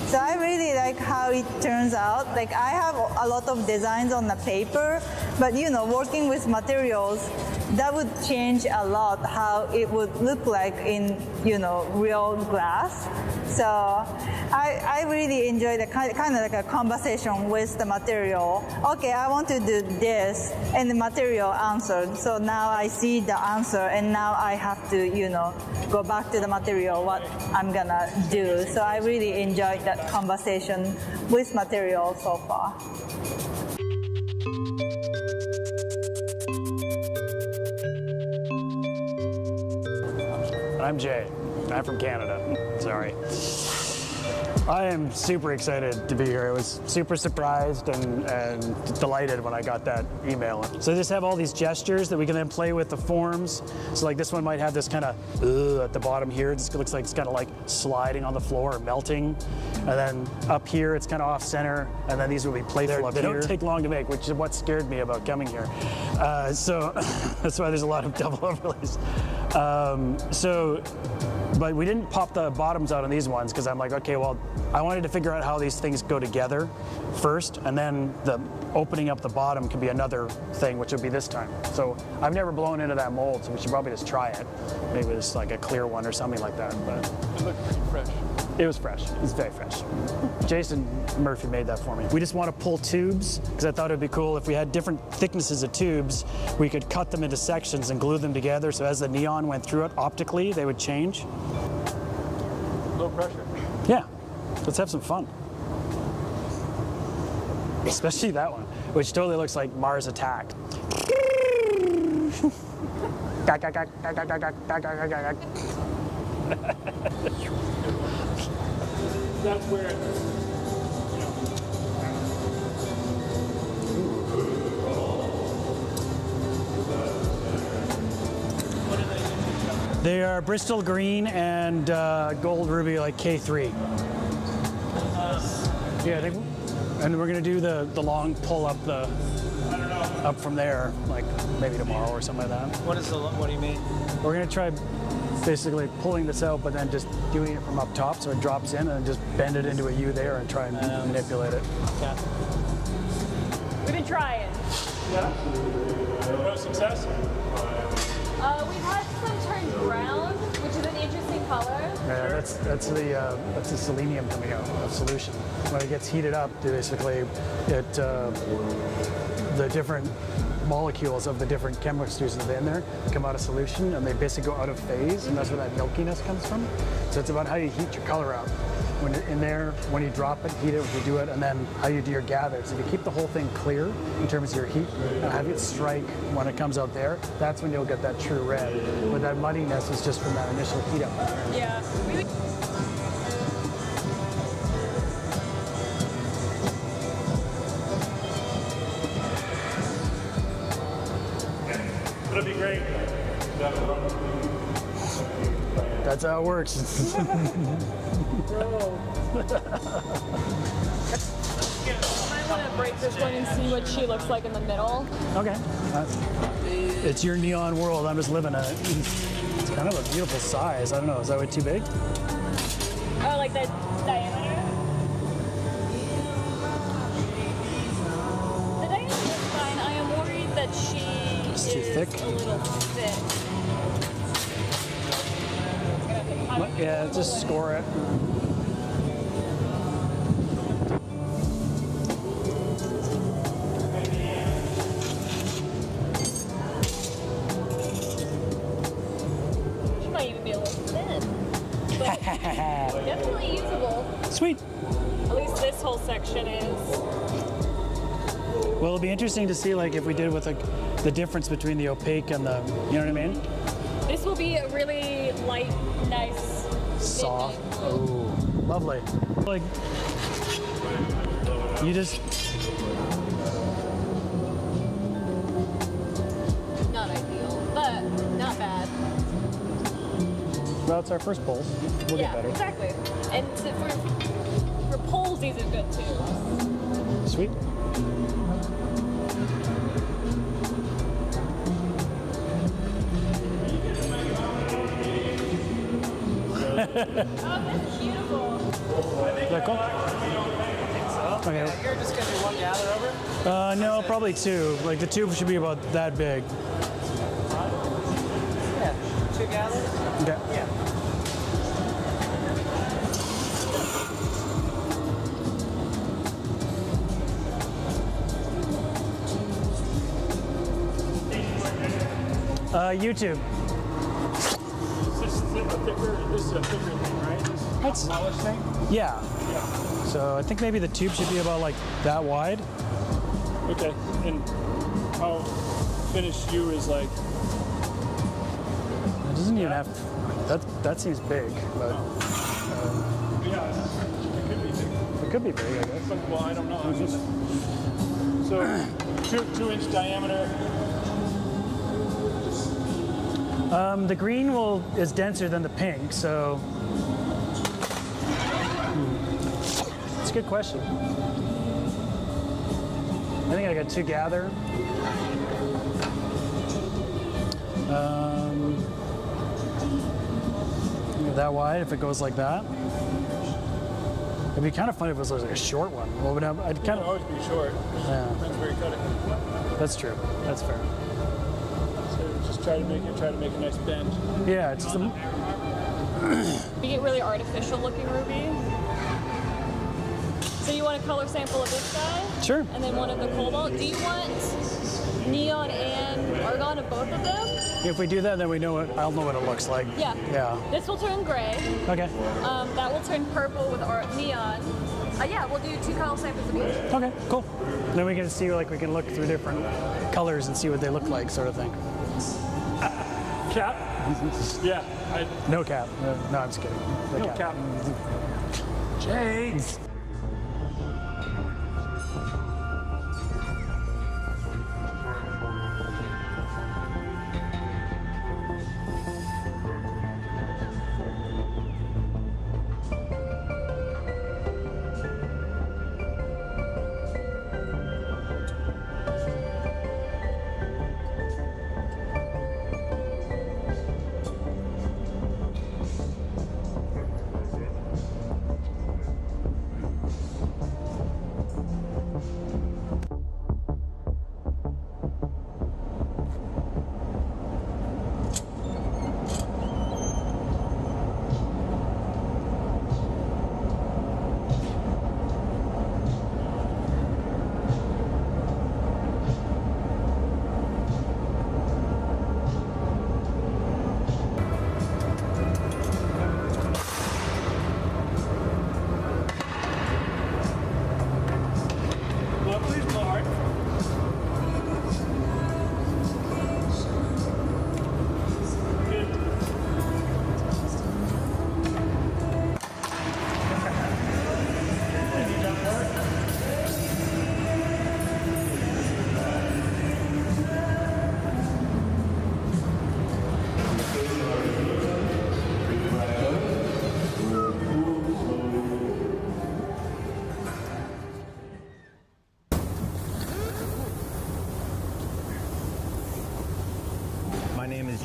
So I really like how it turns out. Like I have a lot of designs on the paper, but you know, working with materials, that would change a lot how it would look like in, you know, real glass. So I really enjoy the kind of like a conversation with the material. Okay, I want to do this, and the material answered. So now I see the answer, and now I have to, you know, go back to the material, what I'm gonna do. So I really enjoyed that conversation with material so far. I'm Jay. I'm from Canada. Sorry. I am super excited to be here. I was super surprised and delighted when I got that email. So I just have all these gestures that we can then play with the forms. So like this one might have this kind of at the bottom here. It just looks like it's kind of like sliding on the floor or melting. And then up here it's kind of off center. And then these will be playful up here. They don't take long to make, which is what scared me about coming here. So that's why there's a lot of double overlays. But we didn't pop the bottoms out on these ones because I'm like, okay, well, I wanted to figure out how these things go together first, and then the opening up the bottom can be another thing, which would be this time. So I've never blown into that mold, so we should probably just try it. Maybe just like a clear one or something like that. But it looked pretty fresh. It was fresh. It was very fresh. Jason Murphy made that for me. We just want to pull tubes because I thought it'd be cool if we had different thicknesses of tubes, we could cut them into sections and glue them together. So as the neon went through it optically, they would change. Low pressure. Yeah. Let's have some fun. Especially that one, which totally looks like Mars Attack. That's where They are Bristol green and gold ruby, like K3. Yeah, and we're gonna do the long pull up up from there, like maybe tomorrow or something like that. What do you mean? We're gonna try basically pulling this out, but then just doing it from up top so it drops in, and then just bend it into a U there and try and manipulate it. Okay. We've been trying. Yeah. No success. We've had some turned brown, which is an interesting color? Yeah, that's the selenium coming out of solution. When it gets heated up, basically, the different molecules of the different chemistries that are in there come out of solution, and they basically go out of phase, and that's where that milkiness comes from. So it's about how you heat your color out. When you're in there, when you drop it, heat it, when you do it, and then how you do your gathers. If you keep the whole thing clear in terms of your heat, and have it strike when it comes out there, that's when you'll get that true red. But that muddiness is just from that initial heat up. Yeah. It'll be great. That's how it works. I want to break this one and see what she looks like in the middle. Okay. It's your neon world. I'm just living in it. It's kind of a beautiful size. I don't know. Is that way too big? Oh, like the diameter? The diameter is fine. I am worried that It's too thick. a little thick. Yeah, just score it. She might even be a little thin. But definitely usable. Sweet. At least this whole section is. Well, it'll be interesting to see, like, if we did with the difference between the opaque and the, you know what I mean? This will be a really light, nice. Soft. Oh, lovely. Like, you just. Not ideal, but not bad. Well, it's our first poll. We'll Yeah, get better. exactly. And for polls, these are good too. Sweet. Oh, that's beautiful. Is that cool? Okay. You're just going to do one gather over? No, probably two. Like, the tube should be about that big. Yeah, 2 gathers? Okay. Yeah. YouTube. This is a thicker thing, right? This smallish thing? Yeah. So I think maybe the tube should be about like that wide. Okay. And how finished you is like? It doesn't even have. That seems big, but. Yeah, it could be big. It could be big, I guess. But, well, I don't know. I'm just, so 2-inch diameter. The green is denser than the pink, so. It's a good question. I think I got 2 gather. That wide, if it goes like that. It'd be kind of funny if it was like a short one. Well, I'd kind of always be short. Yeah. Depends where you cut it. That's true. That's fair. So just try to make a nice bend. Yeah, it's just You get really artificial looking ruby. So you want a color sample of this guy? Sure. And then one of the cobalt. Do you want neon and argon of both of them? If we do that, then I'll know what it looks like. Yeah. Yeah. This will turn gray. Okay. That will turn purple with our neon. Yeah, we'll do 2 color samples of each. Okay, cool. Then we can see, like, we can look through different colors and see what they look like, sort of thing. Cap? Yeah. No cap. No, I'm just kidding. No cap. Jay.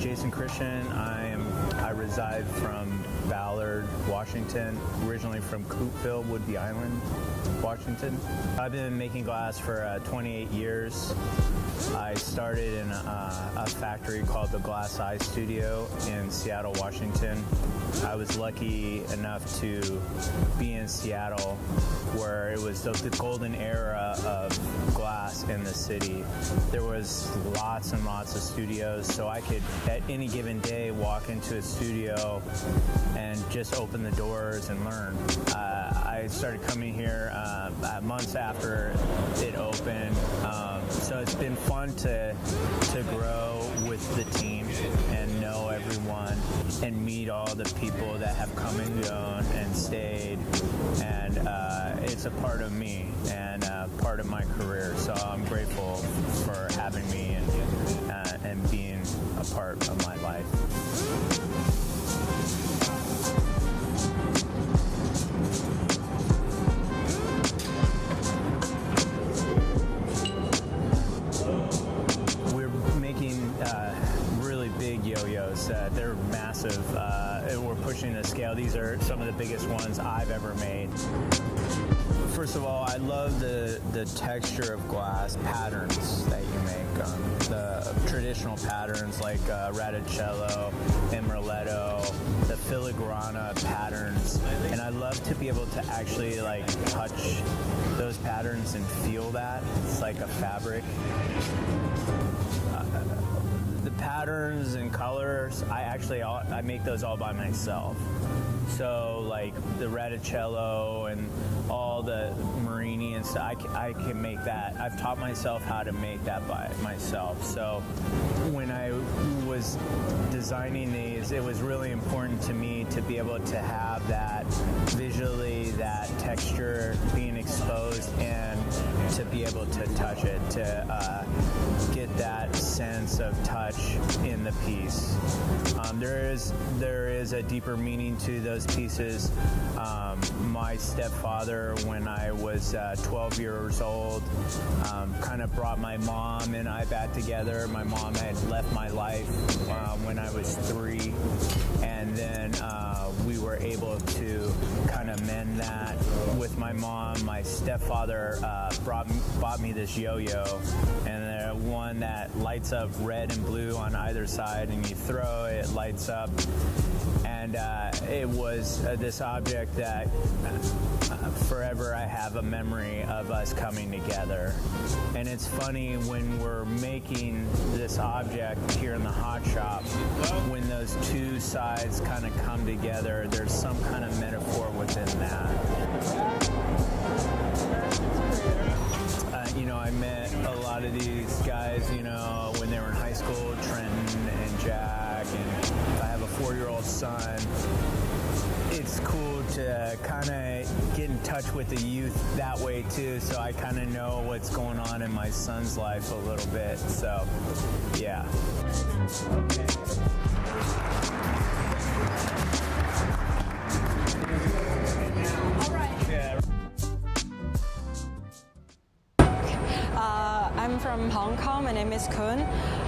Jason Christian. I reside from Ballard, Washington, originally from Coopville, Woodby Island, Washington. I've been making glass for 28 years. I started in a factory called the Glass Eye Studio in Seattle, Washington. I was lucky enough to be in Seattle, where it was the golden era of glass in the city. There was lots and lots of studios, so I could, at any given day, walk into a studio and just open the doors and learn. I started coming here months after it opened, so it's been fun to grow with the team and know everyone and meet all the people that have come and gone and stayed, and it's a part of me and part of my career, so I'm grateful for having me and being a part of my life. They're massive. We're pushing the scale. These are some of the biggest ones I've ever made. First of all, I love the texture of glass patterns that you make. The traditional patterns like radicello and merletto, the filigrana patterns, and I love to be able to actually like touch those patterns and feel that. It's like a fabric. The patterns and colors, I make those all by myself. So like the radicello and all the marini and stuff, I can make that. I've taught myself how to make that by myself. So when I was designing these, it was really important to me to be able to have that visually, that texture being exposed, and to be able to touch it, to get that sense of touch in the piece. There is a deeper meaning to those pieces. My stepfather, when I was 12 years old, kind of brought my mom and I back together. My mom had left my life when I was 3, and then we were able to kind of mend that with my mom. My stepfather bought me this yo-yo, and one that lights up red and blue on either side, and you throw it, it lights up. And it was this object that forever I have a memory of us coming together. And it's funny when we're making this object here in the hot shop, when those two sides kind of come together, there's some kind of metaphor within that. I met a lot of these guys, when they were in high school, Trenton and Jack, and I have a 4-year-old son. It's cool to kind of get in touch with the youth that way too, so I kind of know what's going on in my son's life a little bit, so yeah. I'm from Hong Kong. My name is Kun.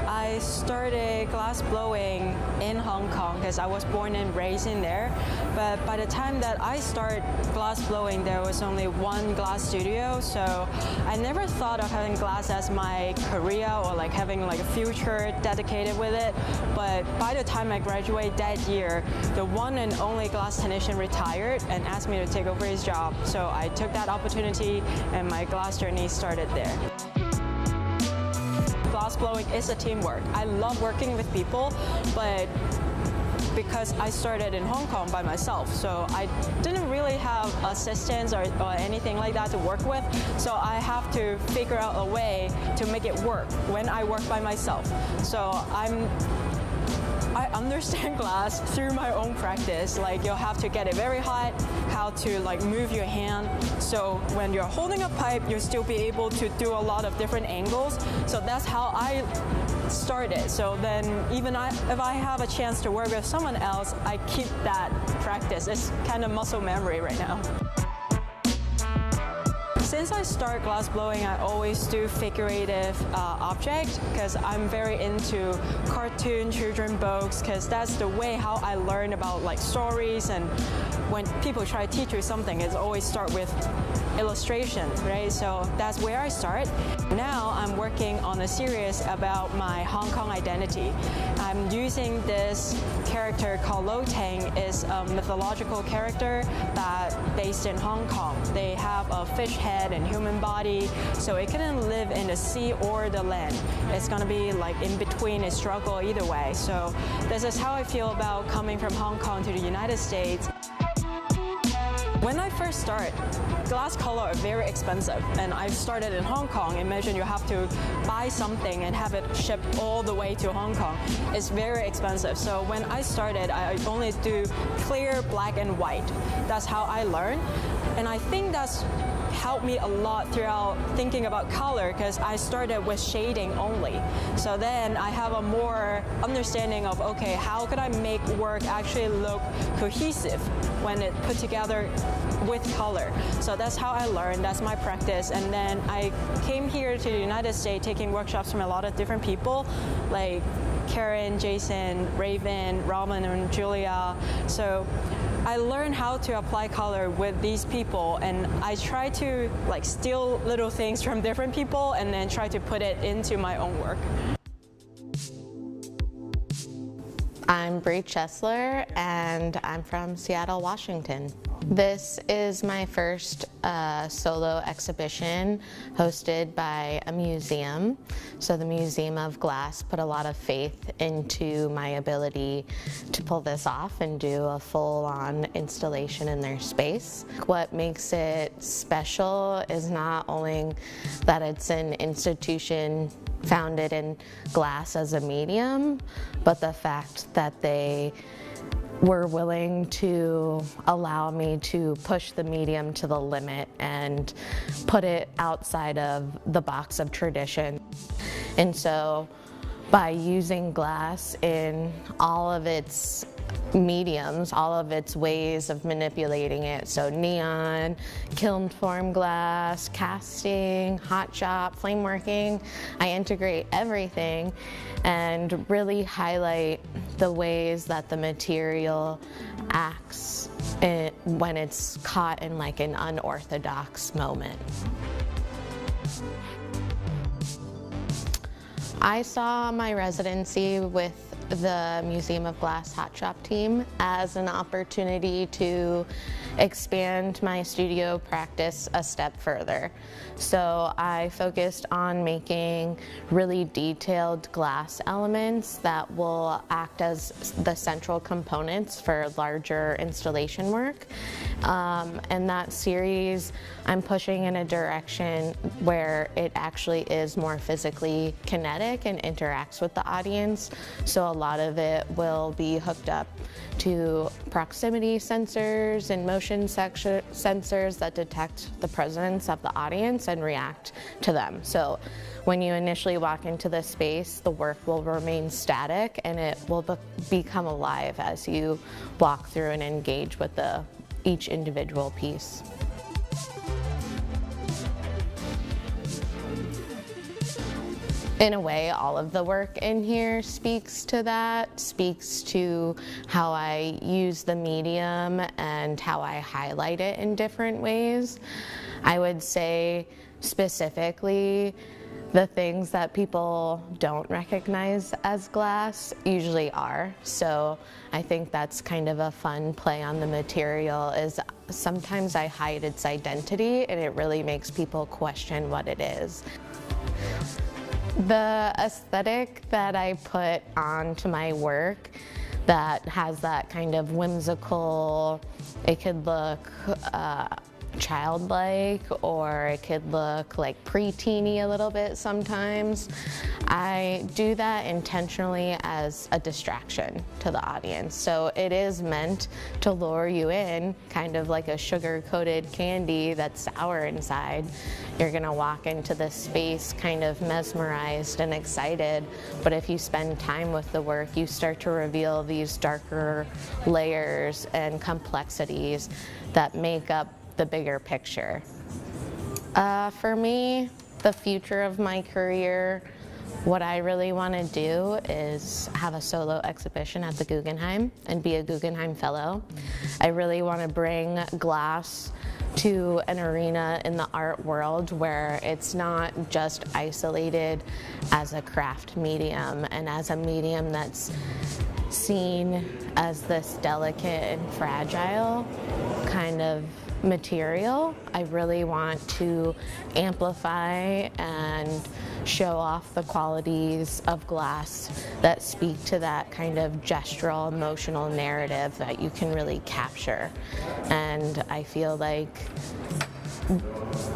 I started glass blowing in Hong Kong because I was born and raised in there. But by the time that I started glass blowing, there was only one glass studio. So I never thought of having glass as my career or like having like a future dedicated with it. But by the time I graduated that year, the one and only glass technician retired and asked me to take over his job. So I took that opportunity and my glass journey started there. Glass blowing is a teamwork. I love working with people, but because I started in Hong Kong by myself, so I didn't really have assistants or anything like that to work with, so I have to figure out a way to make it work when I work by myself. So I understand glass through my own practice. Like, you'll have to get it very hot, how to like move your hand. So when you're holding a pipe, you'll still be able to do a lot of different angles. So that's how I started. So then even if I have a chance to work with someone else, I keep that practice. It's kind of muscle memory right now. since I start glass blowing, I always do figurative object because I'm very into cartoon children books, because that's the way how I learn about like stories. And when people try to teach you something, it's always start with illustration, right? So that's where I start. Now I'm working on a series about my Hong Kong identity. I'm using this character called Lo Tang. Is a mythological character that based in Hong Kong. They have a fish head and human body, so it couldn't live in the sea or the land. It's gonna be like in between, a struggle either way. So this is how I feel about coming from Hong Kong to the United States. When I first start, glass color are very expensive, and I started in Hong Kong. Imagine you have to buy something and have it shipped all the way to Hong Kong. It's very expensive. So when I started, I only do clear, black, and white. That's how I learned, and I think that's helped me a lot throughout thinking about color, because I started with shading only. So then I have a more understanding of, okay, how could I make work actually look cohesive when it put together with color. So that's how I learned, that's my practice. And then I came here to the United States taking workshops from a lot of different people, like Karen, Jason, Raven, Raman, and Julia. So I learned how to apply color with these people, and I try to like steal little things from different people and then try to put it into my own work. I'm Bree Chesler, and I'm from Seattle, Washington. This is my first solo exhibition hosted by a museum. So the Museum of Glass put a lot of faith into my ability to pull this off and do a full-on installation in their space. What makes it special is not only that it's an institution founded in glass as a medium, but the fact that they were willing to allow me to push the medium to the limit and put it outside of the box of tradition. And so by using glass in all of its mediums, all of its ways of manipulating it, so neon, kiln form glass, casting, hot shop, flame working, I integrate everything and really highlight the ways that the material acts when it's caught in like an unorthodox moment. I saw my residency with the Museum of Glass Hot Shop team as an opportunity to expand my studio practice a step further. So I focused on making really detailed glass elements that will act as the central components for larger installation work. And that series, I'm pushing in a direction where it actually is more physically kinetic and interacts with the audience. So a lot of it will be hooked up to proximity sensors and motion sensors that detect the presence of the audience and react to them. So when you initially walk into the space, the work will remain static and it will become alive as you walk through and engage with each individual piece. In a way, all of the work in here speaks to that, speaks to how I use the medium and how I highlight it in different ways. I would say specifically the things that people don't recognize as glass usually are. So I think that's kind of a fun play on the material, is sometimes I hide its identity and it really makes people question what it is. The aesthetic that I put onto my work that has that kind of whimsical, it could look childlike, or it could look like pre-teeny a little bit sometimes. I do that intentionally as a distraction to the audience. So it is meant to lure you in, kind of like a sugar-coated candy that's sour inside. You're gonna walk into this space kind of mesmerized and excited, but if you spend time with the work, you start to reveal these darker layers and complexities that make up the bigger picture. For me, the future of my career, what I really want to do is have a solo exhibition at the Guggenheim and be a Guggenheim Fellow. I really want to bring glass to an arena in the art world where it's not just isolated as a craft medium and as a medium that's seen as this delicate and fragile kind of material. I really want to amplify and show off the qualities of glass that speak to that kind of gestural, emotional narrative that you can really capture. And I feel like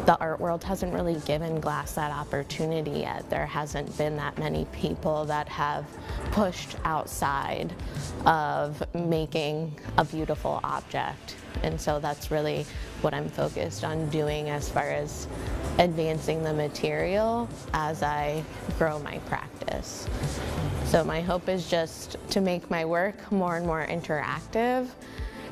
the art world hasn't really given glass that opportunity yet. There hasn't been that many people that have pushed outside of making a beautiful object. And so that's really what I'm focused on doing as far as advancing the material as I grow my practice. So my hope is just to make my work more and more interactive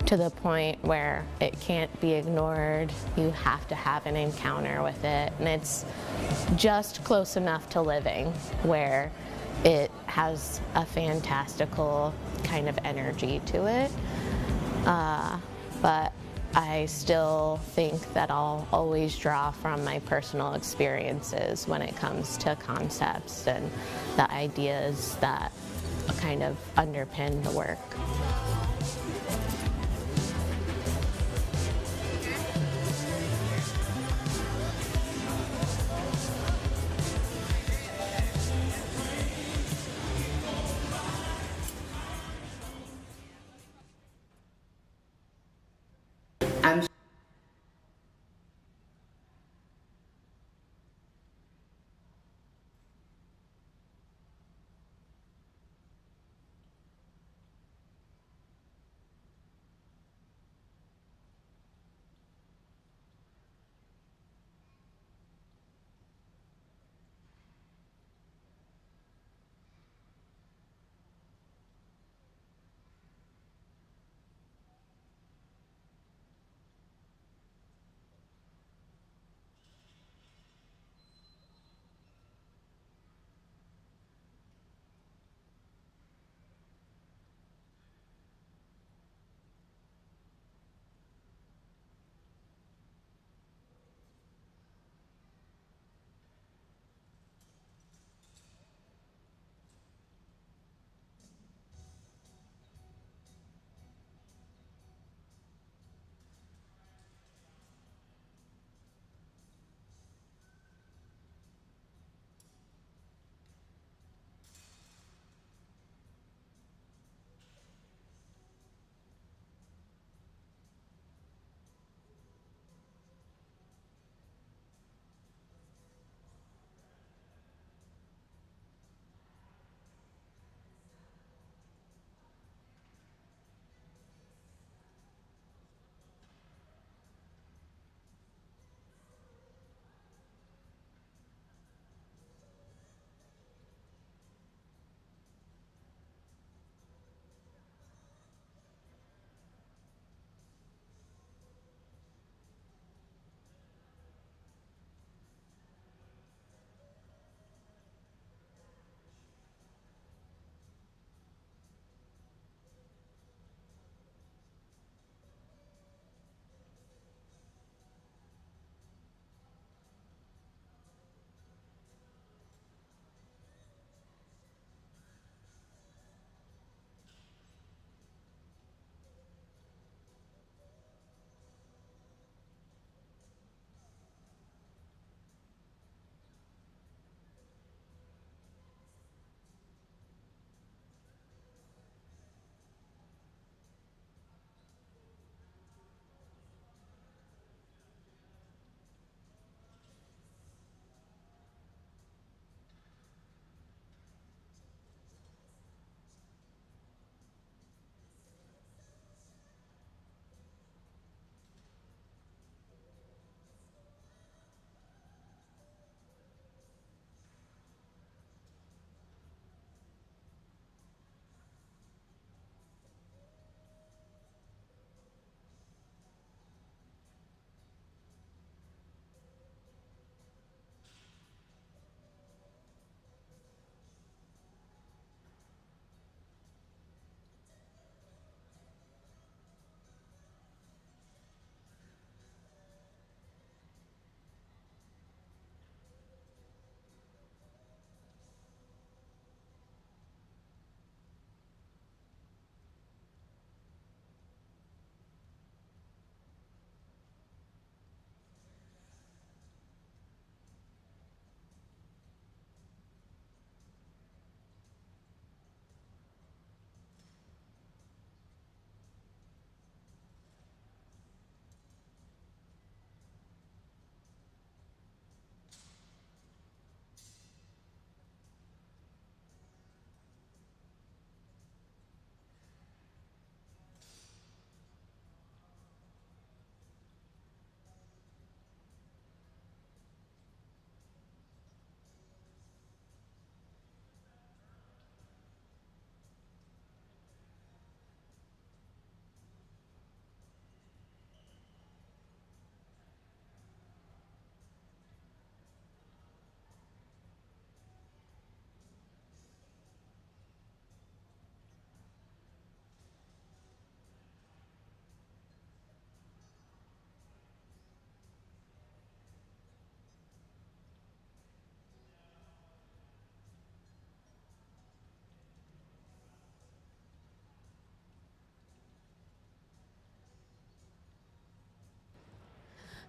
to the point where it can't be ignored. You have to have an encounter with it, and it's just close enough to living where it has a fantastical kind of energy to it. But I still think that I'll always draw from my personal experiences when it comes to concepts and the ideas that kind of underpin the work.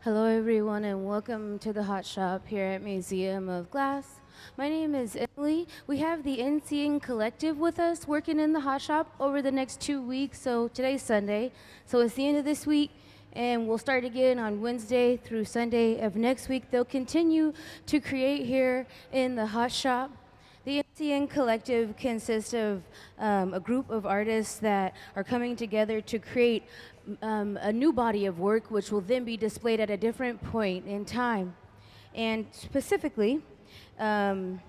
Hello everyone and welcome to the Hot Shop here at Museum of Glass. My name is Emily. We have the NCN Collective with us working in the Hot Shop over the next 2 weeks. So today's Sunday. So it's the end of this week and we'll start again on Wednesday through Sunday of next week. They'll continue to create here in the Hot Shop. The NCN Collective consists of a group of artists that are coming together to create a new body of work, which will then be displayed at a different point in time. And specifically, the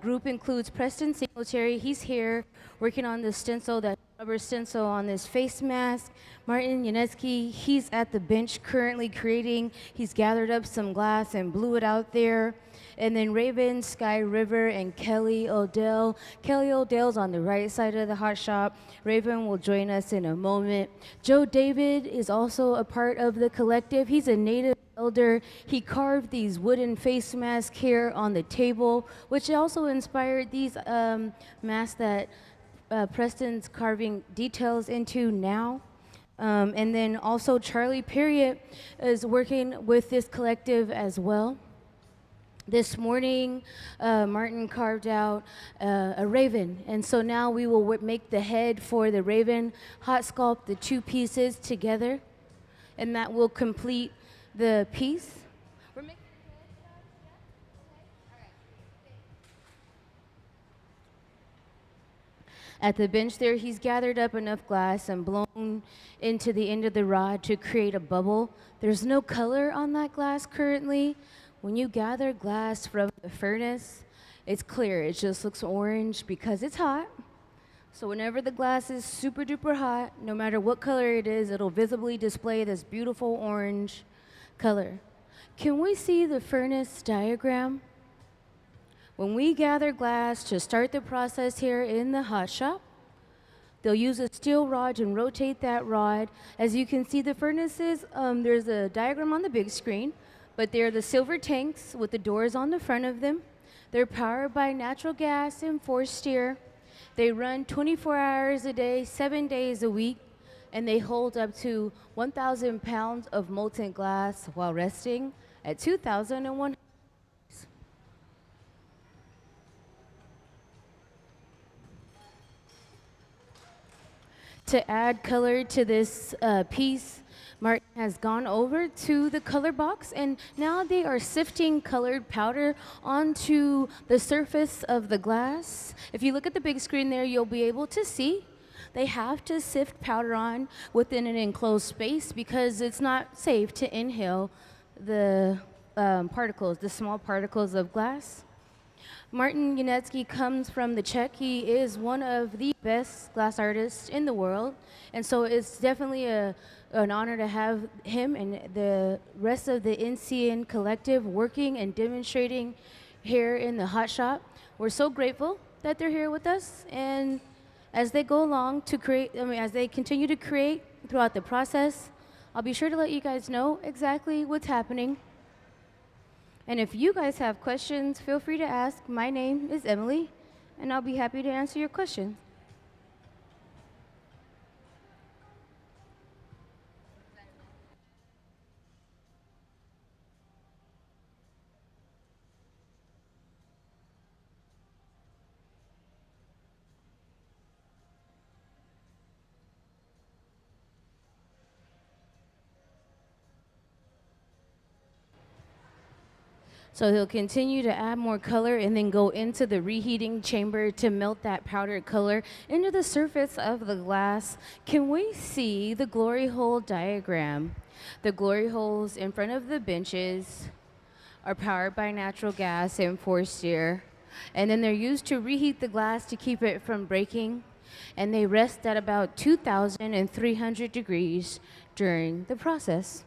group includes Preston Singletary. He's here working on the stencil, that rubber stencil on this face mask. Martin Janecký, he's at the bench currently creating. He's gathered up some glass and blew it out there. And then Raven, Skyriver, and Kelly Odell. Kelly Odell's on the right side of the Hot Shop. Raven will join us in a moment. Joe David is also a part of the collective. He's a native elder. He carved these wooden face masks here on the table, which also inspired these masks that Preston's carving details into now. And then also Charlie Parriott is working with this collective as well. This morning, Martin carved out a raven, and so now we will make the head for the raven, hot sculpt the two pieces together, and that will complete the piece. At the bench there, he's gathered up enough glass and blown into the end of the rod to create a bubble. There's no color on that glass currently. When you gather glass from the furnace, it's clear. It just looks orange because it's hot. So whenever the glass is super duper hot, no matter what color it is, it'll visibly display this beautiful orange color. Can we see the furnace diagram? When we gather glass to start the process here in the Hot Shop, they'll use a steel rod and rotate that rod. As you can see, the furnaces, there's a diagram on the big screen, but they're the silver tanks with the doors on the front of them. They're powered by natural gas and forced air. They run 24 hours a day, 7 days a week, and they hold up to 1,000 pounds of molten glass while resting at 2,001. To add color to this piece, Martin has gone over to the color box, and now they are sifting colored powder onto the surface of the glass. If you look at the big screen there, you'll be able to see they have to sift powder on within an enclosed space because it's not safe to inhale the particles, the small particles of glass. Martin Janecký comes from the Czech. He is one of the best glass artists in the world, and so it's definitely an honor to have him and the rest of the NCN Collective working and demonstrating here in the Hot Shop. We're so grateful that they're here with us, and as they go along to create, as they continue to create throughout the process, I'll be sure to let you guys know exactly what's happening. And if you guys have questions, feel free to ask. My name is Emily, and I'll be happy to answer your questions. So he'll continue to add more color and then go into the reheating chamber to melt that powdered color into the surface of the glass. Can we see the glory hole diagram? The glory holes in front of the benches are powered by natural gas and forced air. And then they're used to reheat the glass to keep it from breaking. And they rest at about 2,300 degrees during the process.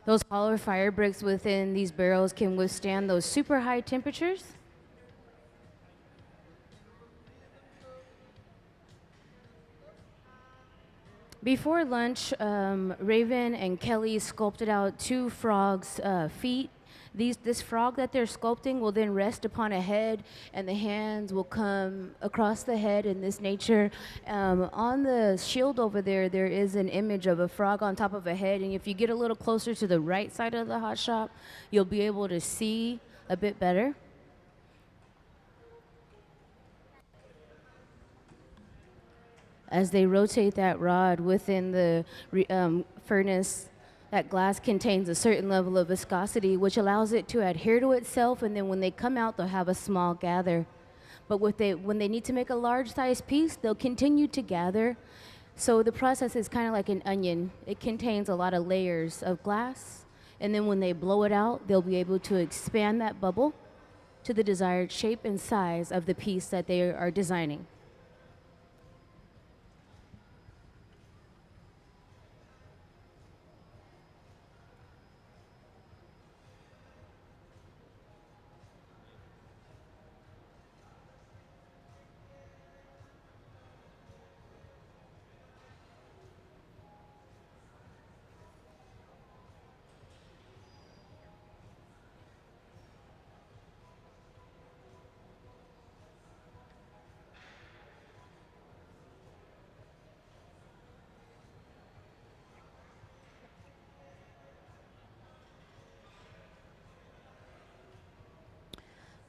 Those hollow fire bricks within these barrels can withstand those super high temperatures. Before lunch, Raven and Kelly sculpted out two frogs' feet This frog that they're sculpting will then rest upon a head, and the hands will come across the head in this nature. On the shield over there, there is an image of a frog on top of a head, and if you get a little closer to the right side of the hot shop, you'll be able to see a bit better. As they rotate that rod within the furnace, that glass contains a certain level of viscosity, which allows it to adhere to itself, and then when they come out, they'll have a small gather. But when they need to make a large size piece, they'll continue to gather. So the process is kind of like an onion. It contains a lot of layers of glass, and then when they blow it out, they'll be able to expand that bubble to the desired shape and size of the piece that they are designing.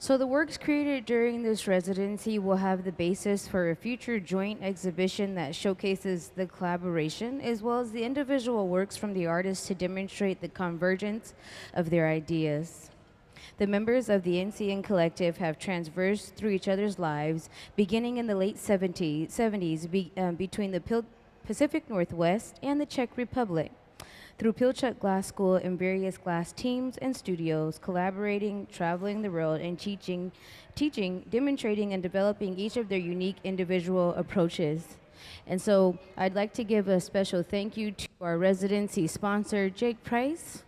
So the works created during this residency will have the basis for a future joint exhibition that showcases the collaboration as well as the individual works from the artists to demonstrate the convergence of their ideas. The members of the NCN Collective have transversed through each other's lives, beginning in the late 70s between the Pacific Northwest and the Czech Republic. Through Pilchuck Glass School and various glass teams and studios, collaborating, traveling the world, and teaching, demonstrating, and developing each of their unique individual approaches. And so I'd like to give a special thank you to our residency sponsor, Jake Price.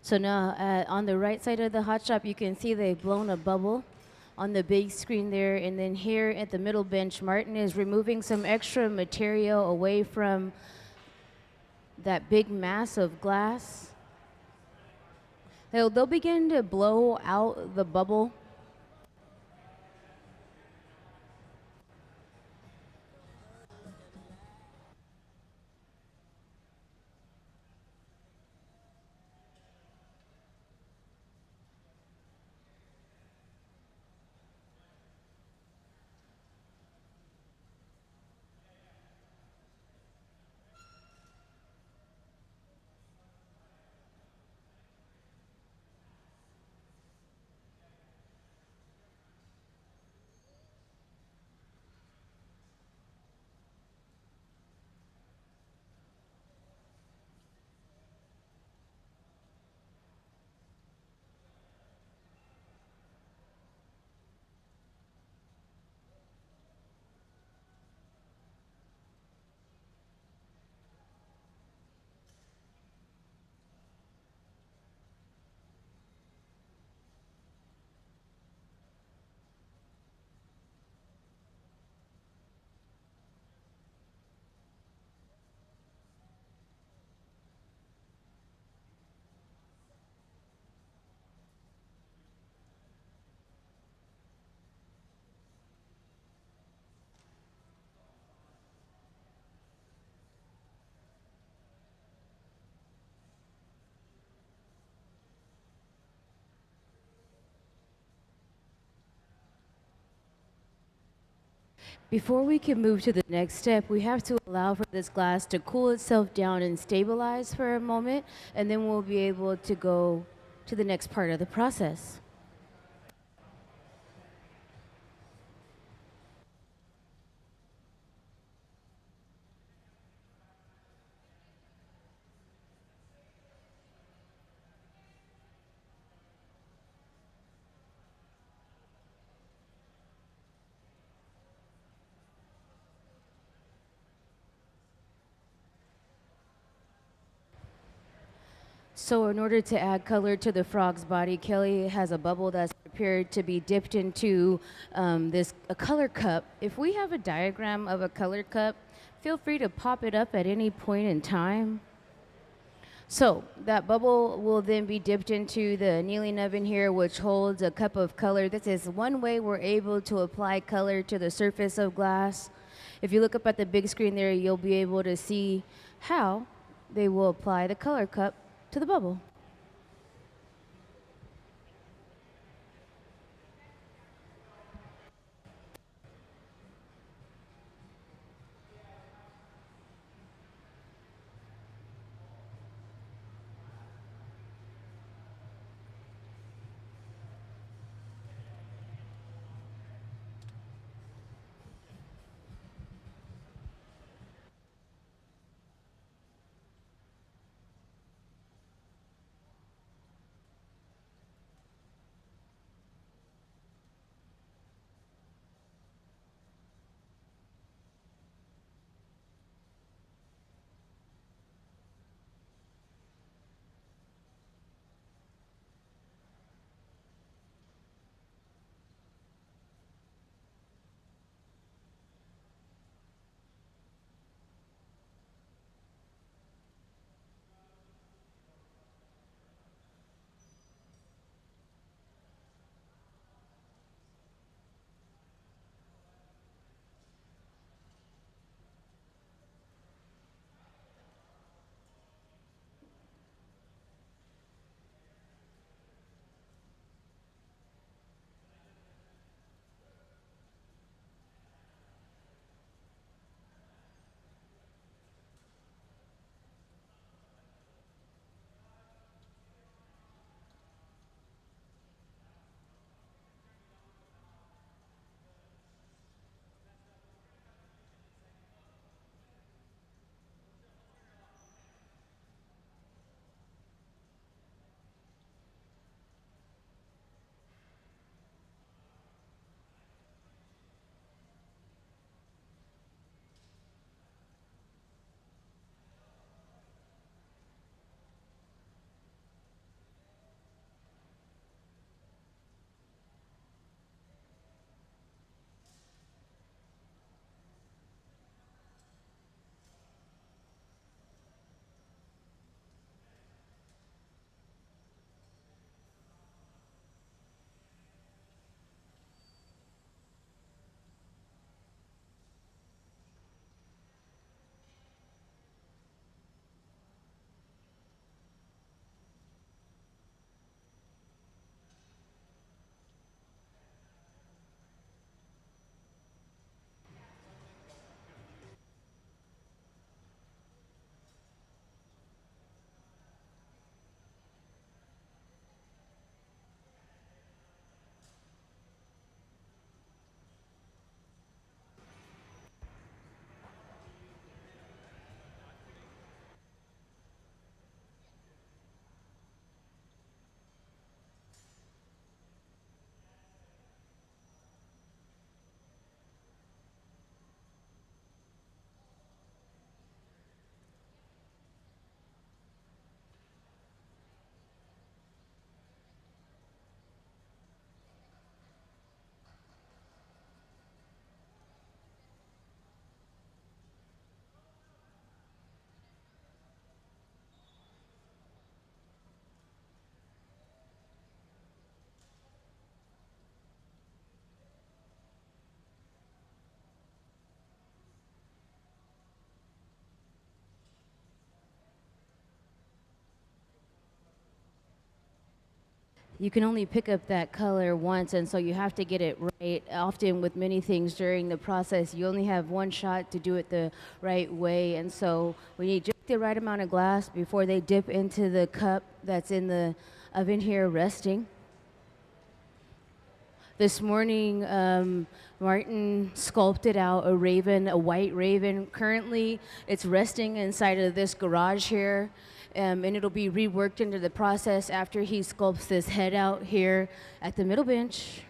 So now on the right side of the hot shop, you can see they've blown a bubble on the big screen there. And then here at the middle bench, Martin is removing some extra material away from that big mass of glass. They'll begin to blow out the bubble. Before we can move to the next step, we have to allow for this glass to cool itself down and stabilize for a moment, and then we'll be able to go to the next part of the process. So in order to add color to the frog's body, Kelly has a bubble that's prepared to be dipped into a color cup. If we have a diagram of a color cup, feel free to pop it up at any point in time. So that bubble will then be dipped into the annealing oven here, which holds a cup of color. This is one way we're able to apply color to the surface of glass. If you look up at the big screen there, you'll be able to see how they will apply the color cup to the bubble. You can only pick up that color once, and so you have to get it right. Often with many things during the process, you only have one shot to do it the right way, and so we need just the right amount of glass before they dip into the cup that's in the oven here resting. This morning, Martin sculpted out a raven, a white raven. Currently, it's resting inside of this garage here. And it'll be reworked into the process after he sculpts this head out here at the middle bench.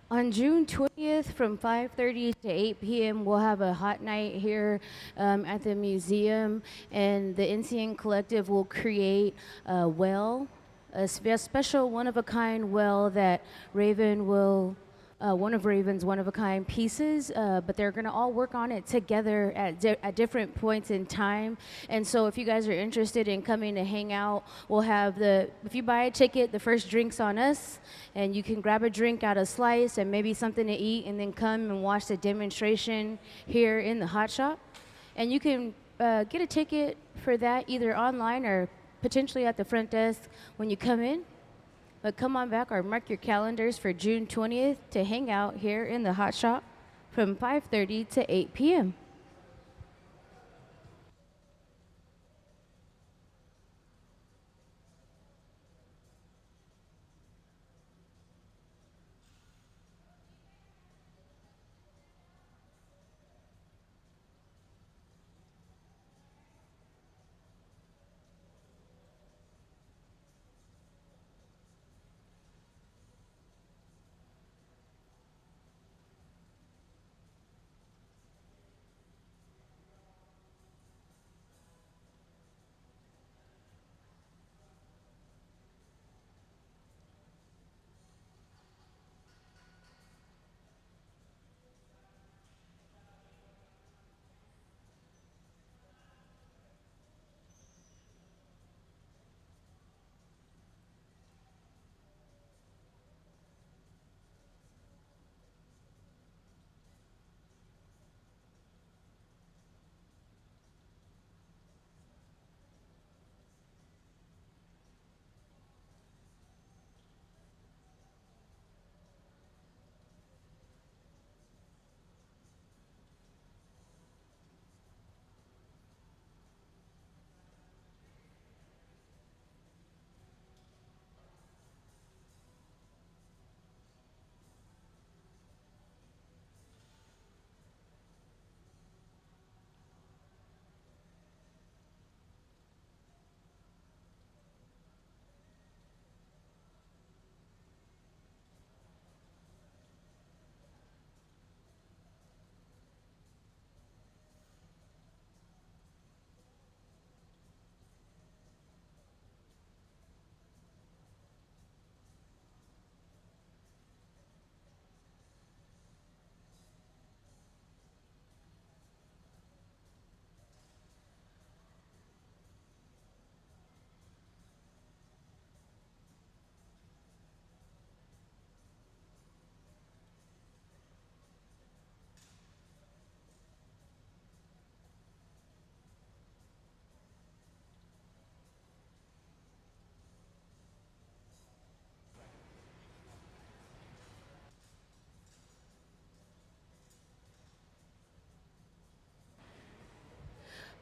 On June 20th from 5:30 to 8 p.m. we'll have a hot night here at the museum, and the NCN Collective will create a well, a special one-of-a-kind well that Raven will, one of Raven's one-of-a-kind pieces, but they're gonna all work on it together at different points in time. And so if you guys are interested in coming to hang out, we'll have if you buy a ticket, the first drink's on us, and you can grab a drink out of slice and maybe something to eat, and then come and watch the demonstration here in the hot shop. And you can get a ticket for that either online or potentially at the front desk when you come in. But come on back or mark your calendars for June 20th to hang out here in the hot shop from 5:30 to 8 p.m.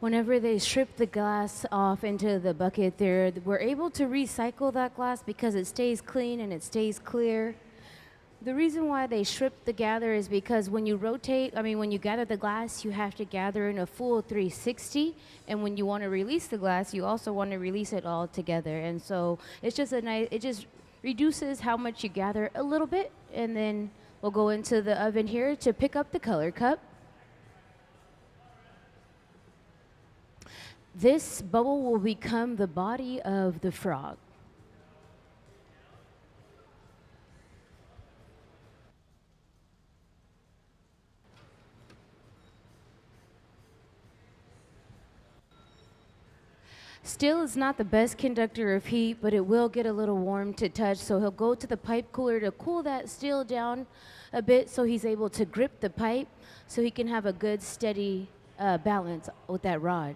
Whenever they strip the glass off into the bucket, we're able to recycle that glass because it stays clean and it stays clear. The reason why they strip the gather is because when you when you gather the glass, you have to gather in a full 360. And when you want to release the glass, you also want to release it all together. And so it's just it just reduces how much you gather a little bit. And then we'll go into the oven here to pick up the color cup. This bubble will become the body of the frog. Steel is not the best conductor of heat, but it will get a little warm to touch, so he'll go to the pipe cooler to cool that steel down a bit so he's able to grip the pipe so he can have a good steady balance with that rod.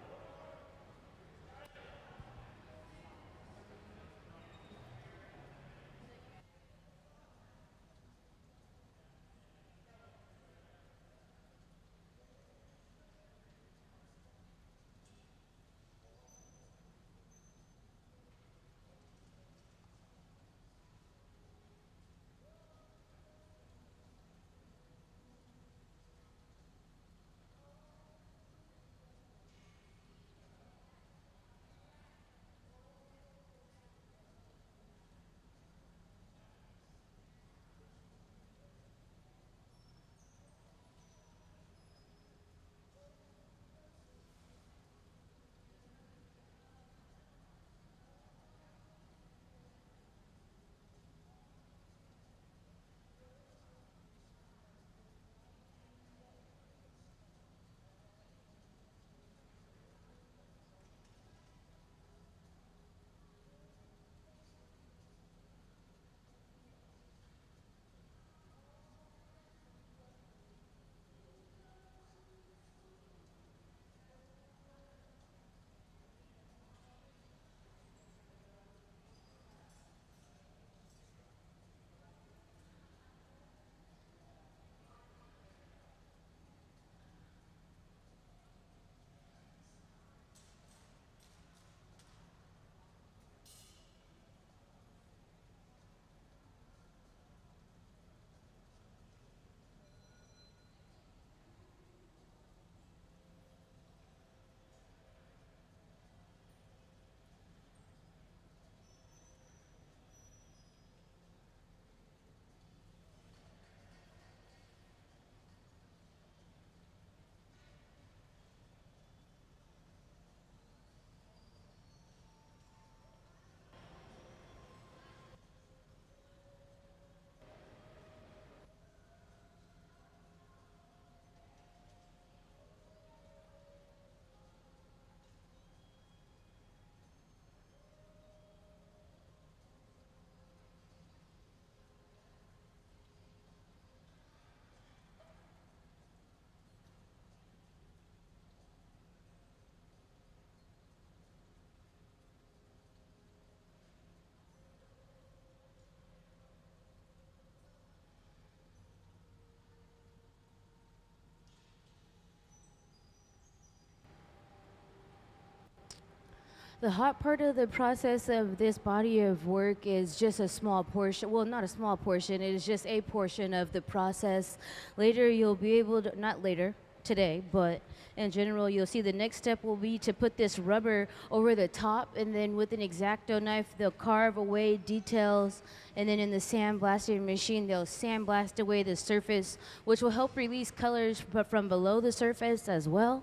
The hot part of the process of this body of work is just a small portion. Well, not a small portion. It is just a portion of the process. Later, you'll be able to, not later, today, but in general, you'll see the next step will be to put this rubber over the top, and then with an X-Acto knife, they'll carve away details, and then in the sandblasting machine, they'll sandblast away the surface, which will help release colors from below the surface as well.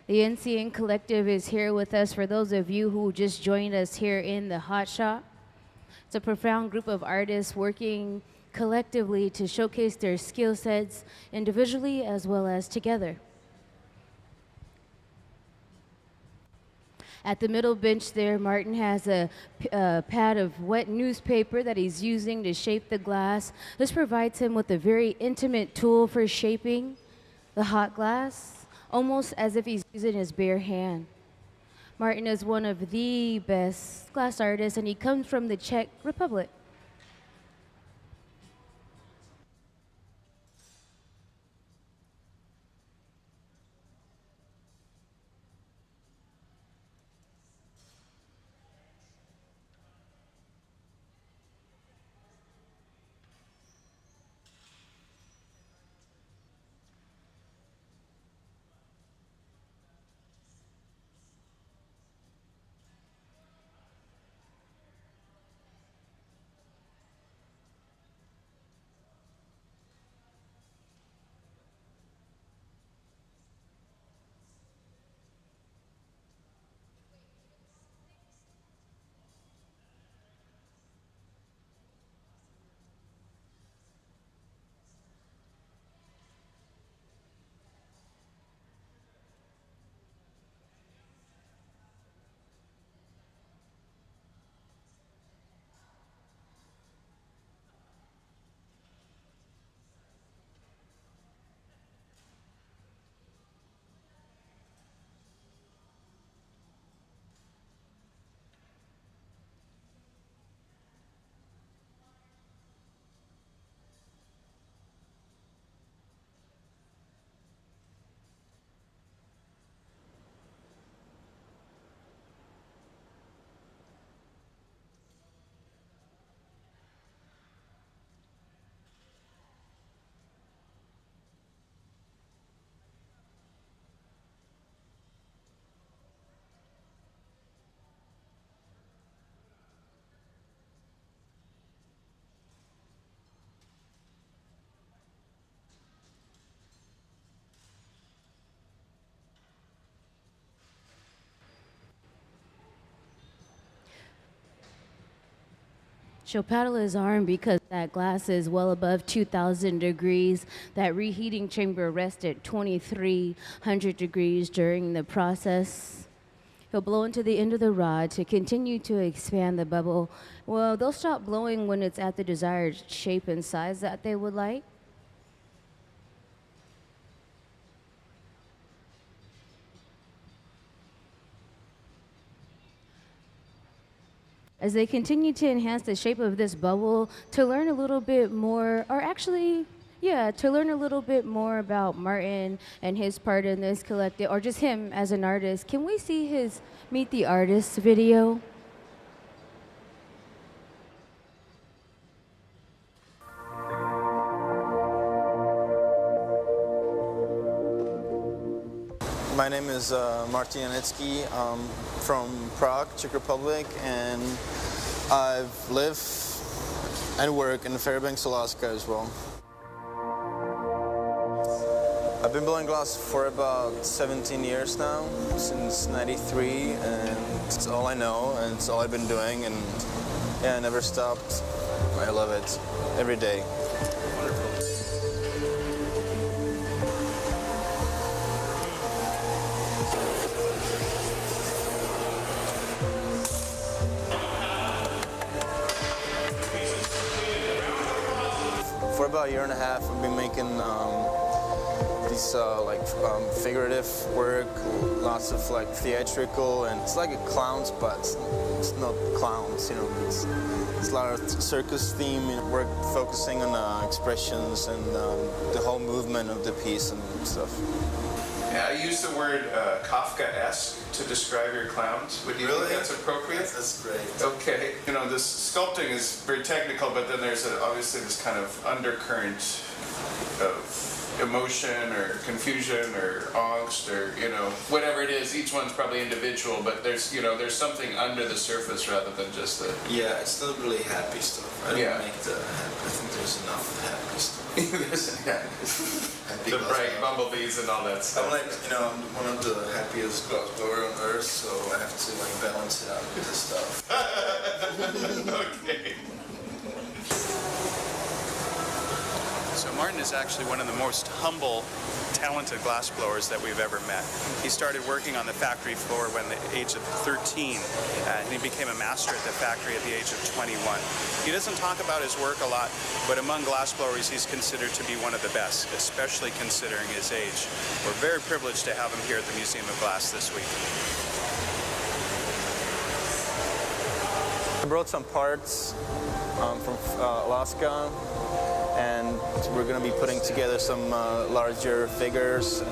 The NCN Collective is here with us for those of you who just joined us here in the Hot Shop. It's a profound group of artists working collectively to showcase their skill sets individually as well as together. At the middle bench there, Martin has a pad of wet newspaper that he's using to shape the glass. This provides him with a very intimate tool for shaping the hot glass, almost as if he's using his bare hand. Martin is one of the best glass artists, and he comes from the Czech Republic. She'll paddle his arm because that glass is well above 2,000 degrees. That reheating chamber rests at 2,300 degrees during the process. He'll blow into the end of the rod to continue to expand the bubble. Well, they'll stop blowing when it's at the desired shape and size that they would like. As they continue to enhance the shape of this bubble, to learn a little bit more, or actually, yeah, to learn a little bit more about Martin and his part in this collective, or just him as an artist, can we see his Meet the Artists video? My name is Martin Janecký. I'm from Prague, Czech Republic, and I've lived and work in Fairbanks, Alaska as well. I've been blowing glass for about 17 years now, since '93, and it's all I know, and it's all I've been doing, and yeah, I never stopped. I love it every day. For about a year and a half, I've been making these figurative work, lots of like theatrical, and it's like a clowns, but it's not clowns, you know. It's a lot of circus theme work, focusing on expressions and the whole movement of the piece and stuff. Yeah, I use the word Kafka-esque to describe your clowns. Would you think that's appropriate? That's great. Okay. You know, this sculpting is very technical, but then there's obviously this kind of undercurrent of emotion or confusion or angst or, you know, whatever it is. Each one's probably individual, but there's, you know, there's something under the surface rather than just the... Yeah, it's not really happy stuff. I don't make the happy. I think there's enough happy stuff. The bright bumblebees and all that stuff. I'm like, you know, I'm one of the happiest glassblower on earth, so I have to like balance it out with this stuff. Okay. So Martin is actually one of the most humble, talented glassblowers that we've ever met. He started working on the factory floor when the age of 13, and he became a master at the factory at the age of 21. He doesn't talk about his work a lot, but among glassblowers he's considered to be one of the best, especially considering his age. We're very privileged to have him here at the Museum of Glass this week. I brought some parts from Alaska, and we're going to be putting together some larger figures.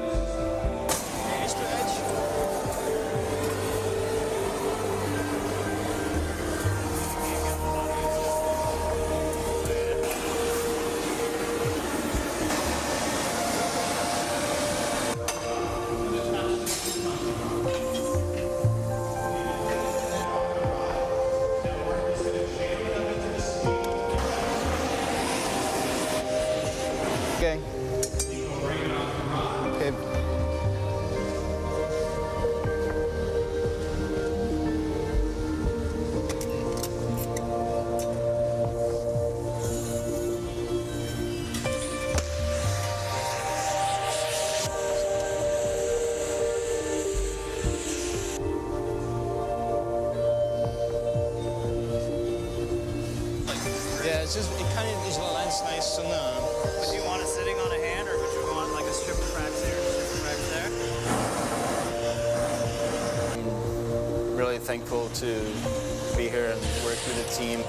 Okay. Okay. Yeah, it's just, it kind of is nice and Would you want it sitting on a hand, or would you want like a strip of cracks here, a strip of cracks there? I'm really thankful to be here and work with the team.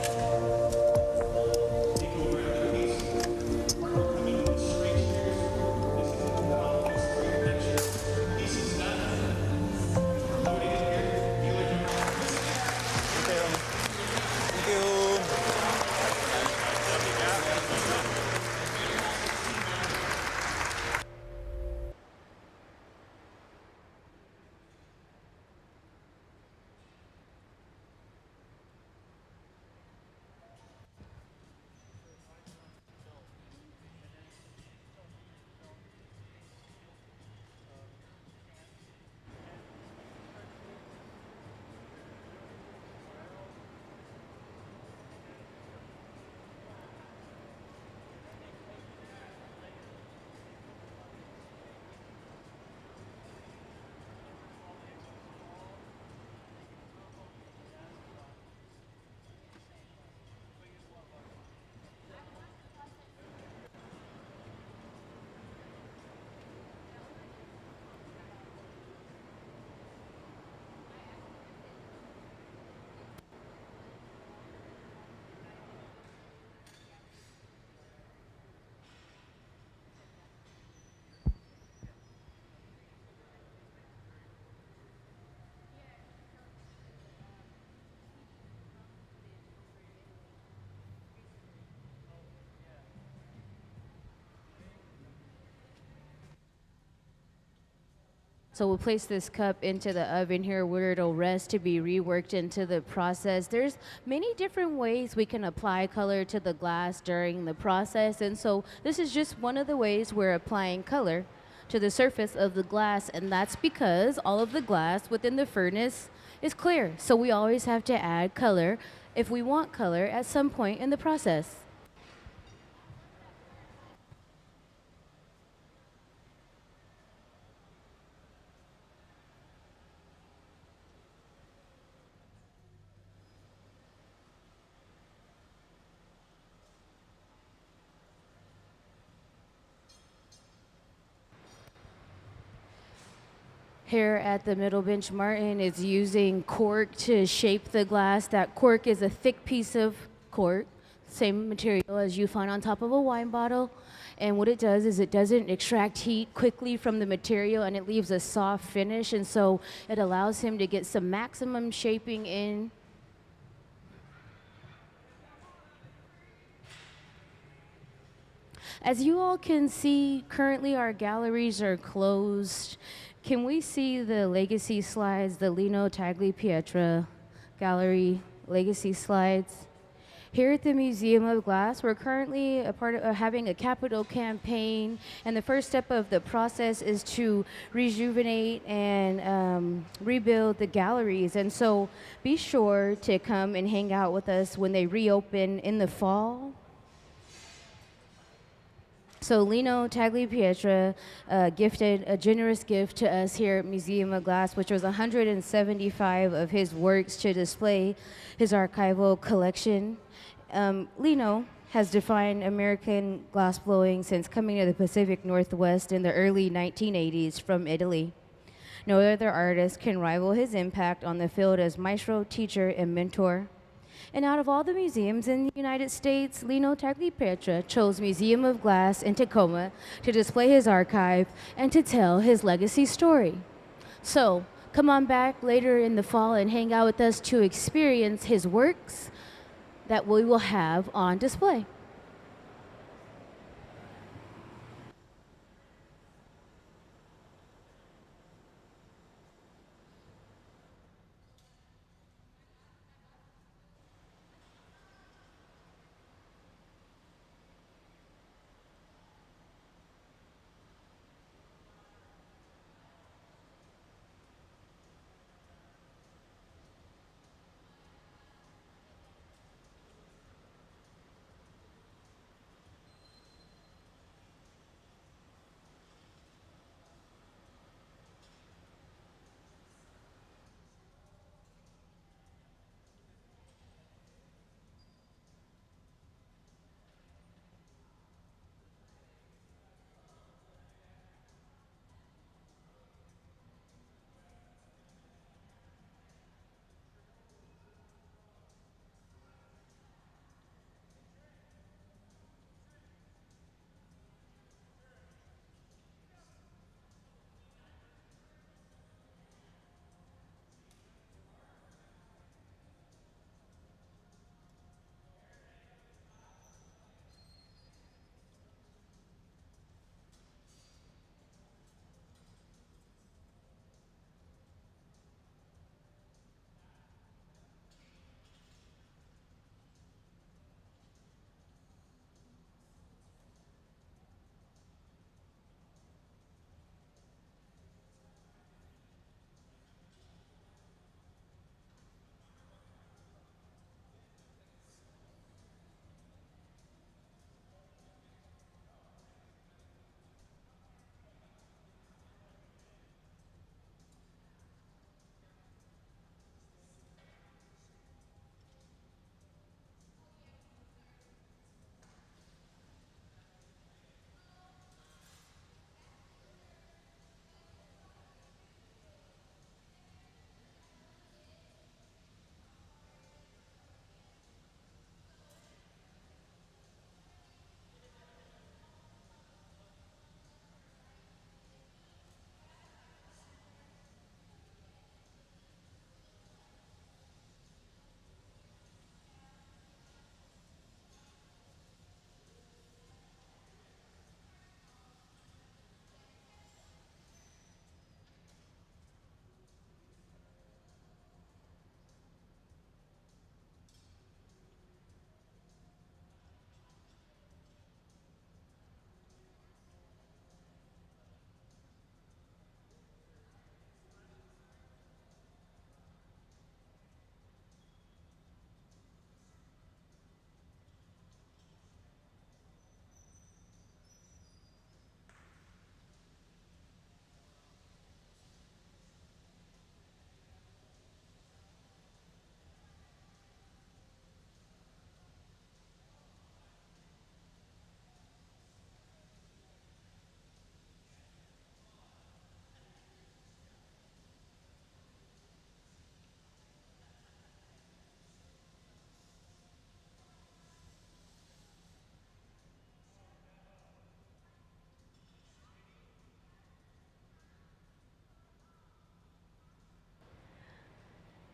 So we'll place this cup into the oven here where it'll rest to be reworked into the process. There's many different ways we can apply color to the glass during the process, and so this is just one of the ways we're applying color to the surface of the glass, and that's because all of the glass within the furnace is clear. So we always have to add color if we want color at some point in the process. Here at the middle bench, Martin is using cork to shape the glass. That cork is a thick piece of cork, same material as you find on top of a wine bottle. And what it does is it doesn't extract heat quickly from the material, and it leaves a soft finish. And so it allows him to get some maximum shaping in. As you all can see, currently our galleries are closed. Can we see the legacy slides, the Lino Tagliapietra gallery legacy slides? Here at the Museum of Glass, we're currently a part of having a capital campaign, and the first step of the process is to rejuvenate and rebuild the galleries. And so be sure to come and hang out with us when they reopen in the fall. So Lino Tagliapietra gifted a generous gift to us here at Museum of Glass, which was 175 of his works to display his archival collection. Lino has defined American glassblowing since coming to the Pacific Northwest in the early 1980s from Italy. No other artist can rival his impact on the field as maestro, teacher, and mentor. And out of all the museums in the United States, Lino Tagliapietra chose Museum of Glass in Tacoma to display his archive and to tell his legacy story. So come on back later in the fall and hang out with us to experience his works that we will have on display.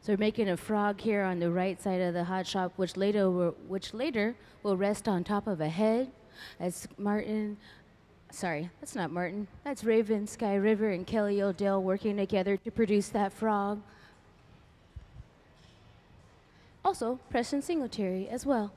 So we're making a frog here on the right side of the hot shop, which later will rest on top of a head. That's Martin. Sorry, that's not Martin. That's Raven, Skyriver, and Kelly O'Dell working together to produce that frog. Also, Preston Singletary as well.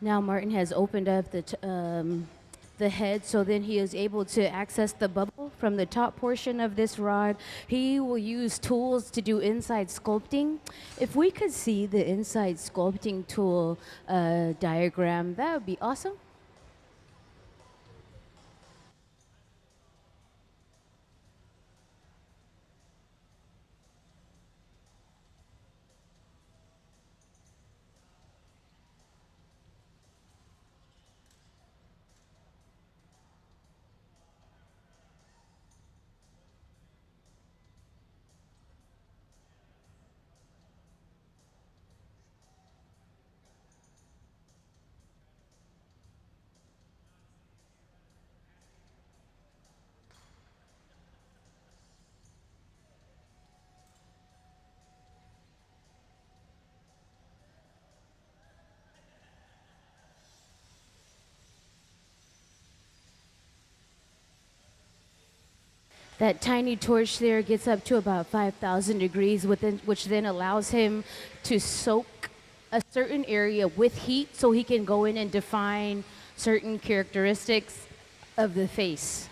Now Martin has opened up the head, so then he is able to access the bubble from the top portion of this rod. He will use tools to do inside sculpting. If we could see the inside sculpting tool diagram, that would be awesome. That tiny torch there gets up to about 5,000 degrees, which then allows him to soak a certain area with heat so he can go in and define certain characteristics of the face.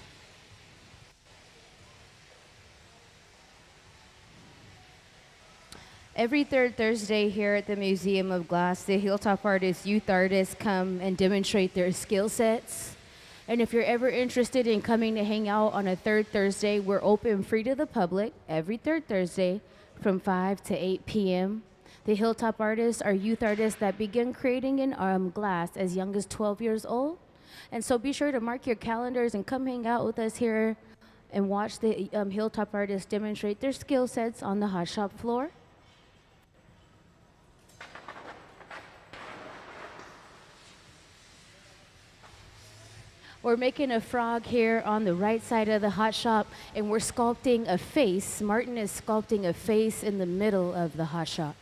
Every third Thursday here at the Museum of Glass, the Hilltop artists, youth artists come and demonstrate their skill sets. And if you're ever interested in coming to hang out on a third Thursday, we're open free to the public every third Thursday from 5 to 8 p.m. The Hilltop artists are youth artists that begin creating in glass as young as 12 years old. And so be sure to mark your calendars and come hang out with us here and watch the Hilltop artists demonstrate their skill sets on the hot shop floor. We're making a frog here on the right side of the hot shop, and we're sculpting a face. Martin is sculpting a face in the middle of the hot shop.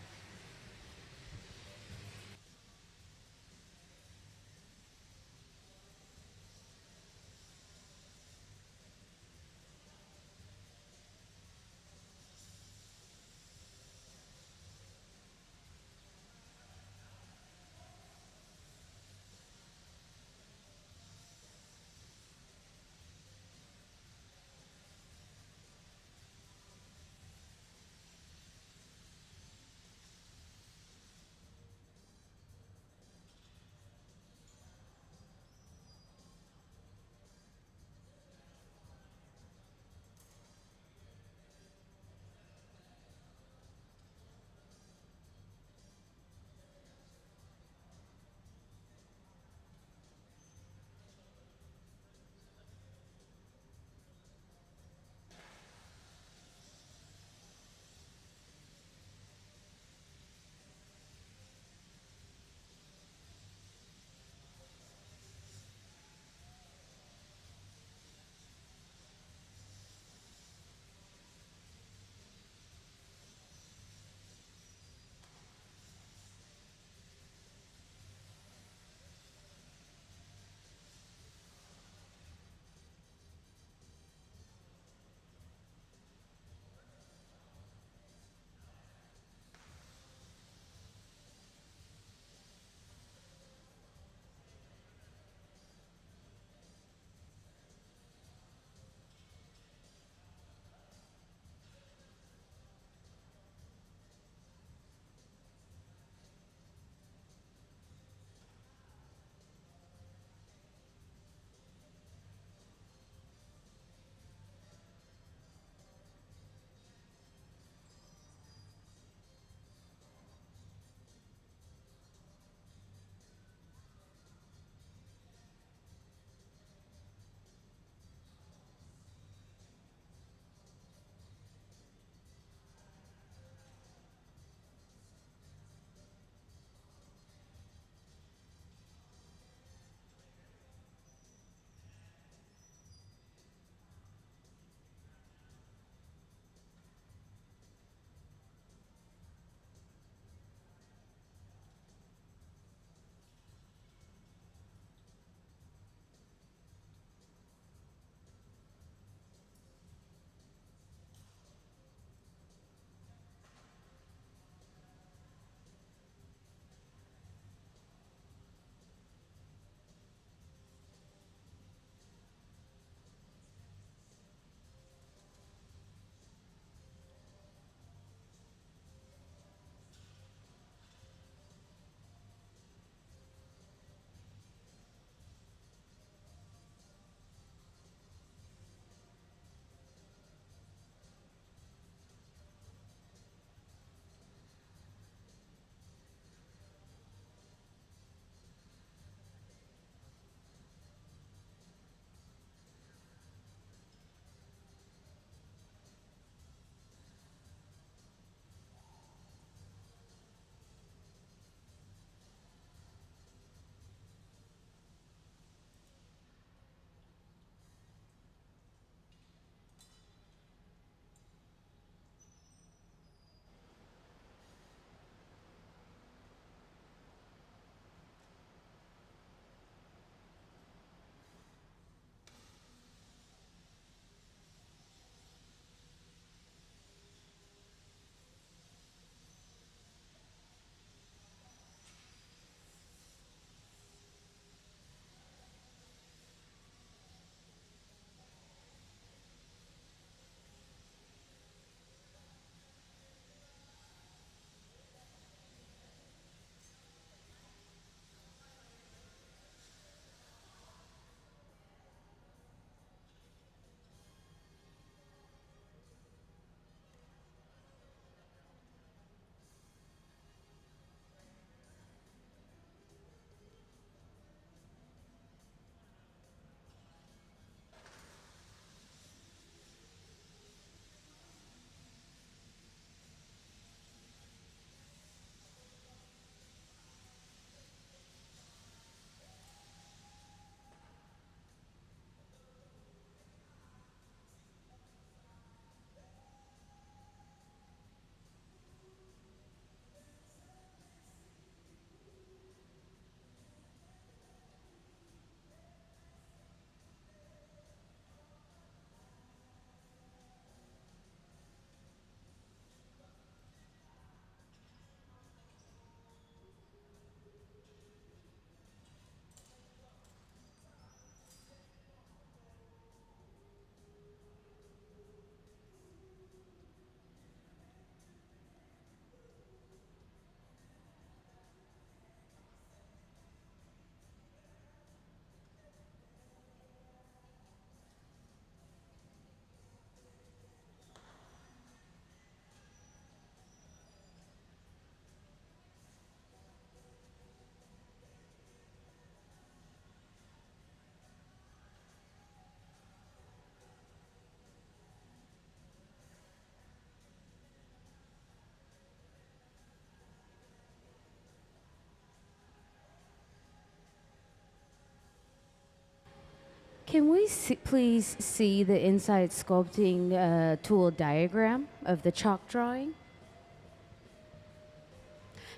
Can we please see the inside sculpting tool diagram of the chalk drawing?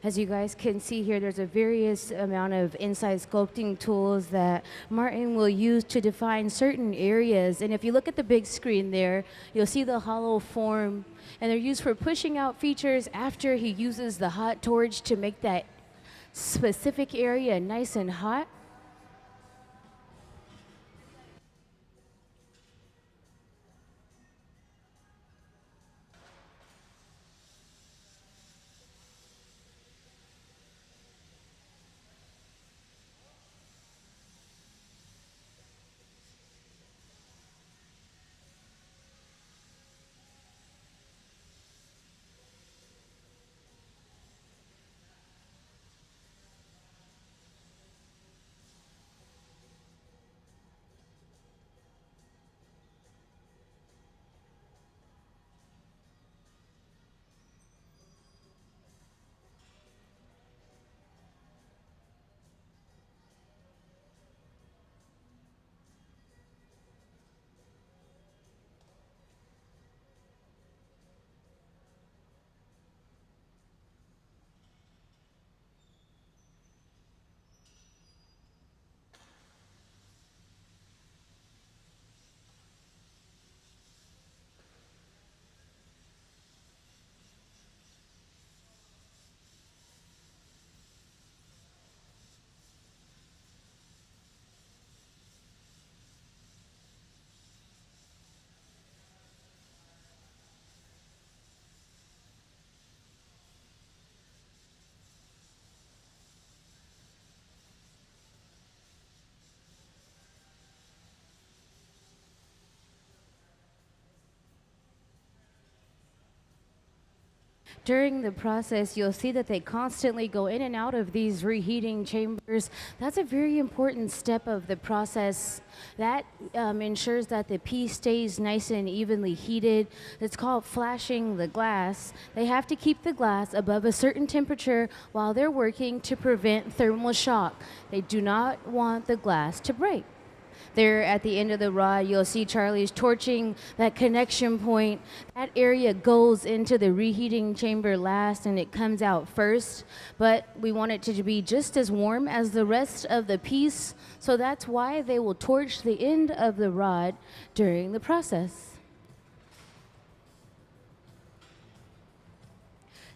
As you guys can see here, there's a various amount of inside sculpting tools that Martin will use to define certain areas. And if you look at the big screen there, you'll see the hollow form, and they're used for pushing out features after he uses the hot torch to make that specific area nice and hot. During the process, you'll see that they constantly go in and out of these reheating chambers. That's a very important step of the process. That ensures that the piece stays nice and evenly heated. It's called flashing the glass. They have to keep the glass above a certain temperature while they're working to prevent thermal shock. They do not want the glass to break. There at the end of the rod, you'll see Charlie's torching that connection point. That area goes into the reheating chamber last and it comes out first, but we want it to be just as warm as the rest of the piece, so that's why they will torch the end of the rod during the process.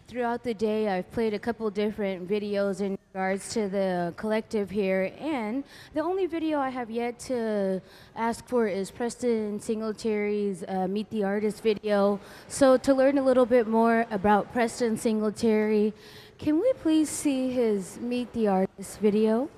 Throughout the day, I've played a couple different videos in regards to the collective here, and the only video I have yet to ask for is Preston Singletary's Meet the Artist video. So to learn a little bit more about Preston Singletary, can we please see his Meet the Artist video?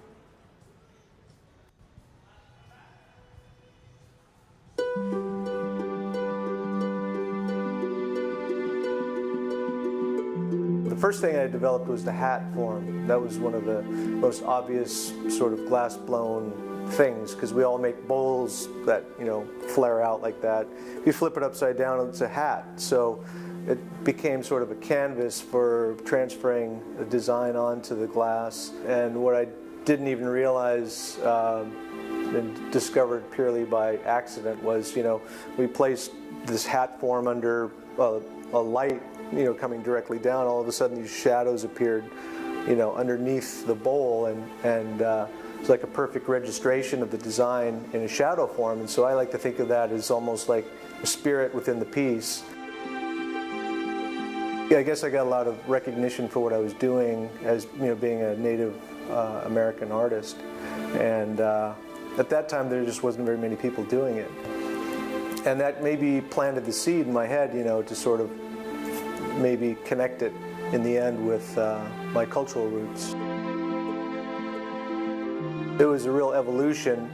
The first thing I developed was the hat form. That was one of the most obvious sort of glass-blown things, because we all make bowls that, you know, flare out like that. If you flip it upside down, it's a hat. So it became sort of a canvas for transferring the design onto the glass. And what I didn't even realize and discovered purely by accident was, you know, we placed this hat form under a light, you know, coming directly down. All of a sudden these shadows appeared, you know, underneath the bowl, and it's like a perfect registration of the design in a shadow form. And so I like to think of that as almost like a spirit within the piece. Yeah, I guess I got a lot of recognition for what I was doing as, you know, being a Native American artist. And at that time there just wasn't very many people doing it. And that maybe planted the seed in my head, you know, to sort of maybe connect it in the end with my cultural roots. It was a real evolution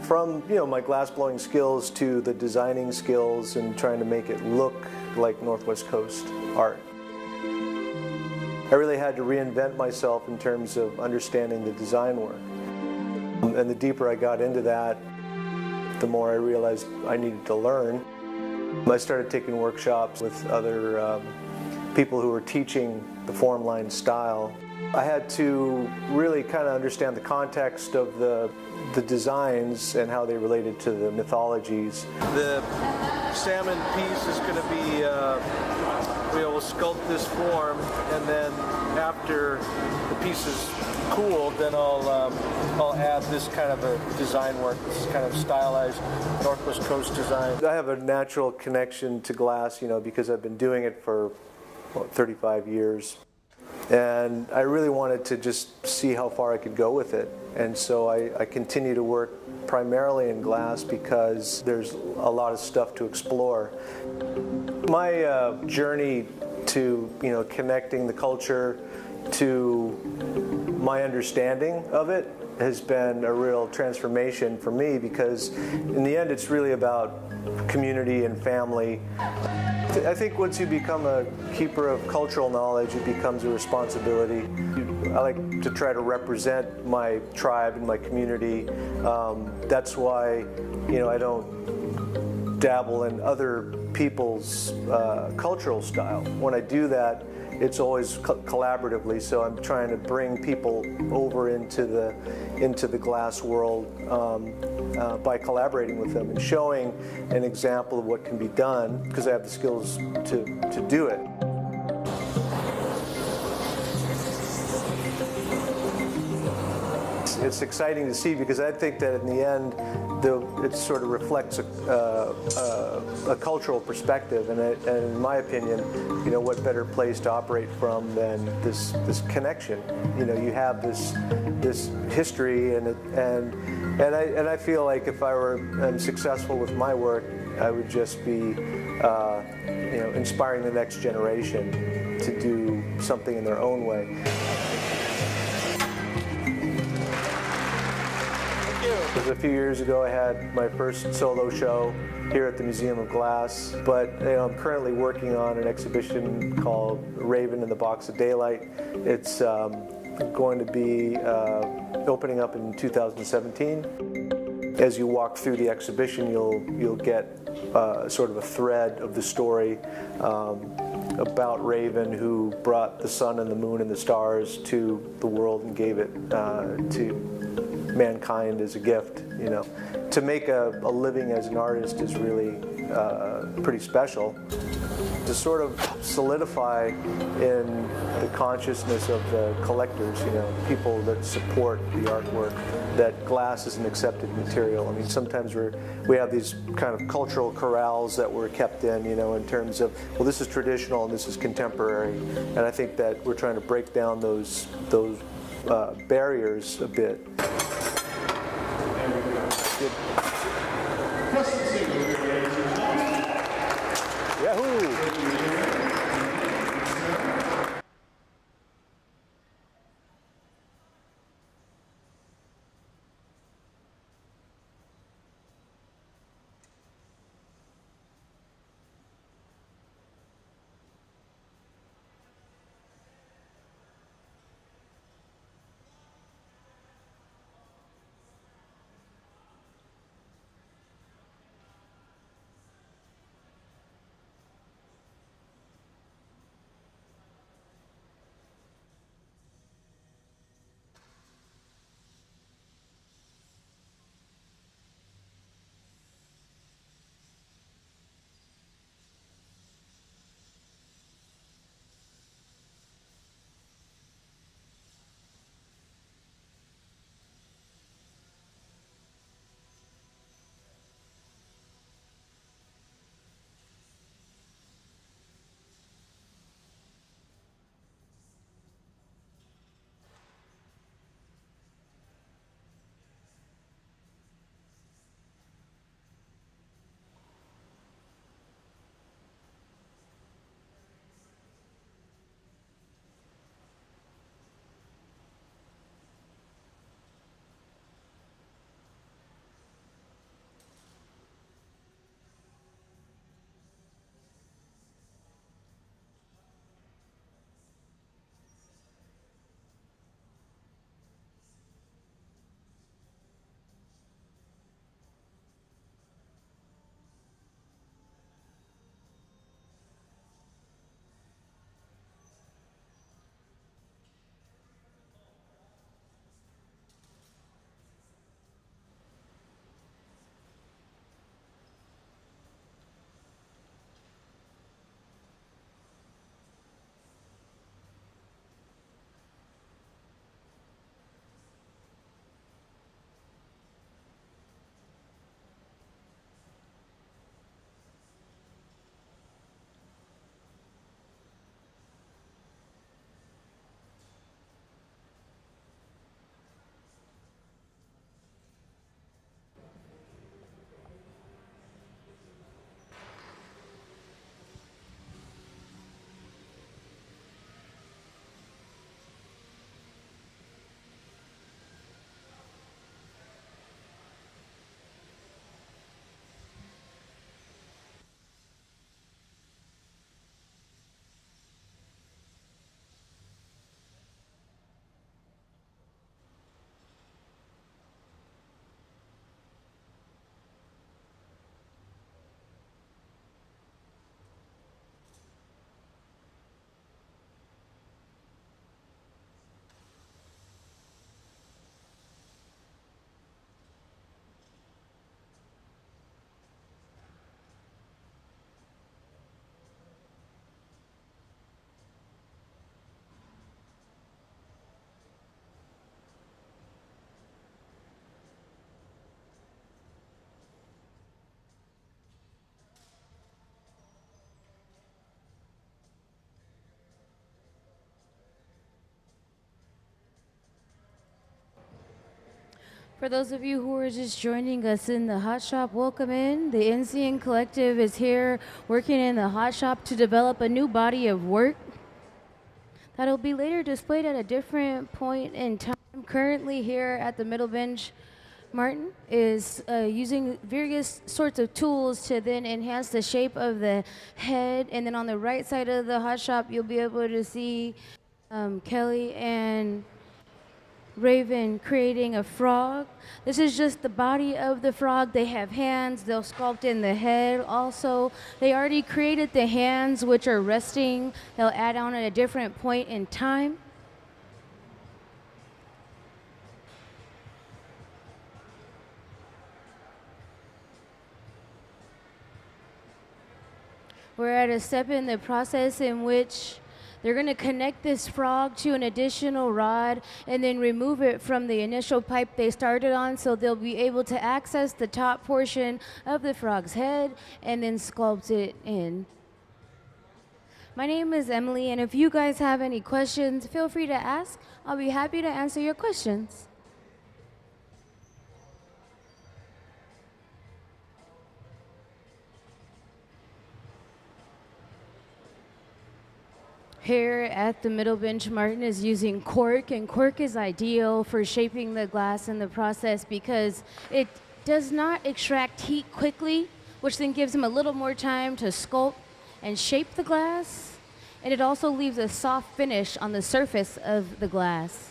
from, you know, my glass-blowing skills to the designing skills and trying to make it look like Northwest Coast art. I really had to reinvent myself in terms of understanding the design work. And the deeper I got into that, the more I realized I needed to learn. I started taking workshops with other people who were teaching the form line style. I had to really kind of understand the context of the designs and how they related to the mythologies. The salmon piece is going to be, we will sculpt this form, and then after the piece is cooled, then I'll add this kind of a design work, this kind of stylized Northwest Coast design. I have a natural connection to glass, you know, because I've been doing it for 35 years. And I really wanted to just see how far I could go with it. And so I continue to work primarily in glass because there's a lot of stuff to explore. My journey to, you know, connecting the culture to my understanding of it has been a real transformation for me, because in the end it's really about community and family. I think once you become a keeper of cultural knowledge, it becomes a responsibility. I like to try to represent my tribe and my community. That's why, you know, I don't dabble in other people's cultural style. When I do that, it's always collaboratively. So I'm trying to bring people over into the glass world by collaborating with them and showing an example of what can be done, because I have the skills to do it. It's exciting to see, because I think that in the end, it sort of reflects a cultural perspective, and in my opinion, you know, what better place to operate from than this connection? You know, you have this history, and I feel like if I were successful with my work, I would just be, you know, inspiring the next generation to do something in their own way. A few years ago, I had my first solo show here at the Museum of Glass, but you know, I'm currently working on an exhibition called Raven in the Box of Daylight. It's going to be opening up in 2017. As you walk through the exhibition, you'll get sort of a thread of the story about Raven, who brought the sun and the moon and the stars to the world and gave it to mankind as a gift. You know, to make a living as an artist is really pretty special. To sort of solidify in the consciousness of the collectors, you know, people that support the artwork, that glass is an accepted material. I mean, sometimes we have these kind of cultural corrals that we're kept in, you know, in terms of, well, this is traditional and this is contemporary, and I think that we're trying to break down those barriers a bit. Preston Singletary. Yahoo! For those of you who are just joining us in the hot shop, welcome in. The NCN Collective is here working in the hot shop to develop a new body of work that'll be later displayed at a different point in time. Currently here at the middle bench, Martin is using various sorts of tools to then enhance the shape of the head. And then on the right side of the hot shop, you'll be able to see Kelly and Raven creating a frog. This is just the body of the frog. They have hands. They'll sculpt in the head. Also, they already created the hands, which are resting. They'll add on at a different point in time. We're at a step in the process in which they're going to connect this frog to an additional rod and then remove it from the initial pipe they started on, so they'll be able to access the top portion of the frog's head and then sculpt it in. My name is Emily, and if you guys have any questions, feel free to ask. I'll be happy to answer your questions. Here at the middle bench, Martin is using cork, and cork is ideal for shaping the glass in the process because it does not extract heat quickly, which then gives him a little more time to sculpt and shape the glass, and it also leaves a soft finish on the surface of the glass.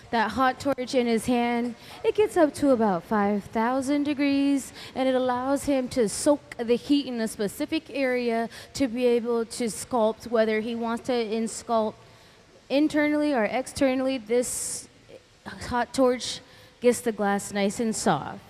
That hot torch in his hand, it gets up to about 5,000 degrees, and it allows him to soak the heat in a specific area to be able to sculpt, whether he wants to sculpt internally or externally. This hot torch gets the glass nice and soft.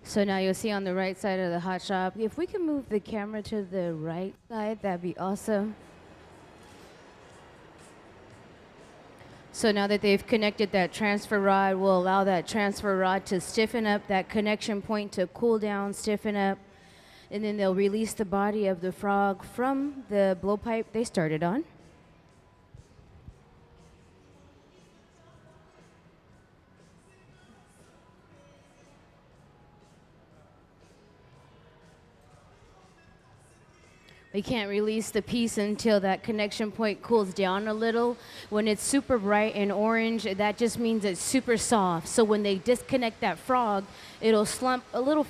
So now you'll see on the right side of the hot shop, if we can move the camera to the right side, that'd be awesome. So now that they've connected that transfer rod, we'll allow that transfer rod to stiffen up, that connection point to cool down, stiffen up, and then they'll release the body of the frog from the blowpipe they started on. We can't release the piece until that connection point cools down a little. When it's super bright and orange, that just means it's super soft. So when they disconnect that frog, it'll slump a little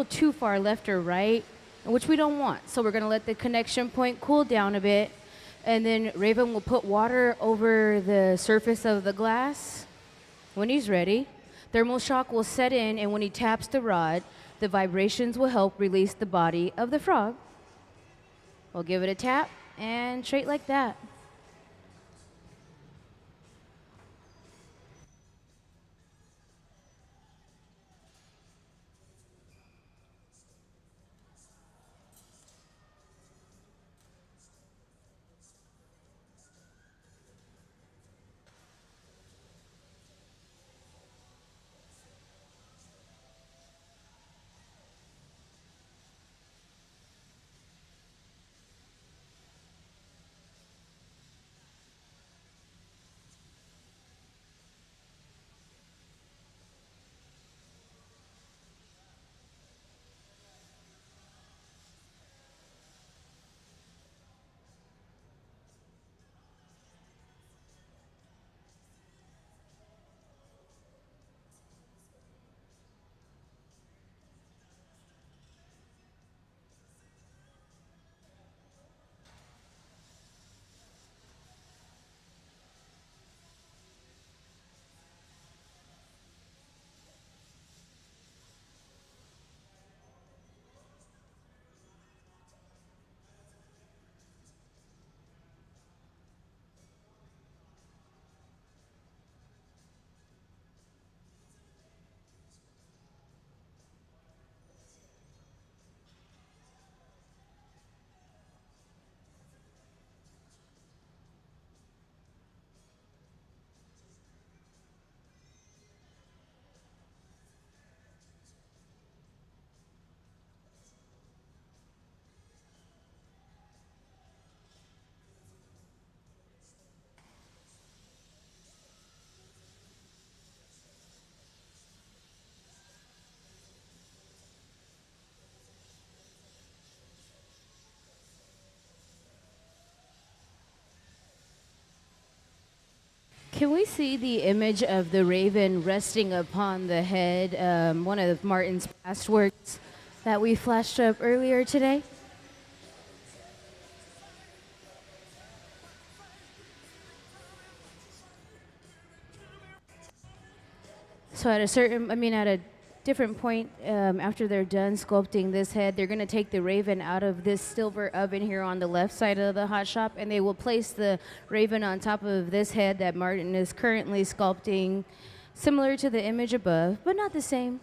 too far left or right, which we don't want. So we're gonna let the connection point cool down a bit, and then Raven will put water over the surface of the glass. When he's ready, thermal shock will set in, and when he taps the rod, the vibrations will help release the body of the frog. We'll give it a tap, and straight like that. Can we see the image of the raven resting upon the head, one of Martin's past works that we flashed up earlier today? So at a different point, after they're done sculpting this head, they're going to take the raven out of this silver oven here on the left side of the hot shop, and they will place the raven on top of this head that Martin is currently sculpting, similar to the image above, but not the same.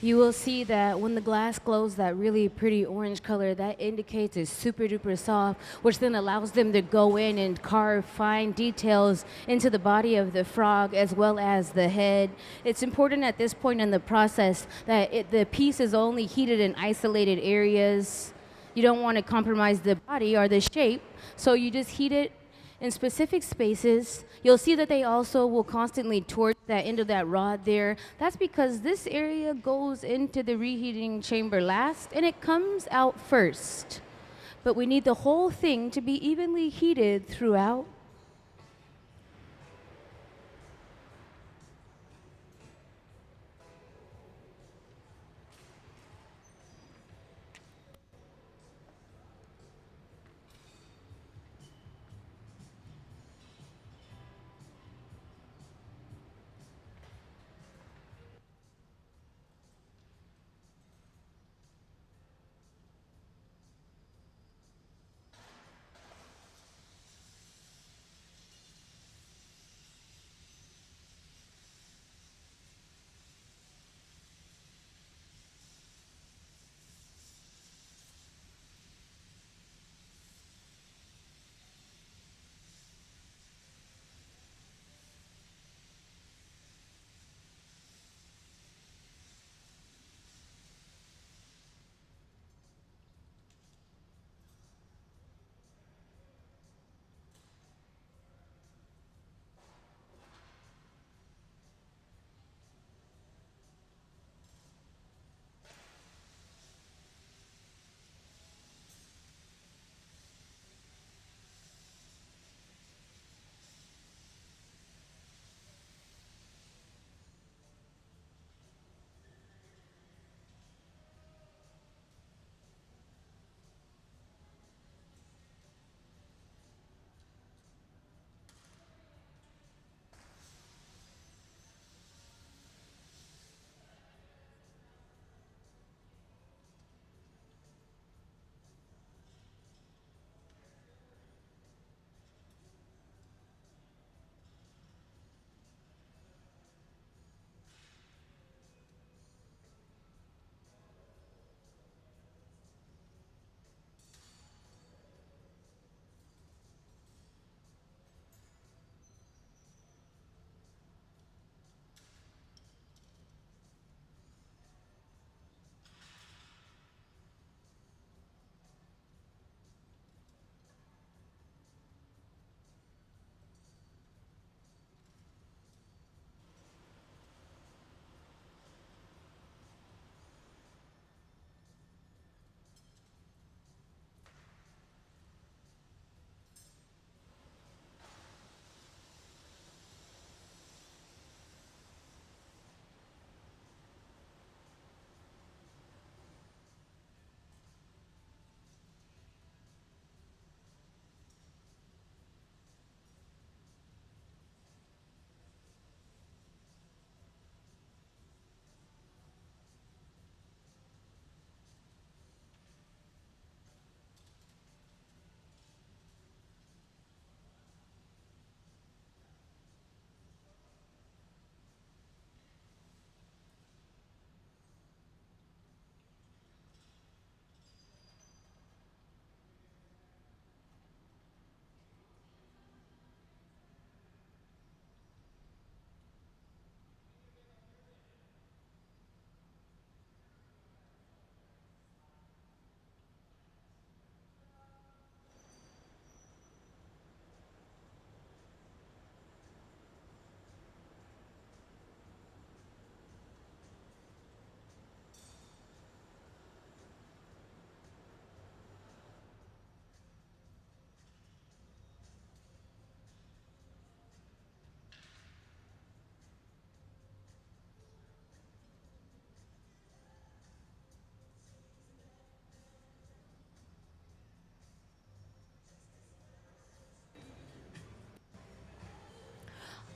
you will see that when the glass glows that really pretty orange color, that indicates it's super duper soft, which then allows them to go in and carve fine details into the body of the frog as well as the head. It's important at this point in the process that the piece is only heated in isolated areas. You don't want to compromise the body or the shape, so you just heat it in specific spaces. You'll see that they also will constantly torch that end of that rod there. That's because this area goes into the reheating chamber last and it comes out first. But we need the whole thing to be evenly heated throughout.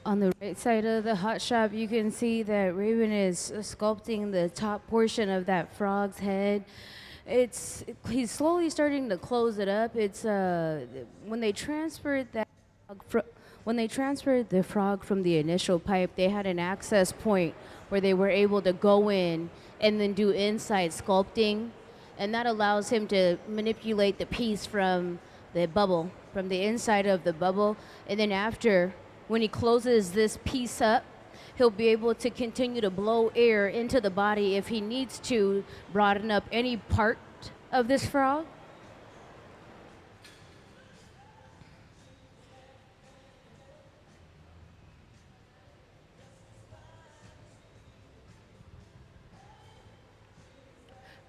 On the right side of the hot shop, you can see that Raven is sculpting the top portion of that frog's head. He's slowly starting to close it up. It's when they transferred the frog from the initial pipe, they had an access point where they were able to go in and then do inside sculpting. And that allows him to manipulate the piece from the bubble, from the inside of the bubble. And then after, when he closes this piece up, he'll be able to continue to blow air into the body if he needs to broaden up any part of this frog.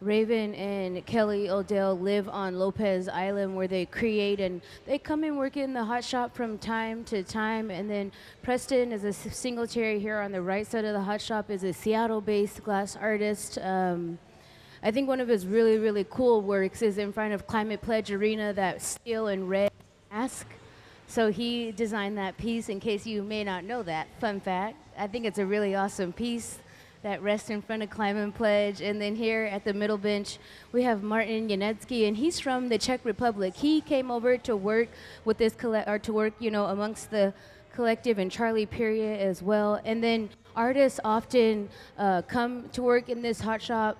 Raven and Kelly Odell live on Lopez Island, where they create, and they come and work in the hot shop from time to time. And then Preston is a Singletary here on the right side of the hot shop, is a Seattle-based glass artist. I think one of his really, really cool works is in front of Climate Pledge Arena, that steel and red mask. So he designed that piece, in case you may not know that. Fun fact. I think it's a really awesome piece that rests in front of Climate Pledge. And then here at the middle bench, we have Martin Janecký, and he's from the Czech Republic. He came over to work with this amongst the collective, and Charlie Parriott as well. And then artists often come to work in this hot shop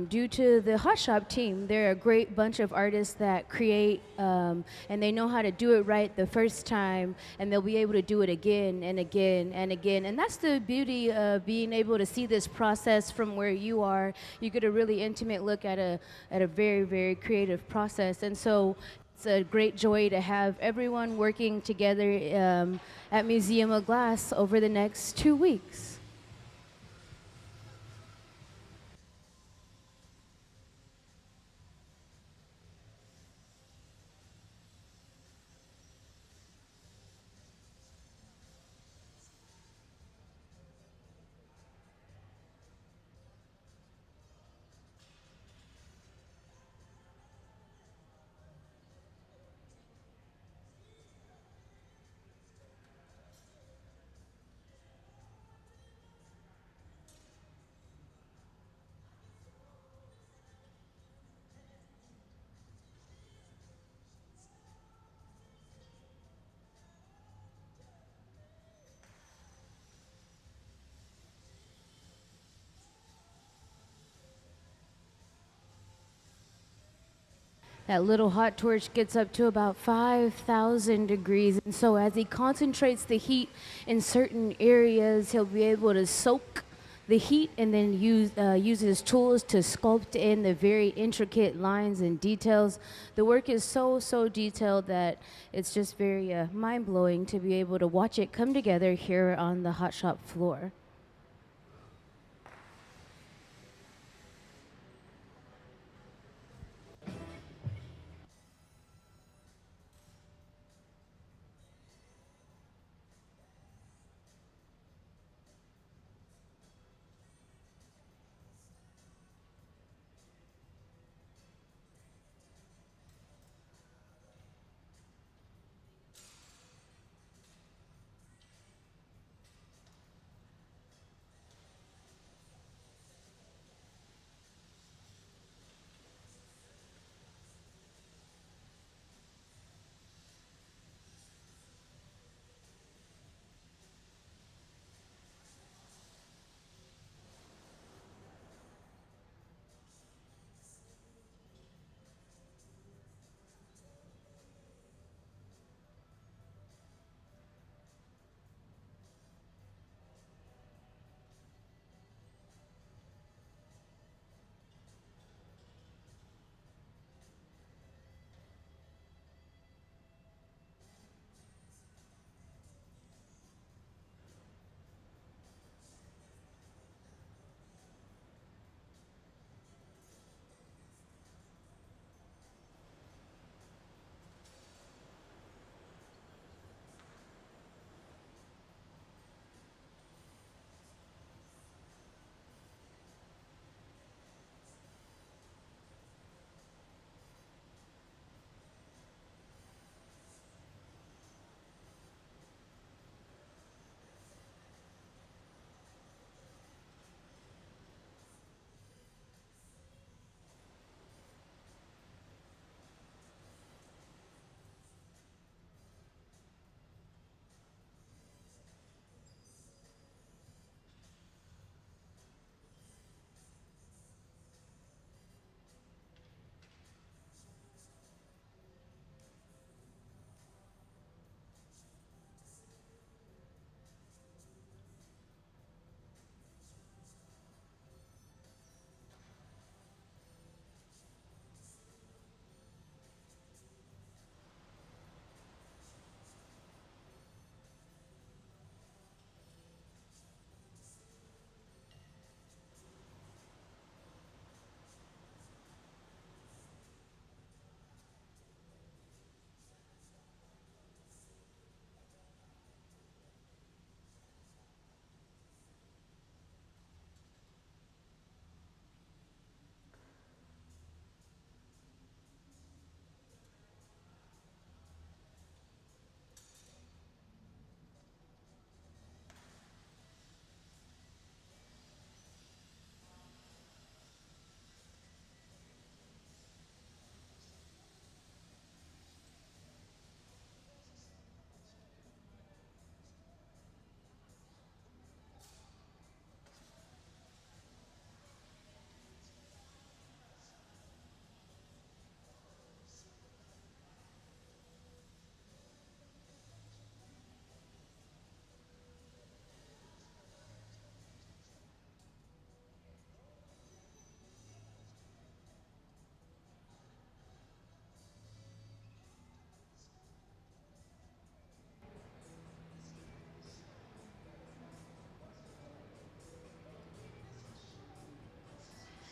due to the hot shop team. They're a great bunch of artists that create, and they know how to do it right the first time, and they'll be able to do it again and again and again. And that's the beauty of being able to see this process from where you are. You get a really intimate look at a very, very creative process. And so it's a great joy to have everyone working together at Museum of Glass over the next 2 weeks. That little hot torch gets up to about 5,000 degrees. And so as he concentrates the heat in certain areas, he'll be able to soak the heat and then use his tools to sculpt in the very intricate lines and details. The work is so, so detailed that it's just very mind-blowing to be able to watch it come together here on the hot shop floor.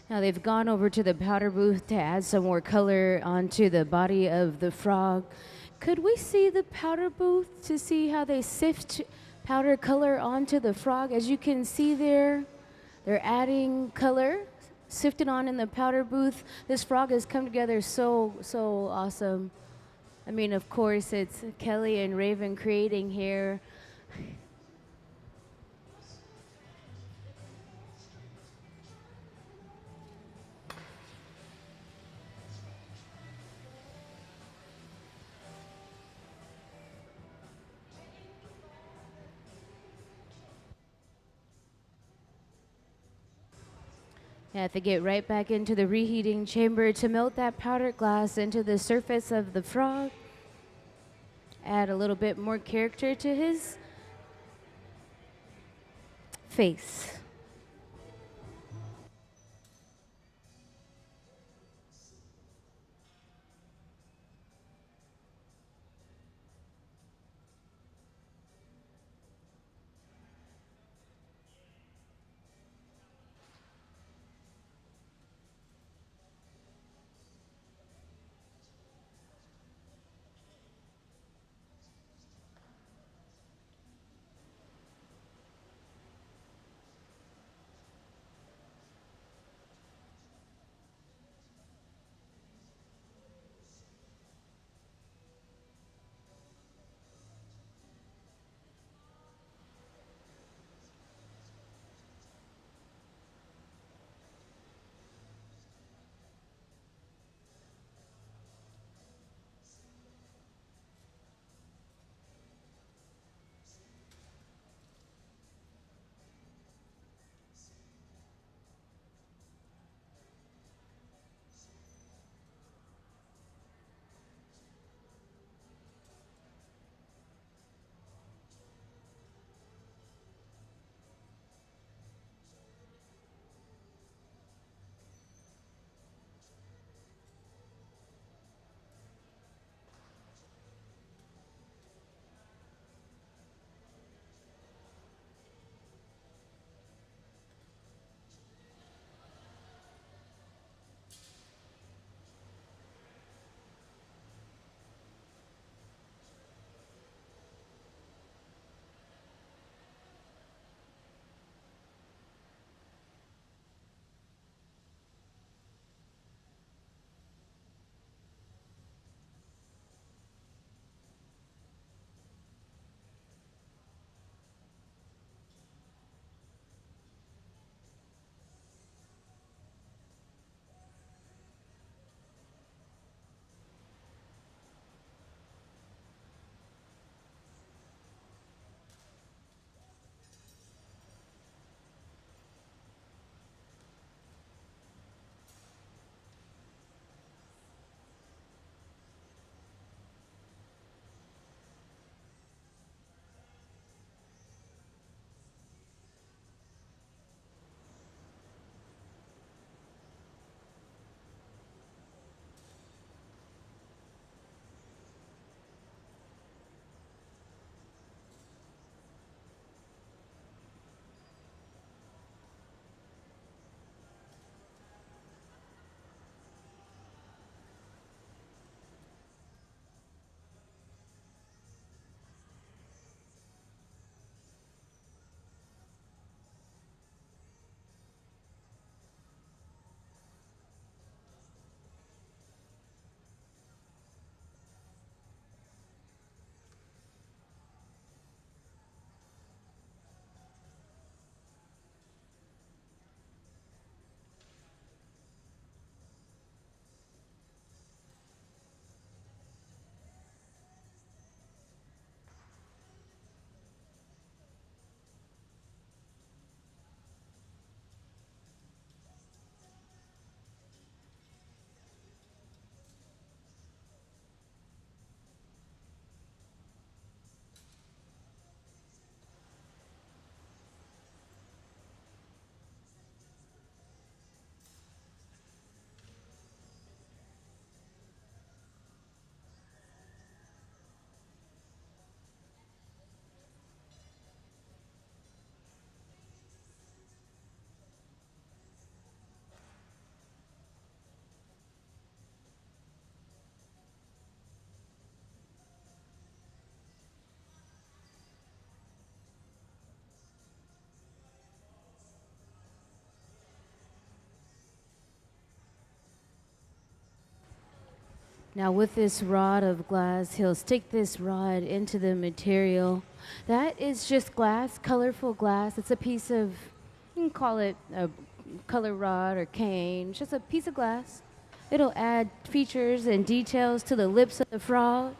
Now they've gone over to the powder booth to add some more color onto the body of the frog. Could we see the powder booth to see how they sift powder color onto the frog? As you can see there, they're adding color, sifted on in the powder booth. This frog has come together so awesome. I mean, of course, it's Kelly and Raven creating here. You have to get right back into the reheating chamber to melt that powdered glass into the surface of the frog. Add a little bit more character to his face. Now with this rod of glass, he'll stick this rod into the material. That is just glass, colorful glass. It's a piece of, you can call it a color rod or cane, just a piece of glass. It'll add features and details to the lips of the frog.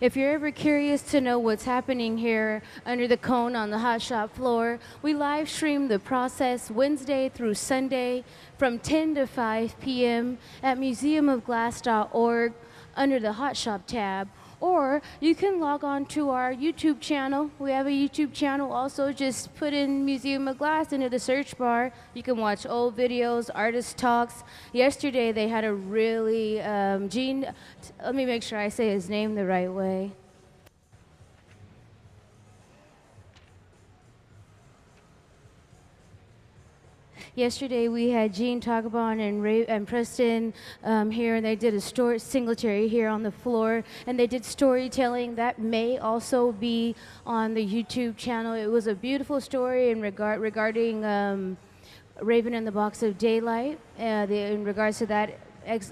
If you're ever curious to know what's happening here under the cone on the hot shop floor, we live stream the process Wednesday through Sunday from 10 to 5 p.m. at museumofglass.org under the hot shop tab. Or you can log on to our YouTube channel. We have a YouTube channel also. Just put in Museum of Glass into the search bar. You can watch old videos, artist talks. Yesterday they had a really, Gene, let me make sure I say his name the right way. Yesterday we had Gene Tagabon and Preston here, and they did a Singletary here on the floor, and they did storytelling that may also be on the YouTube channel. It was a beautiful story regarding Raven in the Box of Daylight, in regards to that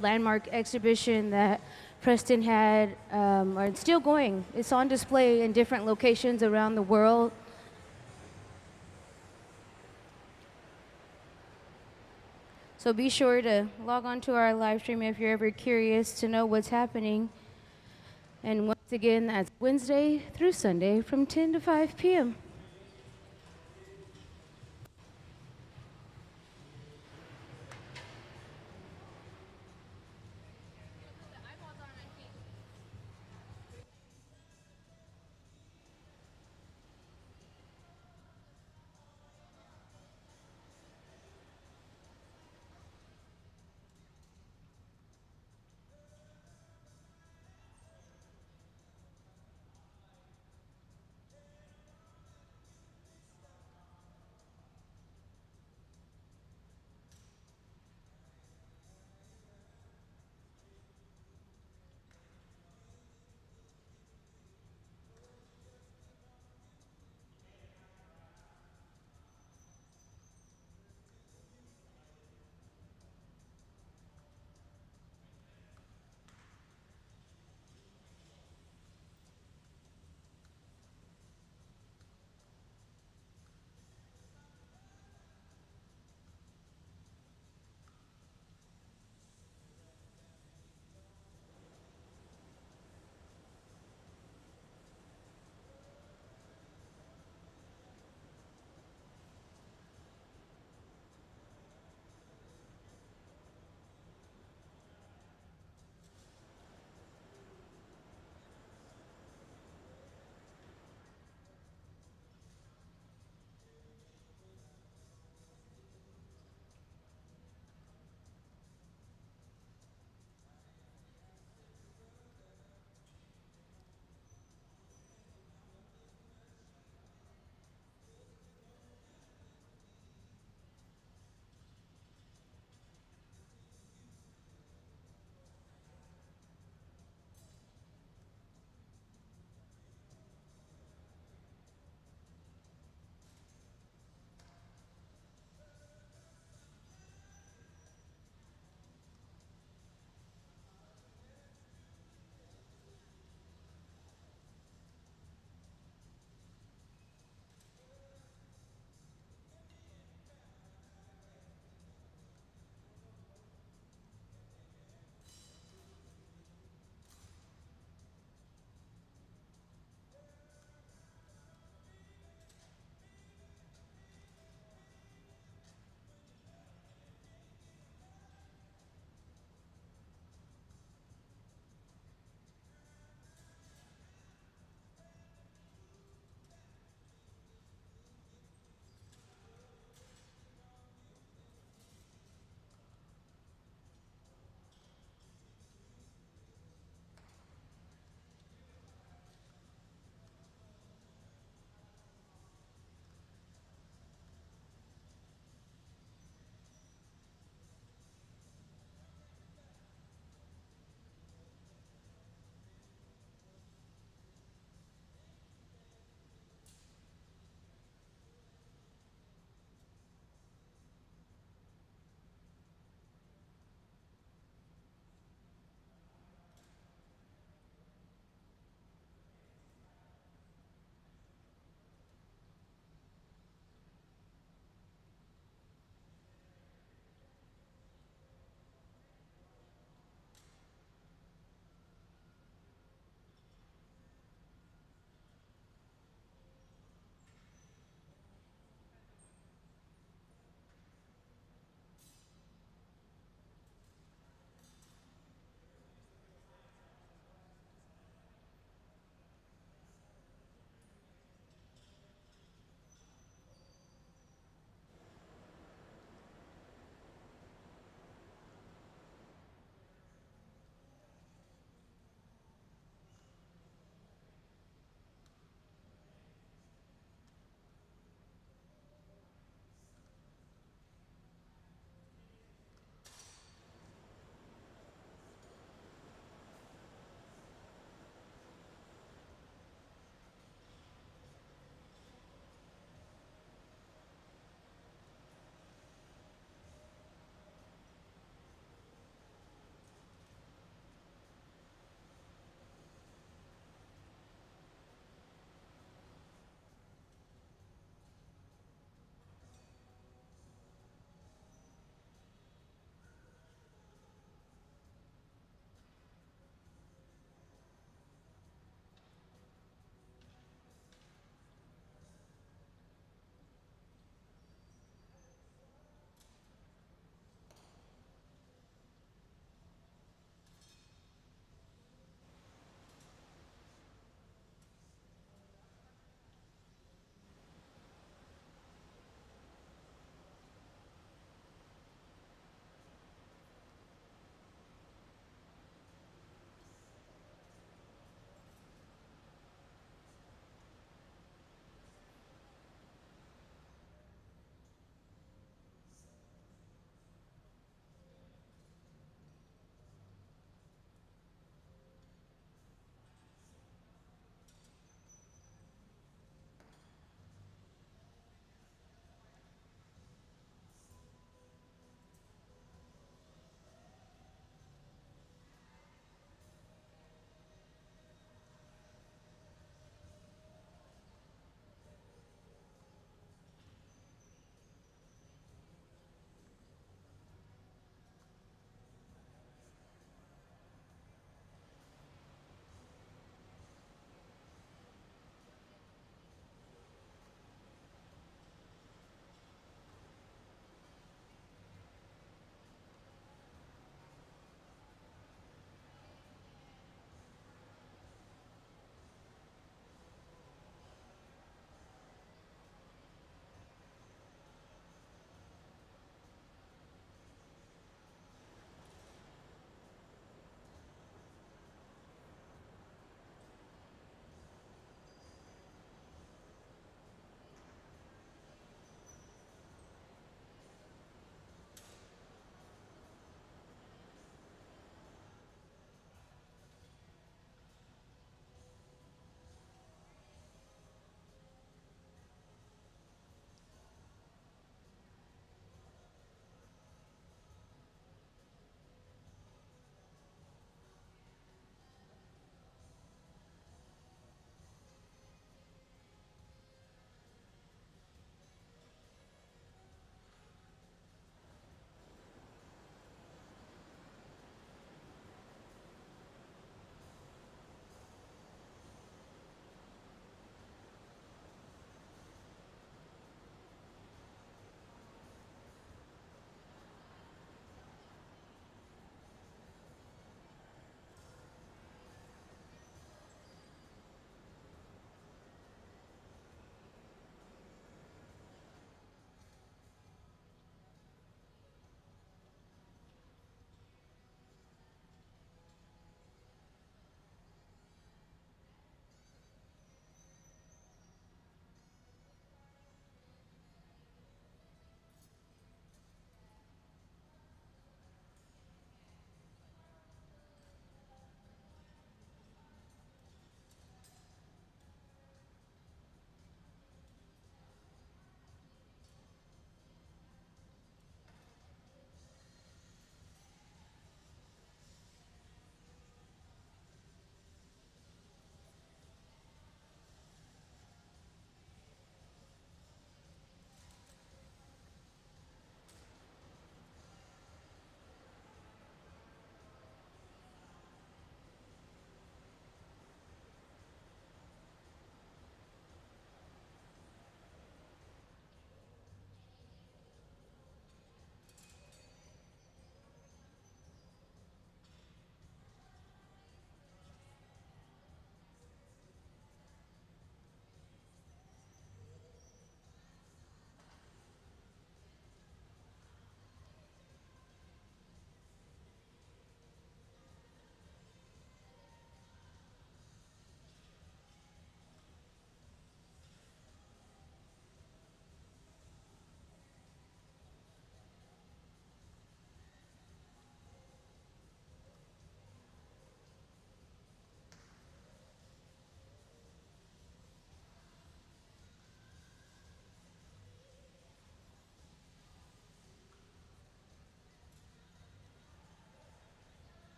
landmark exhibition that Preston had, or it's still going. It's on display in different locations around the world. So be sure to log on to our live stream if you're ever curious to know what's happening. And once again, that's Wednesday through Sunday from 10 to 5 p.m.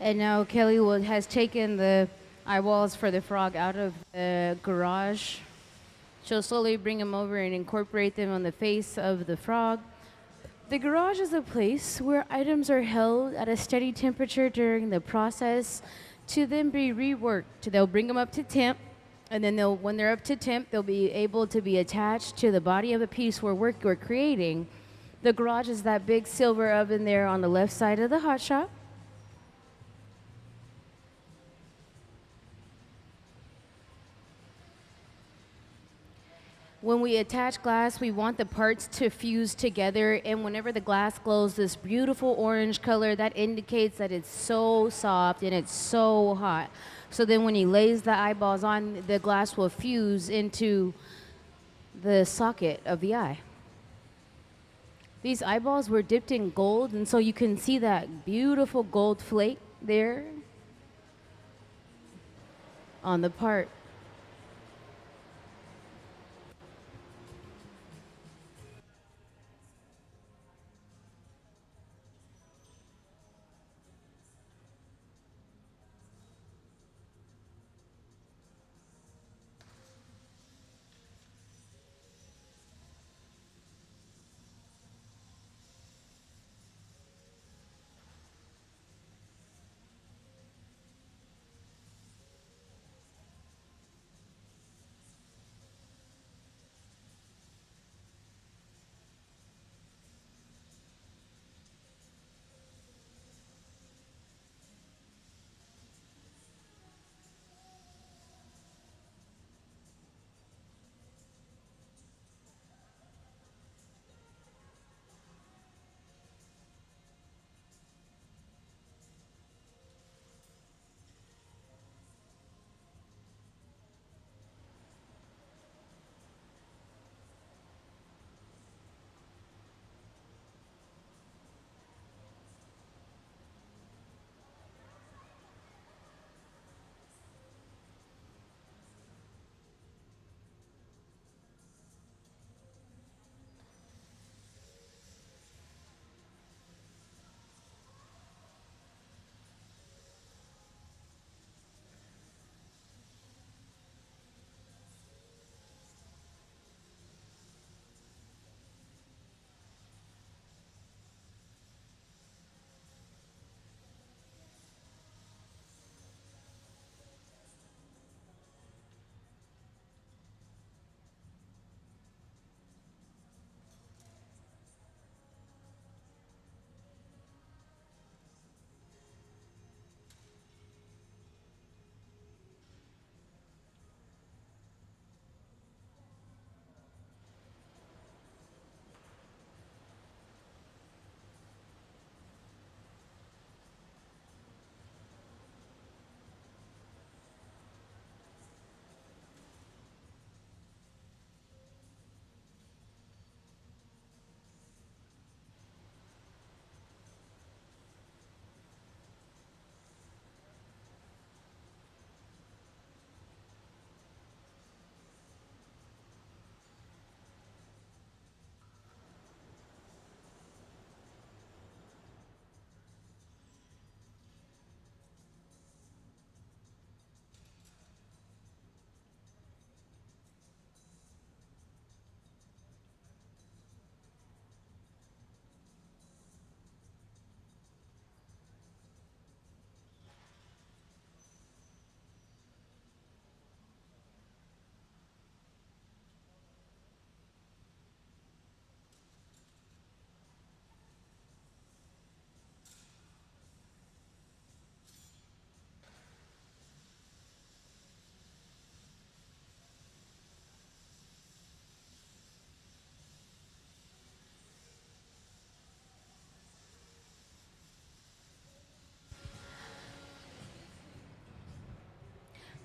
And now Kelly has taken the eyeballs for the frog out of the garage. She'll slowly bring them over and incorporate them on the face of the frog. The garage is a place where items are held at a steady temperature during the process to then be reworked. They'll bring them up to temp, and then when they're up to temp, they'll be able to be attached to the body of a piece we're creating. The garage is that big silver oven there on the left side of the hot shop. When we attach glass, we want the parts to fuse together, and whenever the glass glows this beautiful orange color, that indicates that it's so soft and it's so hot. So then when he lays the eyeballs on, the glass will fuse into the socket of the eye. These eyeballs were dipped in gold, and so you can see that beautiful gold flake there on the part.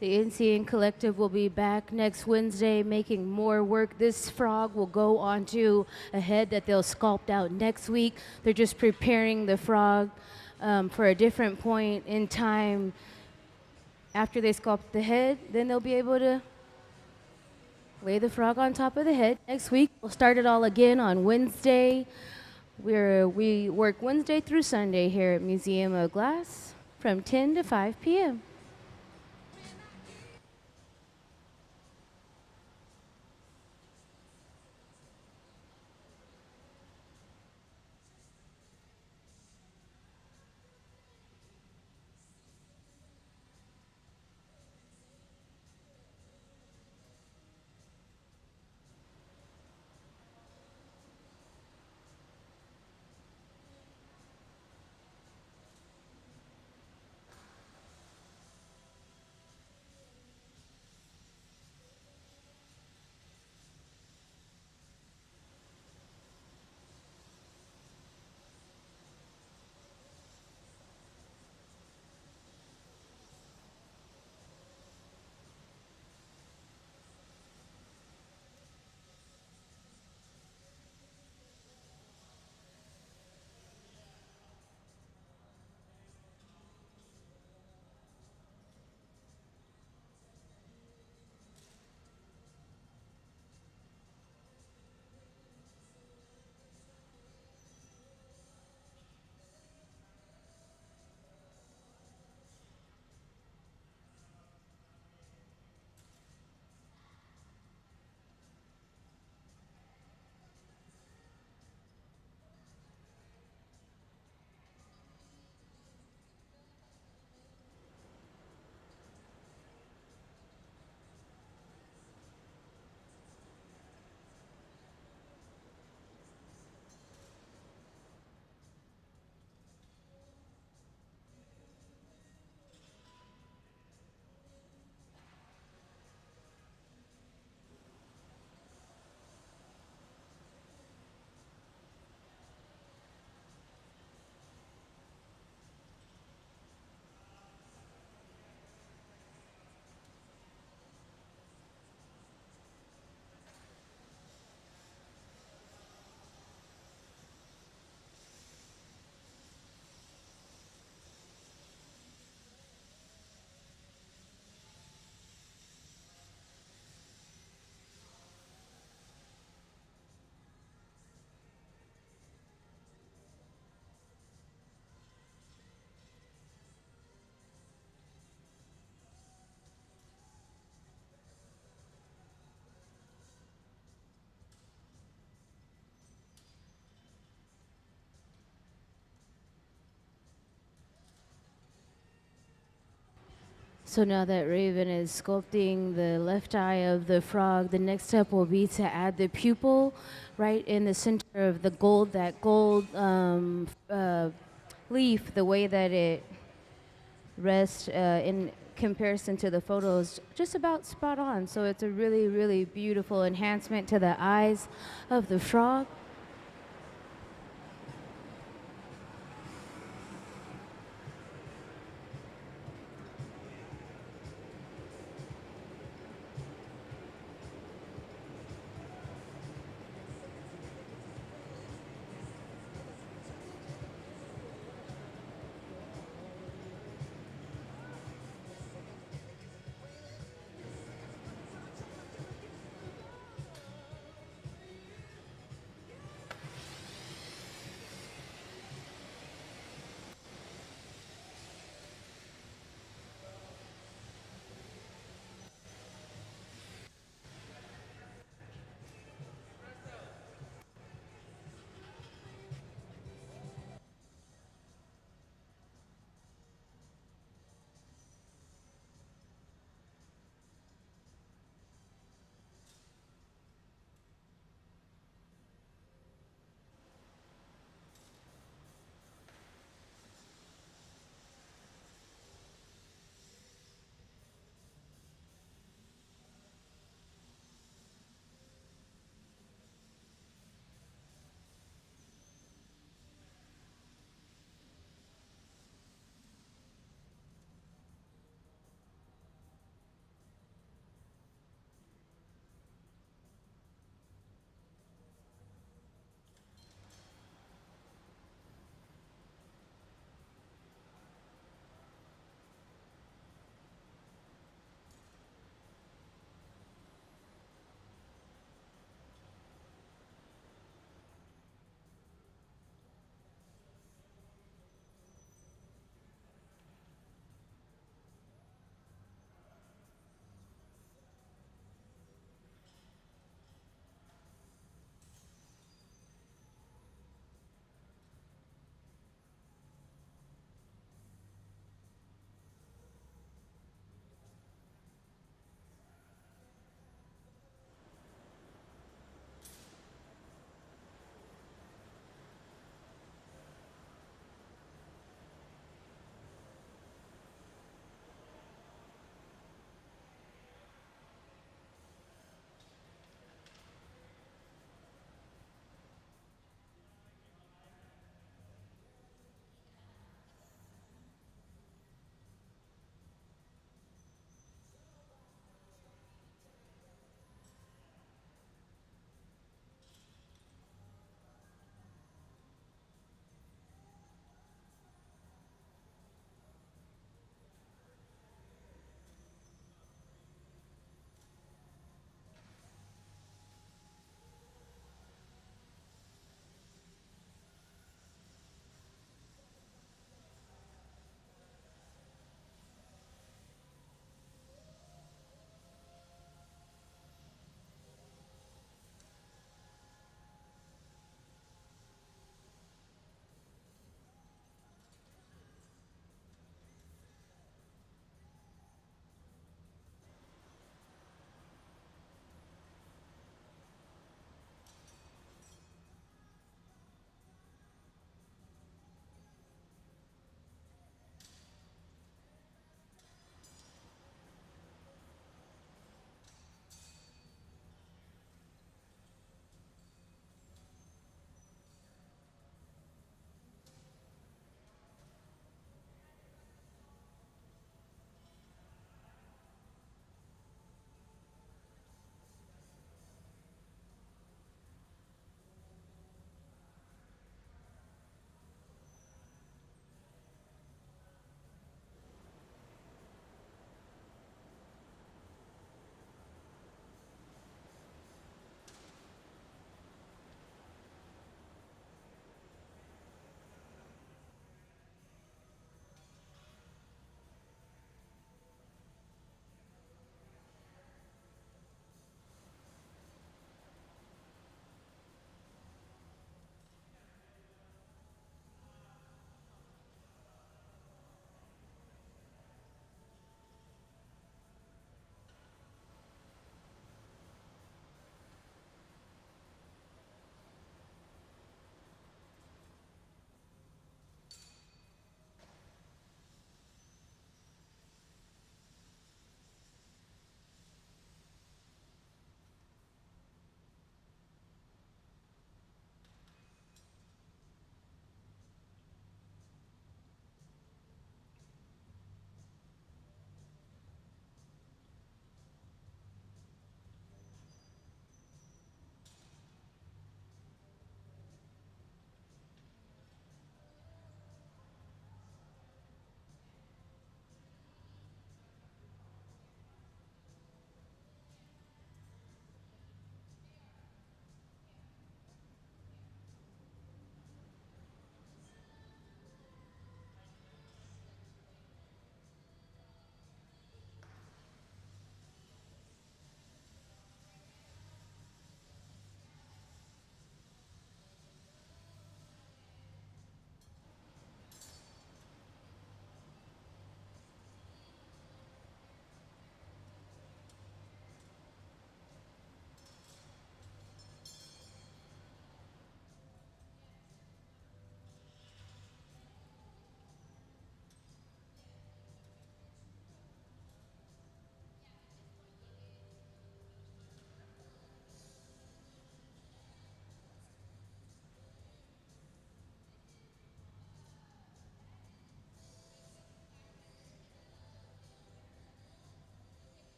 The NCN Collective will be back next Wednesday making more work. This frog will go onto a head that they'll sculpt out next week. They're just preparing the frog for a different point in time. After they sculpt the head, then they'll be able to lay the frog on top of the head. Next week, we'll start it all again on Wednesday. We work Wednesday through Sunday here at Museum of Glass. from 10 to 5 p.m. So now that Raven is sculpting the left eye of the frog, the next step will be to add the pupil right in the center of the gold, that gold leaf, the way that it rests in comparison to the photos, just about spot on. So it's a really, really beautiful enhancement to the eyes of the frog.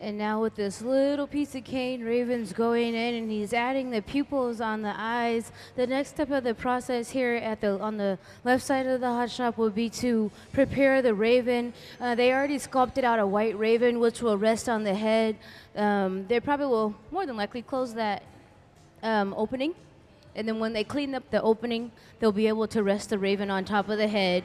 And now with this little piece of cane, Raven's going in and he's adding the pupils on the eyes. The next step of the process here on the left side of the hot shop will be to prepare the Raven. They already sculpted out a white Raven, which will rest on the head. They probably will more than likely close that opening. And then when they clean up the opening, they'll be able to rest the Raven on top of the head.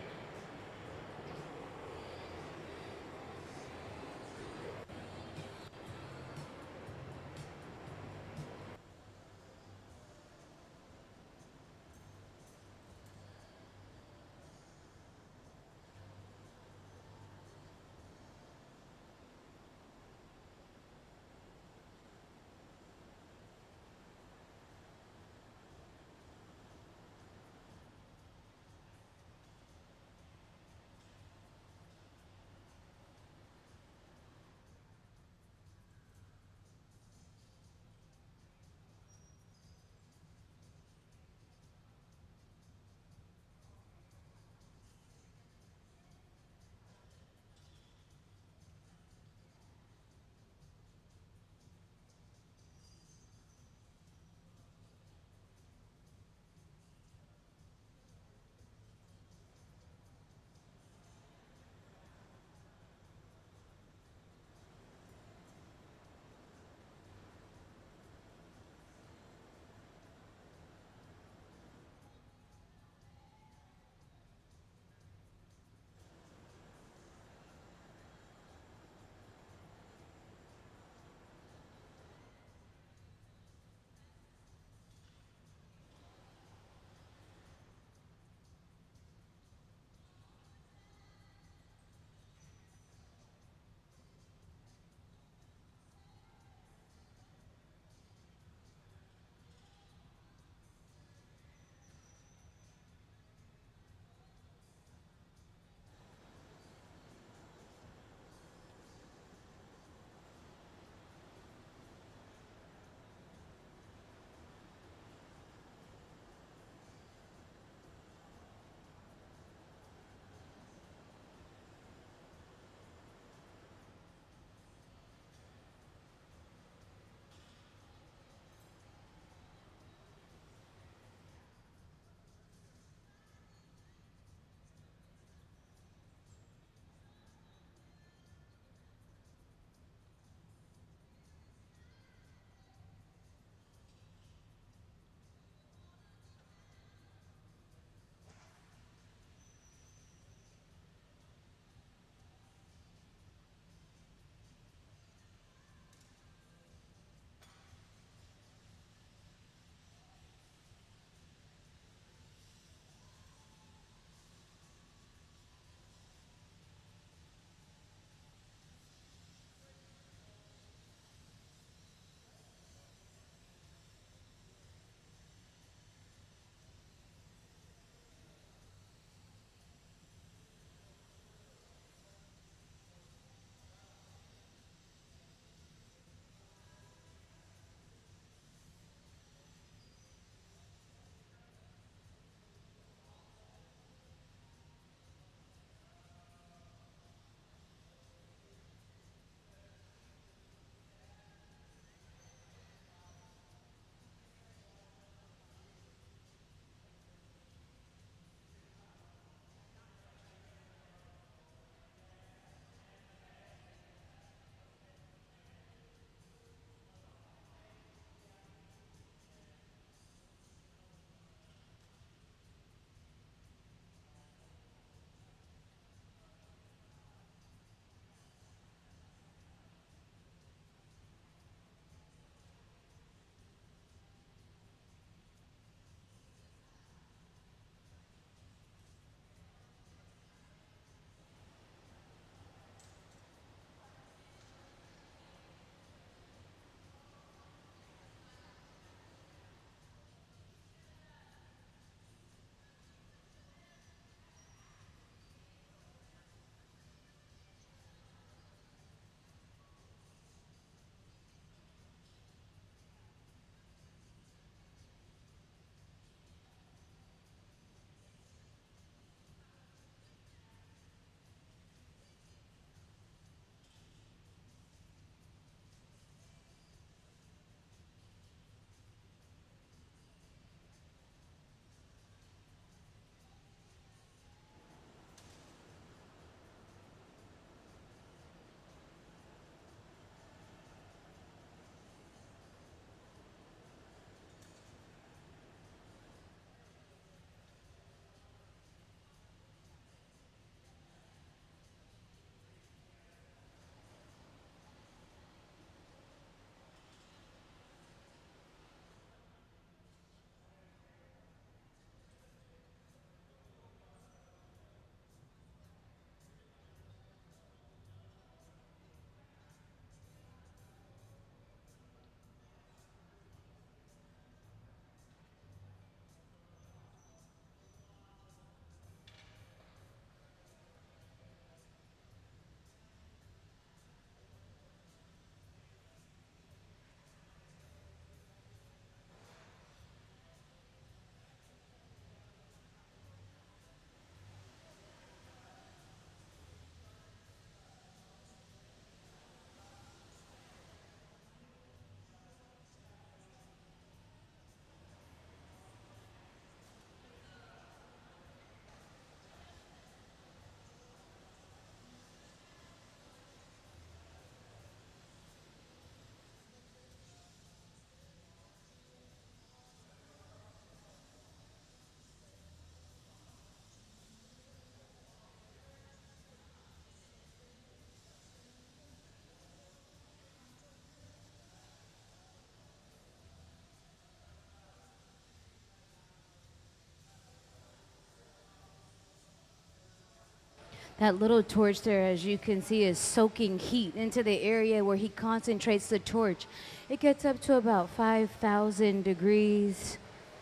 That little torch there, as you can see, is soaking heat into the area where he concentrates the torch. It gets up to about 5,000 degrees.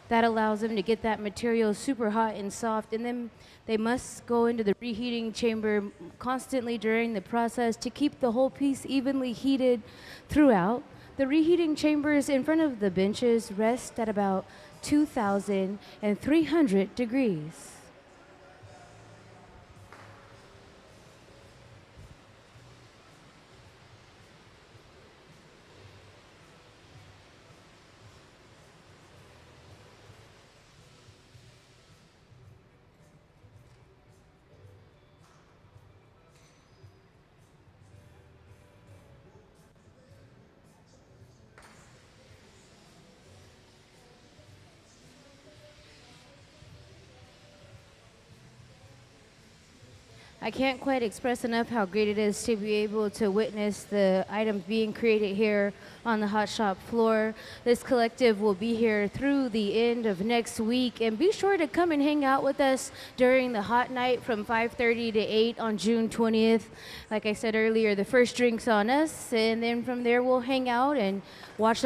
That allows them to get that material super hot and soft, and then they must go into the reheating chamber constantly during the process to keep the whole piece evenly heated throughout. The reheating chambers in front of the benches rest at about 2,300 degrees. I can't quite express enough how great it is to be able to witness the items being created here on the hot shop floor. This collective will be here through the end of next week, and be sure to come and hang out with us during the hot night from 5:30 to 8 on June 20th. Like I said earlier, the first drink's on us, and then from there we'll hang out and watch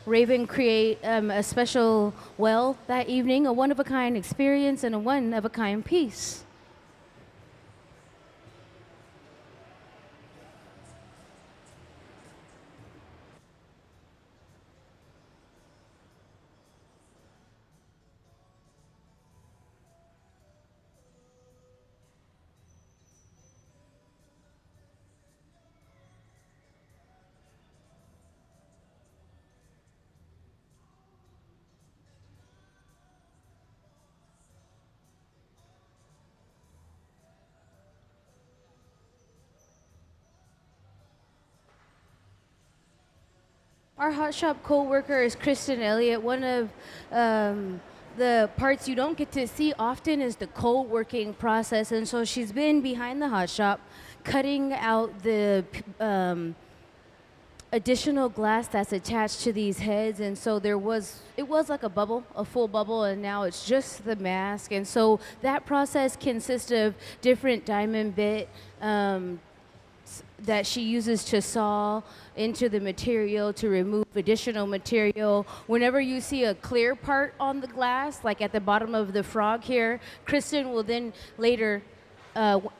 Raven create a special well that evening, a one-of-a-kind experience and a one-of-a-kind piece. Our hot shop co-worker is Kristen Elliott. One of the parts you don't get to see often is the co-working process, and so she's been behind the hot shop cutting out the additional glass that's attached to these heads, and so it was like a bubble, a full bubble, and now it's just the mask. And so that process consists of different diamond bit that she uses to saw into the material to remove additional material. Whenever you see a clear part on the glass, like at the bottom of the frog here, Kristen will then later,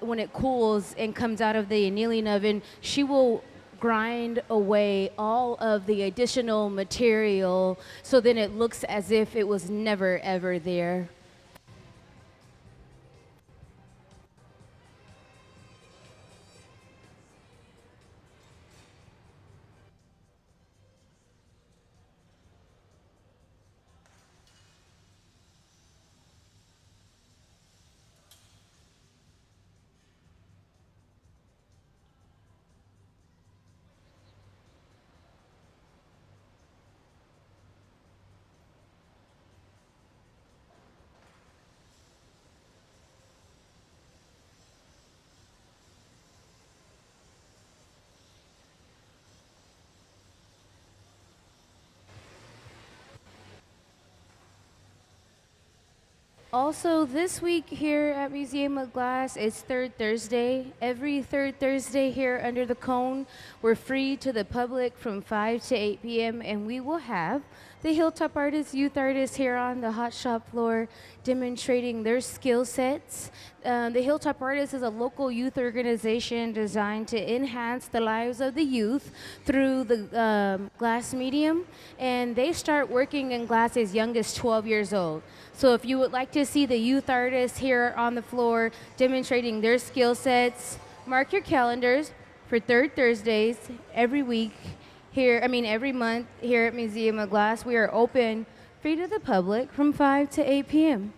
when it cools and comes out of the annealing oven, she will grind away all of the additional material so then it looks as if it was never ever there. Also, this week here at Museum of Glass, it's Third Thursday. Every third Thursday here under the cone, we're free to the public from 5 to 8 p.m. and we will have the Hilltop Artists, youth artists here on the hot shop floor demonstrating their skill sets. The Hilltop Artists is a local youth organization designed to enhance the lives of the youth through the glass medium, and they start working in glass as young as 12 years old. So if you would like to see the youth artists here on the floor demonstrating their skill sets, mark your calendars for third Thursdays every month here at Museum of Glass. We are open free to the public from 5 to 8 p.m.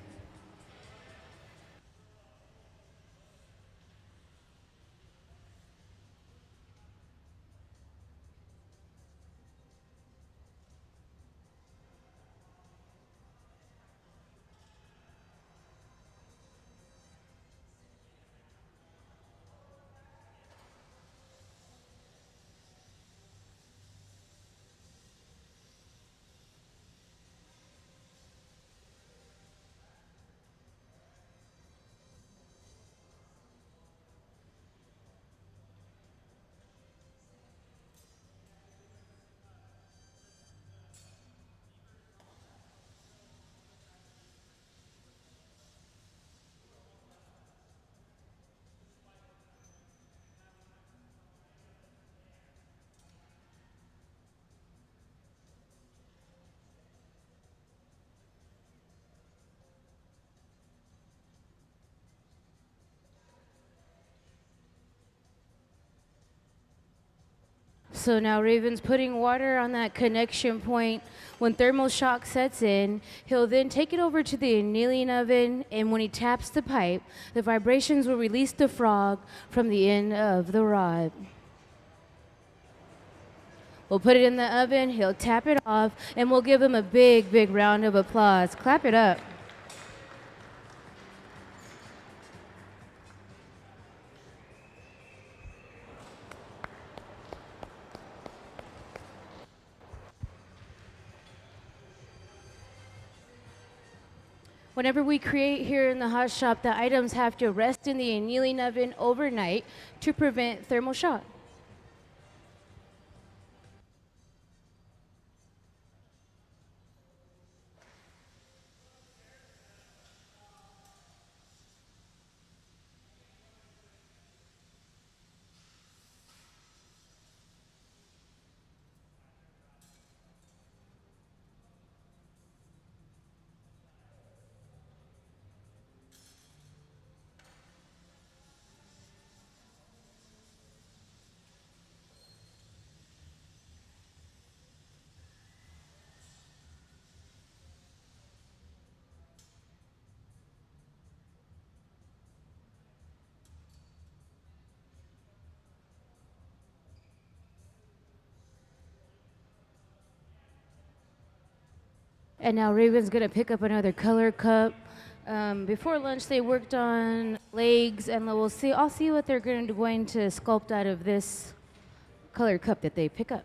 So now Raven's putting water on that connection point. When thermal shock sets in, he'll then take it over to the annealing oven, and when he taps the pipe, the vibrations will release the frog from the end of the rod. We'll put it in the oven, he'll tap it off, and we'll give him a big, big round of applause. Clap it up. Whenever we create here in the hot shop, the items have to rest in the annealing oven overnight to prevent thermal shock. And now Raven's gonna pick up another color cup. Before lunch, they worked on legs, and I'll see what they're going to sculpt out of this color cup that they pick up.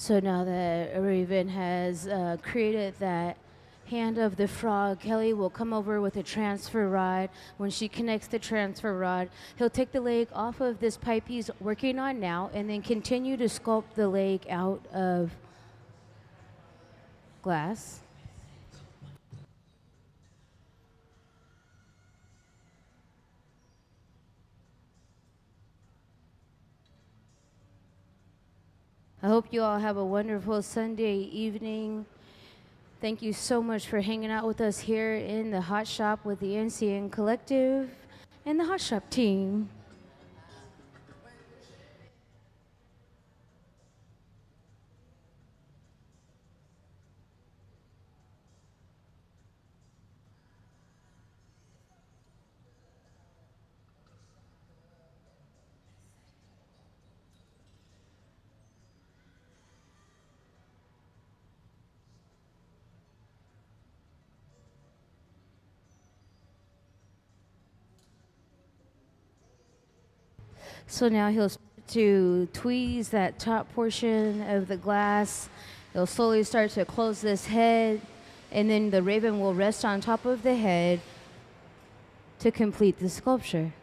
So now that Raven has created that hand of the frog, Kelly will come over with a transfer rod. When she connects the transfer rod, he'll take the leg off of this pipe he's working on now and then continue to sculpt the leg out of glass. I hope you all have a wonderful Sunday evening. Thank you so much for hanging out with us here in the Hot Shop with the NCN Collective and the Hot Shop team. So now he'll start to tweeze that top portion of the glass. He'll slowly start to close this head, and then the raven will rest on top of the head to complete the sculpture.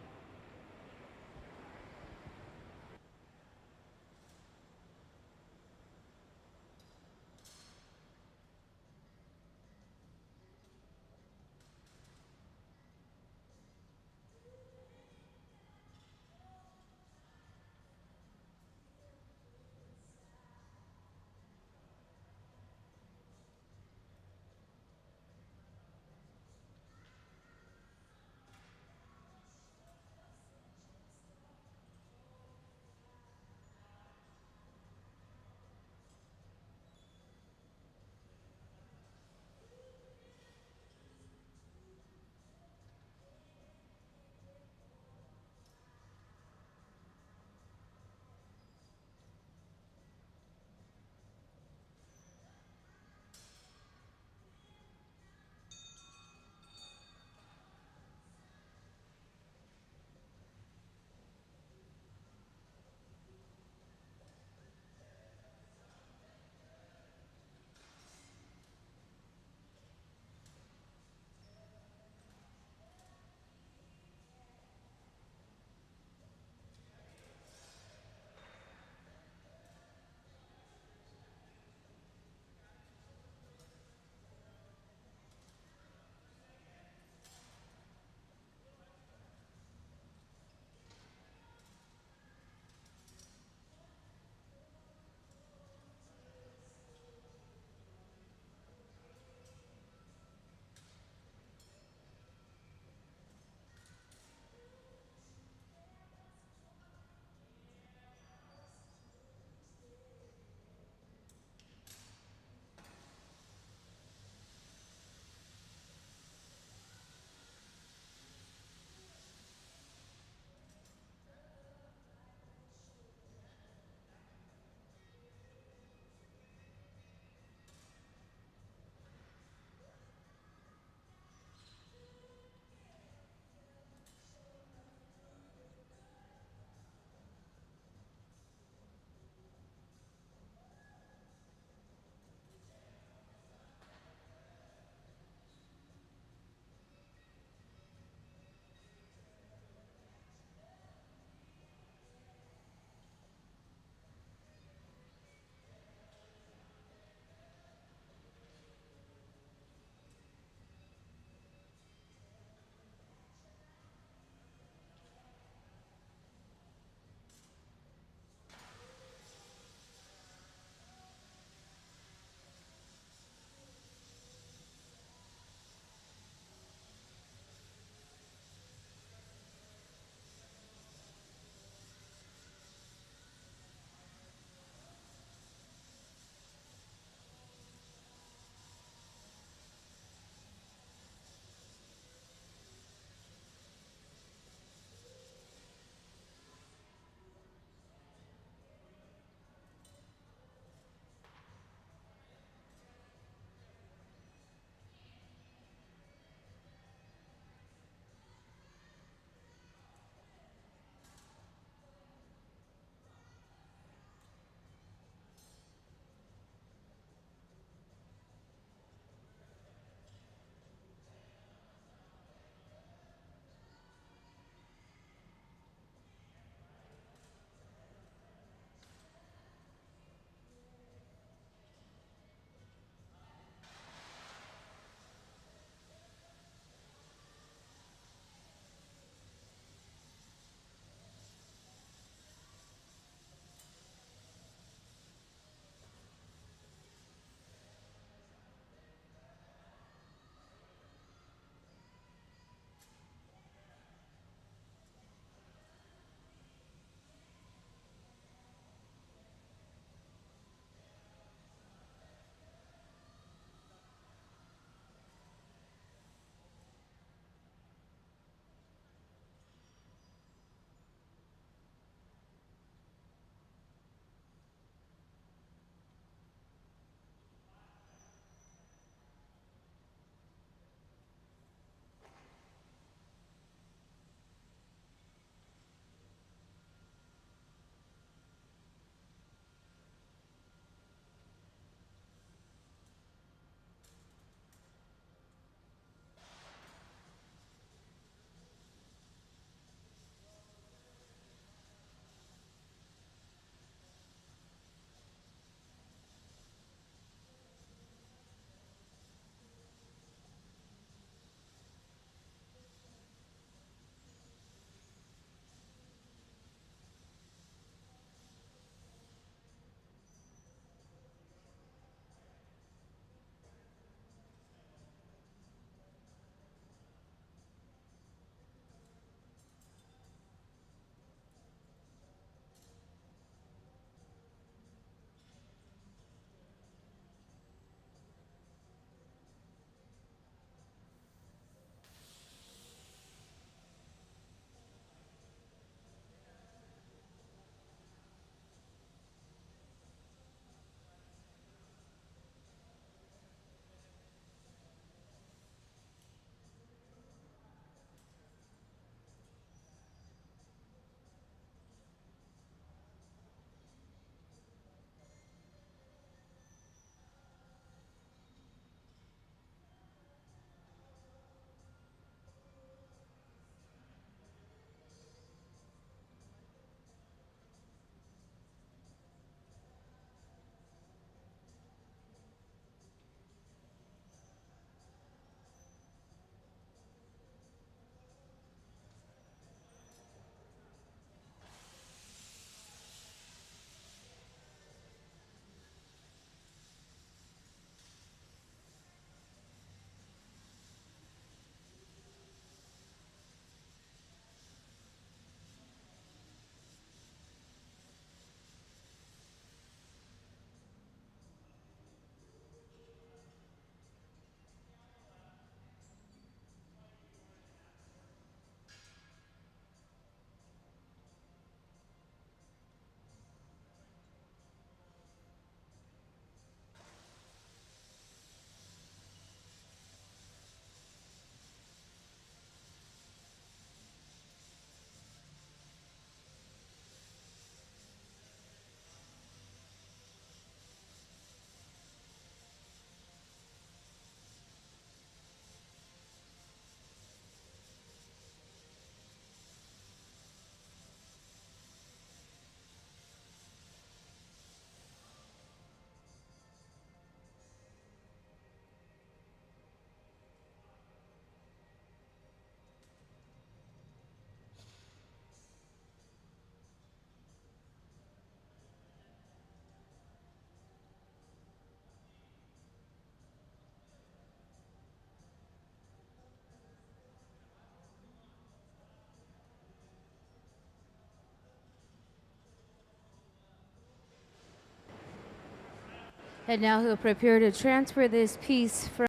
And now he'll prepare to transfer this piece from